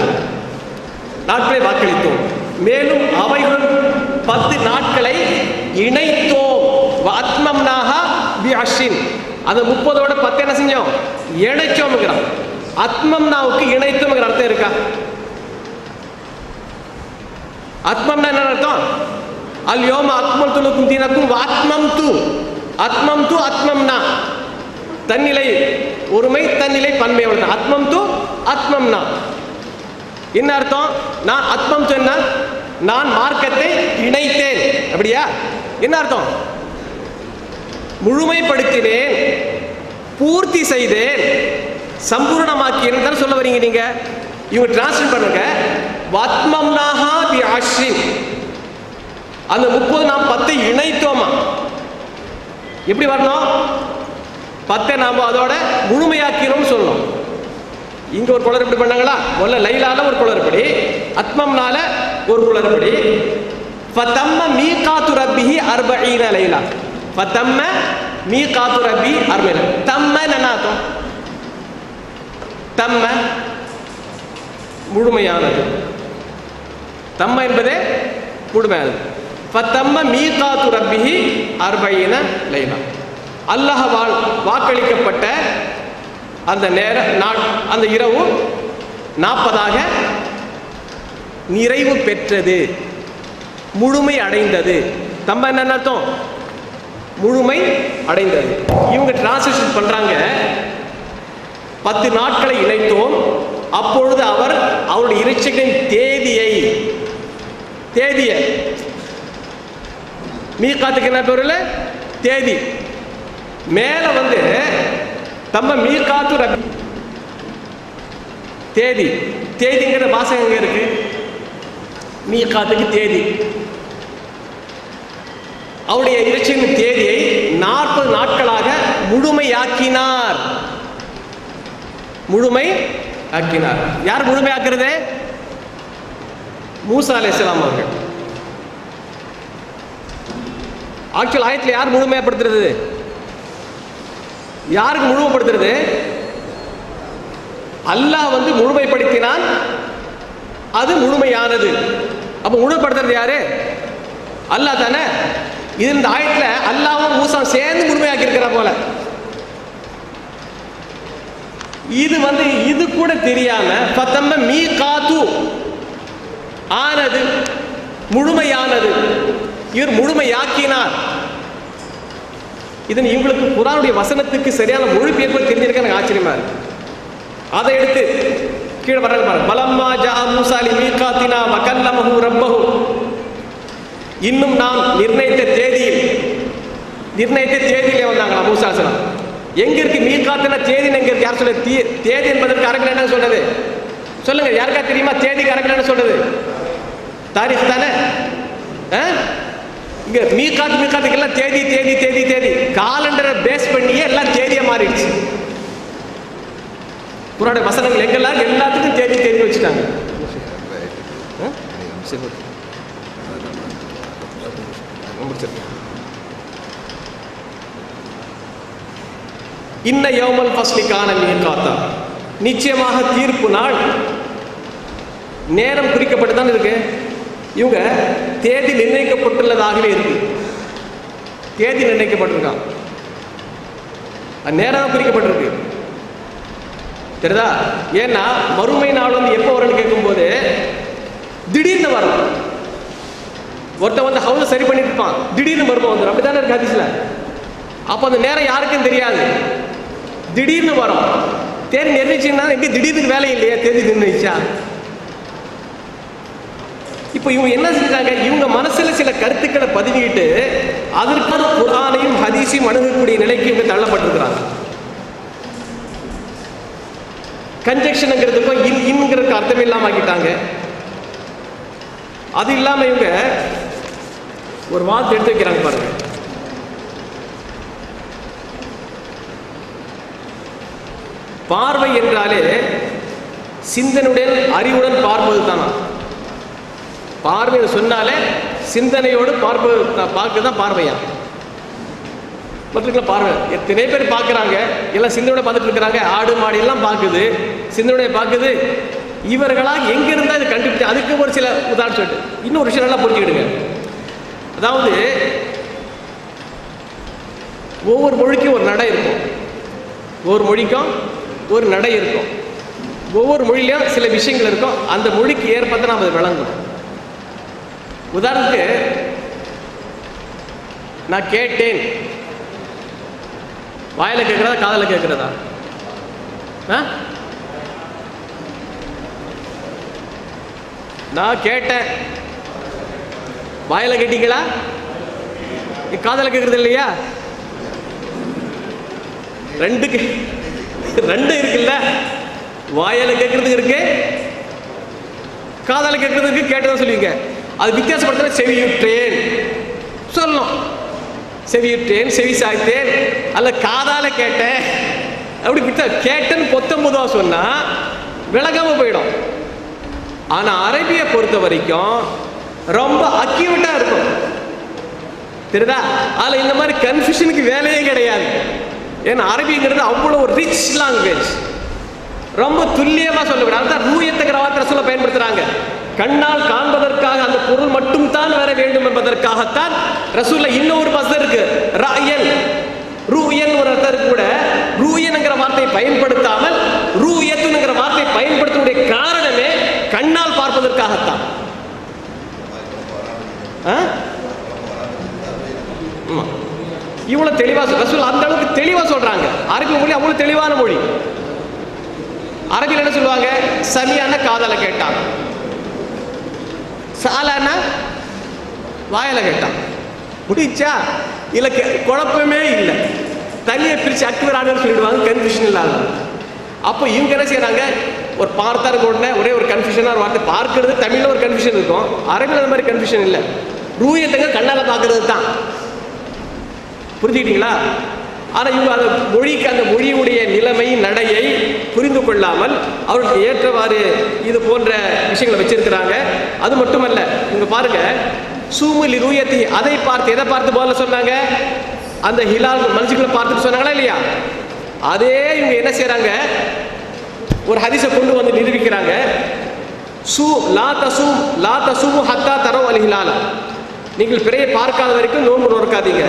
நாட்களை வாக்களித்தோம். மேலும் அவைகள் 10 நாட்களை இணைத்தோம். அத்மம்னாஹா பி அஷ்ரின். அந்த 30ஓட 10 என்ன செஞ்சோம், இணைச்சோம்ங்கிறான். அத்மம்னாவுக்கு இணைத்தோம்ங்கிற அர்த்தம் இருக்கா? அத்மம்னா என்ன அர்த்தம்? அல் யோம அக்மல்து லக்கும் தீனக்கும் வஅத்மம்து. அத்மம்து அத்மம்னா தன்னிலை ஒருமை, தன்னிலை பன்மை. அவ்வளவுதான். அத்மம்து அத்மம்னா என்ன அர்த்தம்? நான் அத்மம்து என்ன, நான் மார்க்கத்தை இணைத்தேன். அப்படியா? என்ன அர்த்தம்? முழுமைப்படுத்தினேன், பூர்த்தி செய்தேன், சம்பூர்ணமாக்கினேன் தான் சொல்ல வரீங்க நீங்க. இவங்க டிரான்ஸ்லேட் பண்ணுங்க. வத்மம்னாஹா பி அஷ்ரின். அந்த 30 நாம் 10 இணைத்தோமா. எப்படி வரணும்? 10 நாம அதோட முழுமையாக்கினோம் சொல்லணும். இங்க ஒரு குளறுபடி பண்ணாங்களா? முதல்ல லைலால ஒரு குளறுபடி, அத்மம்னால ஒரு குளறுபடி. ஃபதம்ம மீகாத்து ரப்பிஹி 40 லைலா. ஃபதம்ம மீகாத்து ரப்பி 40. தம்ம நனாதம். தம்ம முழுமையானது. தம்ம என்பதே முழுமையானது. ஃபதம்ம மீகாத்து ரப்பிஹி 40 லைலா. அல்லாஹ்வால் வாக்களிக்கப்பட்ட அந்த நேர நாள், அந்த இரவு 40ஆக நிறைவு பெற்றது, முழுமை அடைந்தது. தம்ம என்ன அர்த்தம்? முழுமை அடைந்தது. இவங்க டிரான்ஸ்லேஷன் பண்றாங்க, 10 நாட்களை இணைத்தோம், அப்பொழுது அவர் அவருடைய இறைச்சிகளின் தேதியை மீகாத்துக்கு என்ன பேர்? தேதி. மேல வந்து தம்ம மீகாத்து ரப்பி தேதி. தேதிங்கிற வாசகம் எங்க இருக்கு? மீகாத்துக்கு தேதி. அவருடைய இறைச்சியின் தேதியை 40 நாட்களாக முழுமையாக்கினார். முழுமையாக்கினார். யார் முழுமையாக்குறது? மூசா அலைஹிஸ்ஸலாம் அவர்கள். ஆக்சுவல் ஆயத்தில் யார் முழுமைப்படுத்துறது? யாருக்கு முழுமைப்படுத்துறது? அல்லாஹ் வந்து முழுமைப்படுத்தினான், அது முழுமையானது. அப்ப முழுமைப்படுத்துறது யாரு? அல்லாஹ் தானே. இது இந்த ஆயத்துல அல்லாஹ்வும் மூசா சேர்ந்து முழுமையாக்கி இருக்கிற போல. இது வந்து இது கூட தெரியாம ஃபதம்ம மீகாத்து ஆனது, முழுமையானது, இவர் முழுமையாக்கினார். இதன் இவங்களுக்கு குர்ஆனுடைய வசனத்துக்கு சரியான மொழிபெயர்ப்பு தெரிஞ்சிருக்க எனக்கு ஆச்சரியமா இருக்கு. அதை எடுத்து கீழே வர்றாங்க பாருங்க. பலம்மா ஜா மூசா லிமீகாத்தினா வகல்லமஹு ரப்பஹு. இன்னும் நாம் நிர்ணயித்த தேதியிலே வந்தாங்களா மூசா அலைஹிஸ்ஸலாம். எங்க இருக்கு மீகாத்துனா? தேதி எங்க இருக்கு? யார் சொல்றது? தேதி என்பதற்கு அரபில் என்ன சொல்றது? சொல்லுங்க, யாருக்கா தெரியுமா? தேதிக்கு அரபில் என்ன சொல்றது? தாரீஃப் தானே. இங்க மீகாத்துக்கெல்லாம் தேதி தேதி தேதி தேதி காலண்டரை பேஸ் பண்ணியே எல்லாம் தேதியா மாறிடுச்சு. குர்ஆனுடைய வசனங்கள் எங்கெல்லாம் எல்லாத்துக்கும் தேதி தேதி வச்சுட்டாங்க. இன்ன யௌமல் ஃபஸ்லி கான மீகாத்தா. நிச்சயமாக தீர்ப்பு நாள் நேரம் குறிக்கப்பட்டு தான் இருக்கு. இவங்க தேதி நிர்ணயிக்கப்பட்டுள்ளதாகவே இருக்கு. தேதி நிர்ணயிக்கப்பட்டிருக்கான், நேரம் குறிக்கப்பட்டிருக்கு. தெரியுதா? ஏன்னா மறுமை நாள் வந்து எப்போ வரும்னு கேட்கும்போது திடீர்னு வரும். ஒருத்தன் வந்து ஹவுஸ் சரி பண்ணிட்டு இருப்பான், திடீர்னு மர்மம் வந்துடும். அப்படித்தானே இருக்கு ஹதீஸ்ல. அப்போ அந்த நேரம் யாருக்கும் தெரியாது, திடீர்னு வரும். தேதி நிர்ணயிச்சுன்னா எங்க திடீர்னு வேலை இல்லையா? தேதி நிர்ணயிச்சா. இப்போ இவங்க என்ன செஞ்சாங்க? இவங்க மனசுல சில கருத்துக்களை பதிவிட்டு அதற்கான குர்ஆனையும் ஹதீஸையும் அணுகக்கூடிய நிலைக்கு இவங்க தள்ளப்பட்டிருக்கிறாங்க. கன்ஜெக்ஷனுங்கிறதுக்கும் இன்ங்கிறதுக்கு அர்த்தம் இல்லாம ஆக்கிட்டாங்க. அது இல்லாம இவங்க ஒரு வார்த்தை எடுத்து வைக்கிறாங்க பாருங்க. பார்வை என்றாலே சிந்தனுடன் அறிவுடன் பார்ப்பது தானா? பார்வை சொன்னாலே சிந்தனையோடு பார்க்க தான் பார்வையா. மற்றவங்கள பார்வை எத்தனை பேர் பார்க்குறாங்க, எல்லாம் சிந்தனையோட பார்த்துட்டு இருக்கிறாங்க. ஆடு மாடு எல்லாம் பார்க்குது, சிந்தனையோட பார்க்குது. இவர்களாக எங்க இருந்தா இது கண்டுபிடிச்சு, அதுக்கு ஒரு சில உதாரணம் சொல்லிட்டு இன்னொரு விஷயம் நல்லா புரிஞ்சுக்கிடுங்க. அதாவது ஒவ்வொரு மொழிக்கும் ஒரு நடை இருக்கும், ஒவ்வொரு மொழிக்கும் ஒரு நடை இருக்கும், ஒவ்வொரு மொழியிலையும் சில விஷயங்கள் இருக்கும். அந்த மொழிக்கு ஏற்பதான் நாம் அதை விளங்கணும். உதாரணத்துக்கு நான் கேட்டேன், வாயில கேட்கிறதா காதல கேட்கிறதா? நான் கேட்டேன், வாயில கேட்டீங்களா? காதல கேட்கறது இல்லையா? ரெண்டு இருக்குல்ல, வாயில கேட்கறதுக்கு இருக்கு, காதல கேட்கறதுக்கு கேட்டதான் சொல்லுவீங்க. அது வித்தியாசப்படுத்த செவியுற்றேன் சொல்லணும். செவியுற்றேன், செவி சாய்த்தேன், அல்ல காதால கேட்டேன் அப்படி கேட்டேன்னு 19வா சொன்னா விளங்காம போயிடும். ஆனா அரபியை பொறுத்த வரைக்கும் ரொம்ப அக்யூரேட்டா இருக்கும். தெரியுதா? அதுல இந்த மாதிரி கன்ஃபியூஷனுக்கு வேலையே கிடையாது. ஏன்னா அரபிங்கிறது அவ்வளோ ரிச் லாங்குவேஜ், ரொம்ப துல்லியமா சொல்லக்கூடாது. அதான் ரூயத்துங்கிற வார்த்தை ரசூலை பயன்படுத்துறாங்க. கண்ணால் காண்பதற்காக அந்த பொருள் மட்டும் தான் வர வேண்டும் என்பதற்காகத்தான் ரசூல்ல இன்னொரு மஸ்தர் இருக்கு, ராயன் ரூயன் ஒரு அர்த்தம் கூட. ரூயன்ங்கிற வார்த்தையை பயன்படுத்தாமல் ரூயத்துங்கிற வார்த்தையை பயன்படுத்தக்கூடிய காரணமே கண்ணால் பார்ப்பதற்காகத்தான். இவ்வளவு தெளிவா ரசூல் அந்த அளவுக்கு தெளிவா சொல்றாங்க. அரபி மொழி அவ்வளவு தெளிவான மொழி. அரபியில் என்ன சொல்லுவாங்க? சமியான காதல கேட்டான், சாலான வாயில கேட்டான். முடிச்சா இல்ல, குழப்பமே இல்லை. தனியை பிரிச்சு அக்வரானு சொல்லிடுவாங்க, கன்ஃபியூஷன் இல்லாத. அப்போ இவங்க என்ன செய்யறாங்க? ஒரு பார்த்தாரு உடனே ஒரே ஒரு கன்ஃபியூஷனா ஒரு வார்த்தை பார்க்கறது. தமிழ்ல ஒரு கன்ஃபியூஷன் இருக்கும், அரபியில் அந்த மாதிரி கன்ஃபியூஷன் இல்லை. ரூயத்தங்க கண்ணால பார்க்கறது தான். புரிஞ்சுக்கிட்டீங்களா? ஆனால் இவங்க அந்த மொழிக்கு, அந்த மொழியுடைய நிலைமை நடையை புரிந்து கொள்ளாமல் அவர்களுக்கு ஏற்றவாறு இது போன்ற விஷயங்களை வச்சிருக்கிறாங்க. அது மட்டுமல்ல, இவங்க பாருங்க, சூமுலி ரூயத்தி, அதை பார்த்து எதை பார்த்து போல சொன்னாங்க? அந்த ஹிலால் மனுஷங்களை பார்த்துட்டு சொன்னாங்களா இல்லையா? அதே இவங்க என்ன செய்யறாங்க? ஒரு ஹதீஸை கொண்டு வந்து நிரூபிக்கிறாங்க. லா தசூமு ஹத்தா தரவு அல் ஹிலால, நீங்கள் பிறையை பார்க்காத வரைக்கும் நோன்பு நோக்காதீங்க.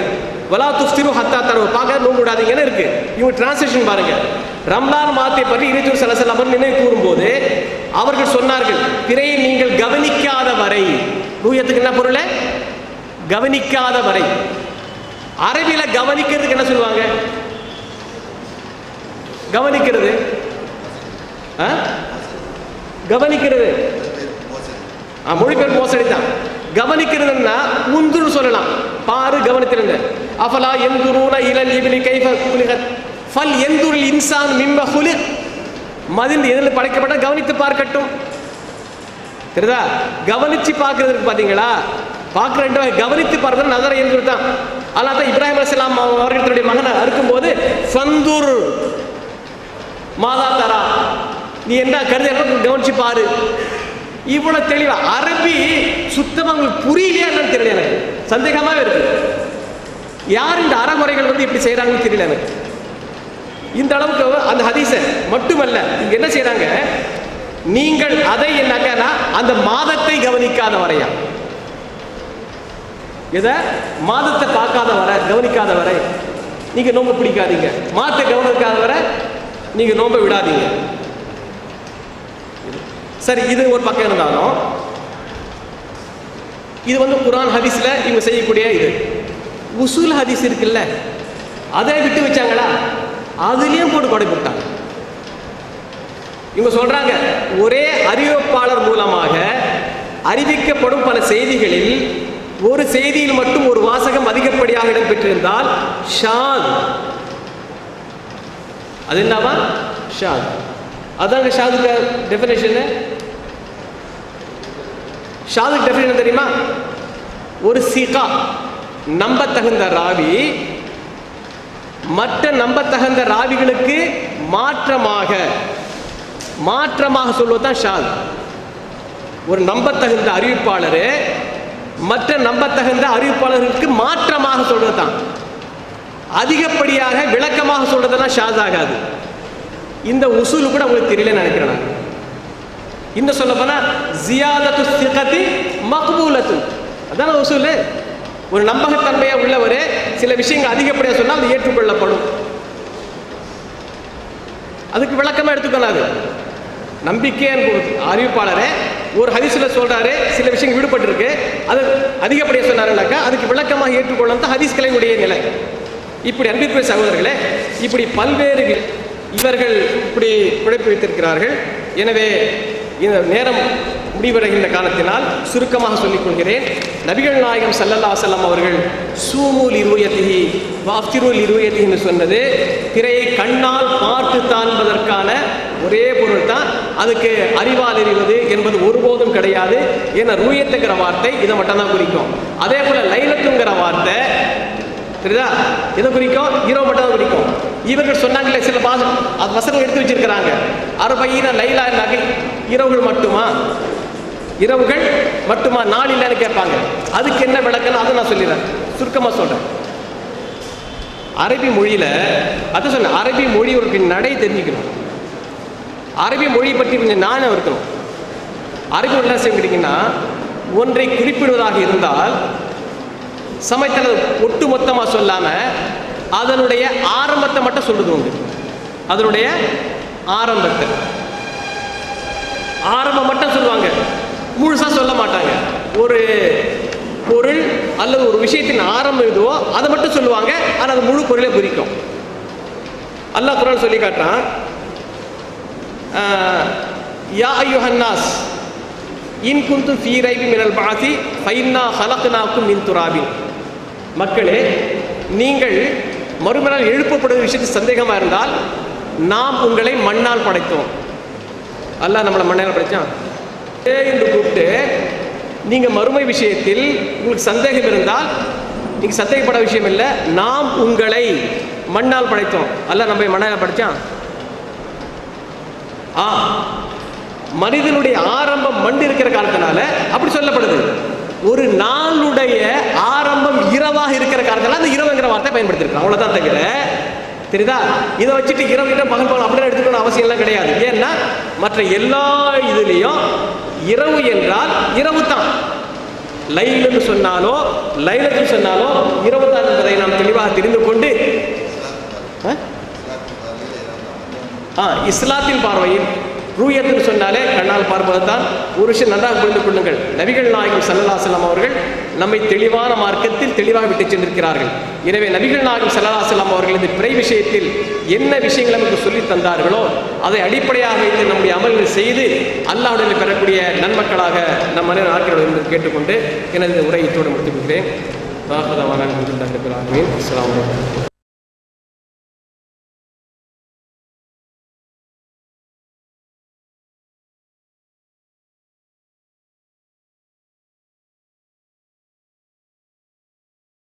வலா துஃப்திரு ஹத்தா தரவு, பார்க்க நோன்பு விடாதீங்கன்னு இருக்கு. இவங்க டிரான்ஸ்லேஷன் பாருங்க. ரம்லான் மாதத்தை பற்றி இறைத்தூர் ஸல்லல்லாஹு அலைஹி வஸல்லம் நினைவு கூறும்போது அவர்கள் சொன்னார்கள், பிறையை நீங்கள் கவனிக்காத வரை. ரூயத்துக்கு என்ன பொருள்? கவனிக்காத வரை. அரபியில கவனிக்கிறதுக்கு என்ன சொல்லுவாங்க? கவனிக்கிறது, கவனிக்கிறது மொழிபெயர்ப்பு மோசடி தான். கவனிக்கிறதுன்னா முந்துரு சொல்லலாம், பாரு கவனித்திருங்க. அஃபலா யன்துரூன இலல் இப்லி கைஃப குலிகத் ஃபல் யன்துரில் இன்சான் மிம்ம குலிக், மதில் எதில் படைக்கப்பட்ட கவனித்து பார்க்கட்டும். தெரியுதா? கவனிச்சு பார்க்கறதுக்கு பாத்தீங்களா? பார்க்குற ரெண்டு வகை. கவனித்து பார்க்கறது நதர என்று தான். அதனால தான் இப்ராஹிம் அலைஹிஸ்ஸலாம் அவர்களுடைய மகனை அறுக்கும்போது ஃபந்துர் மாதா தரா, நீ என்ன கருது கவனிச்சு பாரு. இவ்வளவு தெளிவா. அரபி சுத்தமா உங்களுக்கு புரியலையா என்னன்னு தெரியல, எனக்கு சந்தேகமாவே இருக்கு. யார் இந்த அறமுறைகள் வந்து இப்படி செய்யறாங்கன்னு தெரியல எனக்கு. இந்த அளவுக்கு அந்த ஹதீஸ மட்டுமல்ல, இங்க என்ன செய்யறாங்க? நீங்கள் அதை என்னக்கா அந்த மாதத்தை கவனிக்காத வரையா, எதை மாதத்தை பார்க்காத வரை, கவனிக்காத வரை நீங்க நோம்பு பிடிக்காதீங்க. மாதத்தை கவனிக்காத வரை நீங்க நோம்பை விடாதீங்க. சரி, இது ஒரு பக்கம் இருந்தாலும் இது வந்து குர்ஆன் ஹதீஸ்ல இவங்க செய்யக்கூடிய இது. உசூல் ஹதீஸ் இருக்குல்ல, அதை விட்டு வச்சாங்களா? அதுலயும் போட்டு கொடை போட்டாங்க. இவங்க சொல்றாங்க, ஒரே அறிவிப்பாளர் மூலமாக அறிவிக்கப்படும் பல செய்திகளில் ஒரு செய்தியில் மட்டும் ஒரு வாசகம் அதிகப்படியாக இடம்பெற்றிருந்தால் ஷாத். அது என்னவா? ஷாத். அதாங்க ஷாதுக்கு டெஃபினேஷன். ஷாதுக்கு டெஃபினேஷன் தெரியுமா? ஒரு சீகா, நம்பத்தகுந்த ராவி, மற்ற நம்பத்தகுந்த ராவிகளுக்கு மாற்றமாக சொல்வதுதான் ஷாத். ஒரு நம்பத்தகுந்த அறிவிப்பாளர் மற்ற நம்பத்தகுந்த அறிவிப்பாளர்களுக்கு மாற்றமாக சொல்றது தான். அதிகப்படியாக விளக்கமாக சொல்றதெல்லாம் ஷாஸ் ஆகாது. இந்த உசூல் கூட உங்களுக்கு தெரியலன்னு நினைக்கிறேன் நான். இந்த சொல்ல போனா ஜியாதத்து சிகதி மக்பூலத்து, அதான உசூல். ஒரு நம்பகத்தன்மையா உள்ளவரே சில விஷயங்கள் அதிகப்படியாக சொன்னால் அது ஏற்றுக்கொள்ளப்படும். அதுக்கு விளக்கமா எடுத்துக்கொள்ளாது. நம்பிக்கை அறிவிப்பாளரே ஒரு ஹதீஸ்ல சொல்றாரு, சில விஷயங்கள் விடுபட்டிருக்கு, அது அதிகப்படியாக சொன்னாருனாக்கா அதுக்கு விளக்கமாக ஏற்றுக்கொள்ளும் ஹதீஸ்களினுடைய நிலை. இப்படி அன்பிற்குரிய சகோதரர்களே, இப்படி பல்வேறு இவர்கள் இப்படி குழப்பி வைத்திருக்கிறார்கள். எனவே இந்த நேரம் முடிவடைகின்ற காரணத்தினால் சுருக்கமாக சொல்லிக் கொள்கிறேன். நபிகள் நாயகம் ஸல்லல்லாஹு அலைஹி வஸல்லம் அவர்கள் சூமுல் இருயதிஹி வாஃப்திருல் இருயதிஹி என்று சொன்னது பிறையை கண்ணால் பார்த்து தான்பதற்கான ஒரே பொருள் தான். அதுக்கு அறிவால் எறிவது என்பது ஒருபோதும் கிடையாது. ஏன்னா ரூயத்துங்கிற வார்த்தை இதை மட்டும்தான் குறிக்கும். அதே போல லைலத்துங்கிற வார்த்தை சரிதா எதை குறிக்கும்? இரவு மட்டும் தான் குறிக்கும். இவர்கள் சொன்னாங்களே சில வசனம் எடுத்து வச்சிருக்கிறாங்க, 40 லைலா நகை, இரவுகள் மட்டுமா, இரவுகள் மட்டுமா, நாள் இல்லைன்னு கேட்பாங்க. அதுக்கு என்ன விளக்கணும் அதை நான் சொல்லிடுறேன், சுருக்கமாக சொல்றேன். அரபி மொழியில அதை சொன்ன அரபி மொழி ஒரு நடை தெரிஞ்சுக்கணும். அரபி மொழி பற்றி கொஞ்சம் ஞானம் இருக்கணும். அரபி என்ன செய்யறீங்கன்னா, ஒன்றை குறிப்பிடுவதாக இருந்தால் சமயத்தில் ஒட்டு மொத்தமாக சொல்லாம அதனுடைய ஆரம்பத்தை மட்டும் சொல்லுது உண்டு. அதனுடைய ஆரம்பம் மட்டும் சொல்லுவாங்க, முழுசா சொல்ல மாட்டாங்க. ஒரு பொருள் அல்லது ஒரு விஷயத்தின் ஆரம்பம் எதுவோ அதை மட்டும் சொல்லுவாங்க, ஆனால் அது முழு பொருளை குறிக்கும். அல்லாஹ் குர்ஆன் சொல்லி காட்டுறான், யா அய்யுஹன்னாஸ் இன் குன்தும் ஃபீ ரைபின் மினல் பஅஸி ஃபஇன்னா ஹலக்னாக்கும் மின் துராபின். மக்களே, நீங்கள் மறுமனால் எழுப்பப்படுகிற விஷயத்தில் சந்தேகமாக இருந்தால் நாம் உங்களை மண்ணால் படைத்தோம். அல்லாஹ் நம்மளை மண்ணால் படைத்தான் என்று கூப்பிட்டு, நீங்கள் மறுமை விஷயத்தில் உங்களுக்கு சந்தேகம் இருந்தால் நீங்கள் சந்தேகப்பட விஷயம் இல்லை, நாம் உங்களை மண்ணால் படைத்தோம். அல்லாஹ் நம்ம மண்ணால் படைத்தான். மனிதனுடைய ஆரம்பம் மண் இருக்கிற காலத்தினால அப்படி சொல்லப்படுது. ஒரு நாளுடைய ஆரம்பம் இரவாக இருக்கிற காலத்தினால அந்த இரவுங்கிற வார்த்தை பயன்படுத்திருக்காங்க, அவ்வளவுதான். தவிர தெரியுதா, இதை வச்சுட்டு இரவு இரவு பகல் பகல் அப்படின்னு எடுத்துக்கணும் அவசியம் எல்லாம் கிடையாது. ஏன்னா மற்ற எல்லா இதுலேயும் இரவு என்றால் இரவு தான். லைலுன்னு சொன்னாலோ லைலத்துன்னு சொன்னாலோ இரவு தான் என்பதை நாம் தெளிவாக தெரிந்து கொண்டு இஸ்லாத்தின் பார்வையில் ரூயத்துன்னு சொன்னாலே கண்ணால் பார்ப்பது தான். ஒரு விஷயம் நன்றாக புரிந்து கொள்ளுங்கள், நபிகள் நாயகம் ஸல்லல்லாஹு அலைஹி வஸல்லம் அவர்கள் நம்மை தெளிவான மார்க்கத்தில் தெளிவாக விட்டு சென்றிருக்கிறார்கள். எனவே நபிகள் நாயகம் ஸல்லல்லாஹு அலைஹி வஸல்லம் அவர்கள் இந்த பிறை விஷயத்தில் என்ன விஷயங்கள் நமக்கு சொல்லி தந்தார்களோ அதை அடிப்படையாக வைத்து நம்முடைய அமல்கள் செய்து அல்லாஹ்வுடன் பெறக்கூடிய நன்மக்களாக நம் மனிதன் ஆக்கிறது என்று கேட்டுக்கொண்டு எனது உரையை இத்தோடு முடித்துக் கொள்கிறேன். அஸ்ஸலாமு அலைக்கும்.